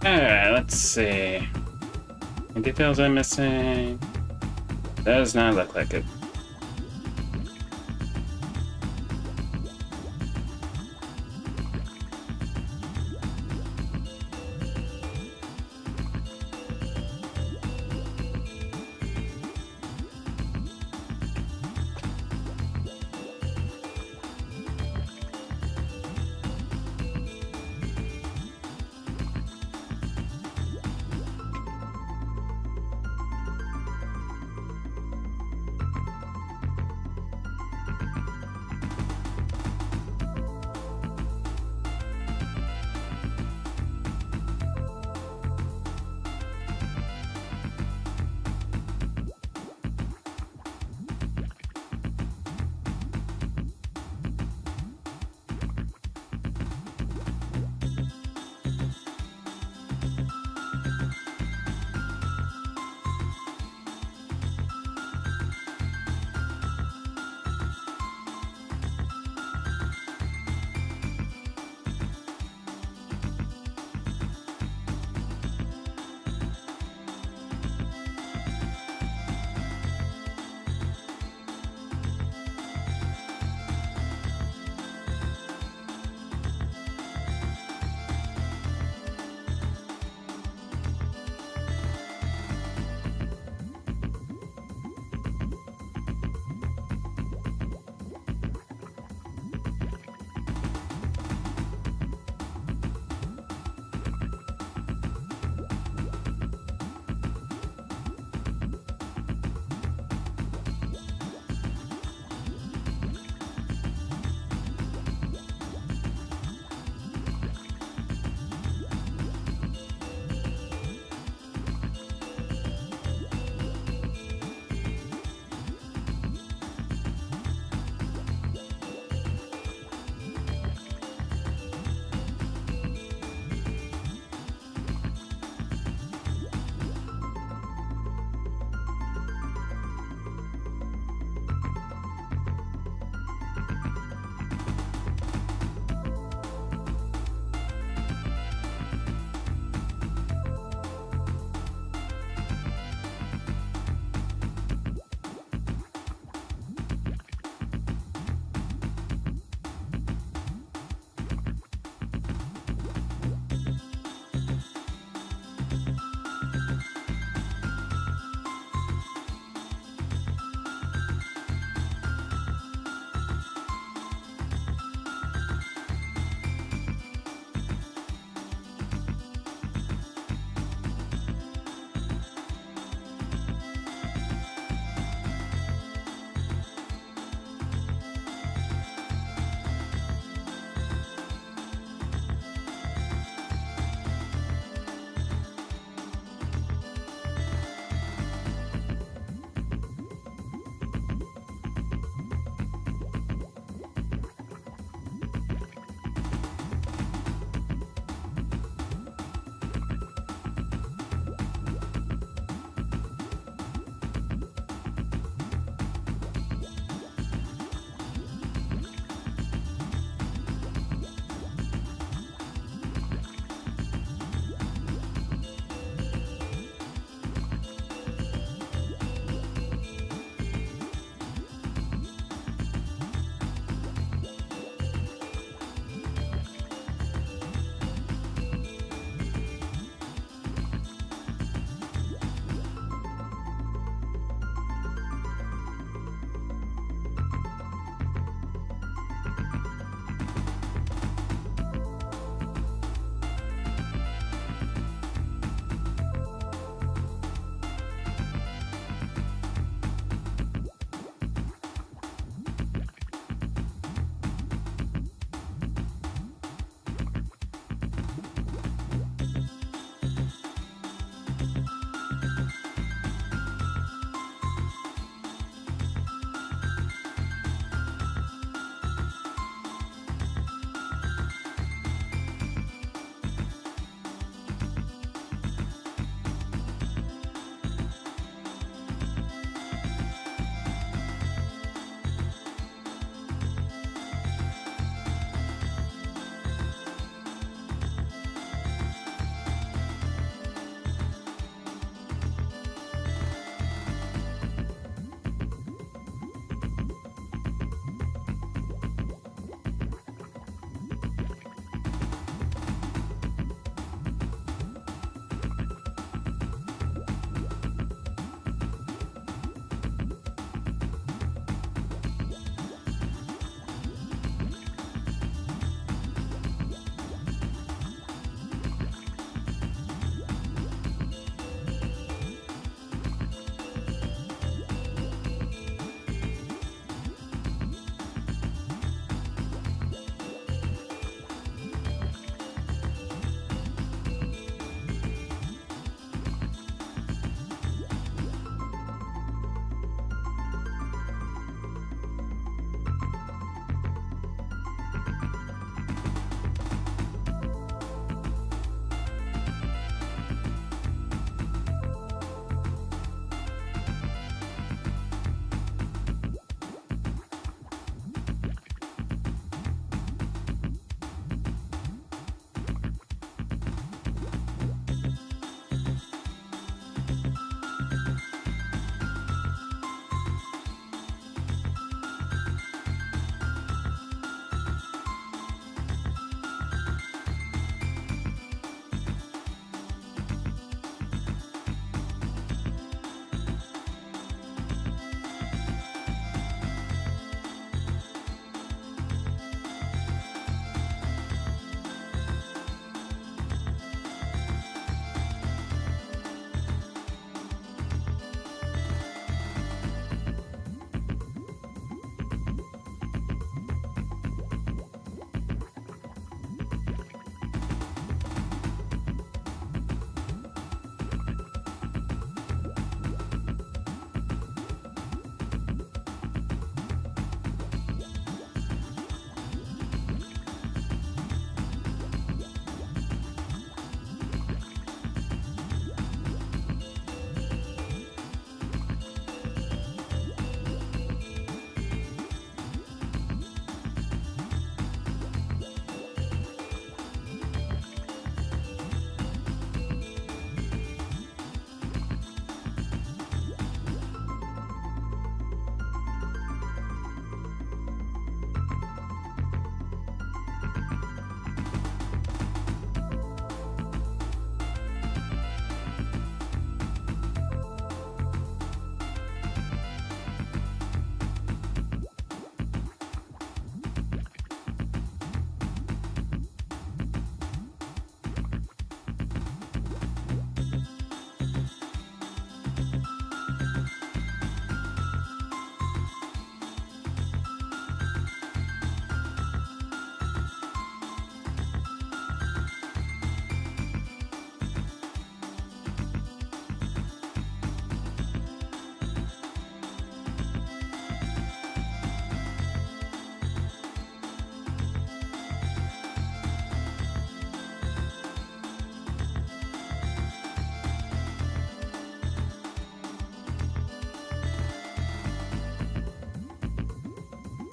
Alright, let's see. Any details I'm missing? Does not look like it.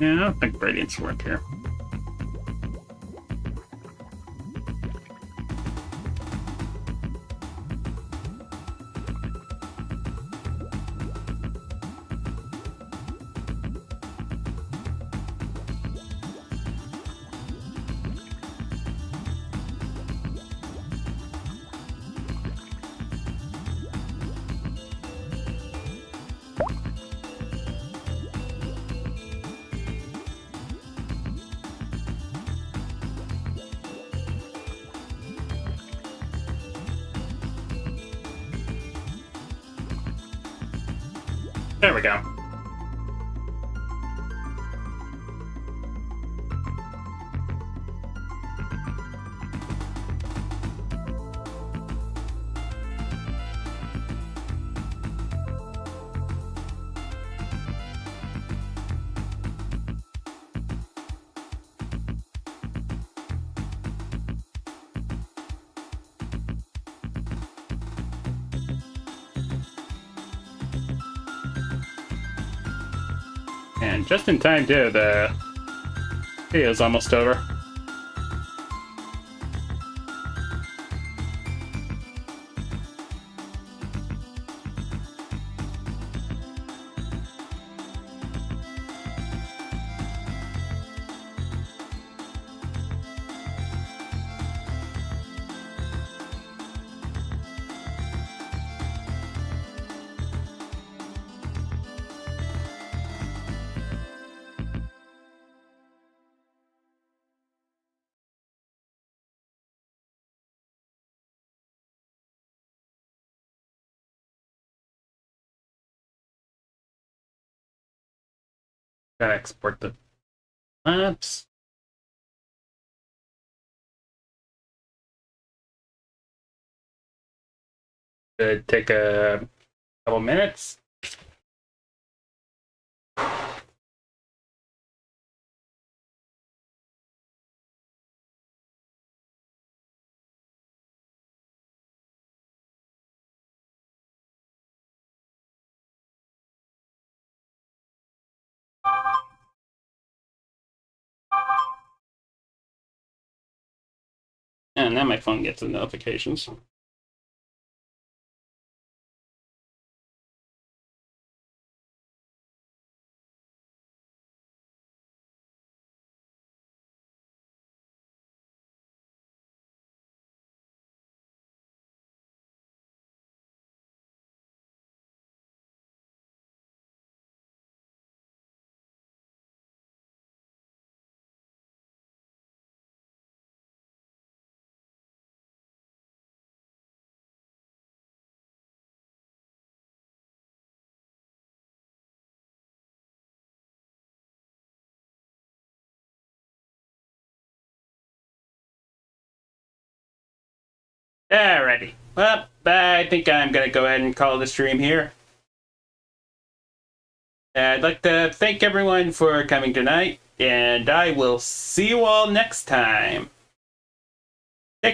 Yeah, I don't think Radiant's work here. There we go. And just in time, too, the video's almost over. Gotta export the maps. Could take a couple minutes. And now my phone gets the notifications. Alrighty. Well, I think I'm going to go ahead and call the stream here. I'd like to thank everyone for coming tonight, and I will see you all next time.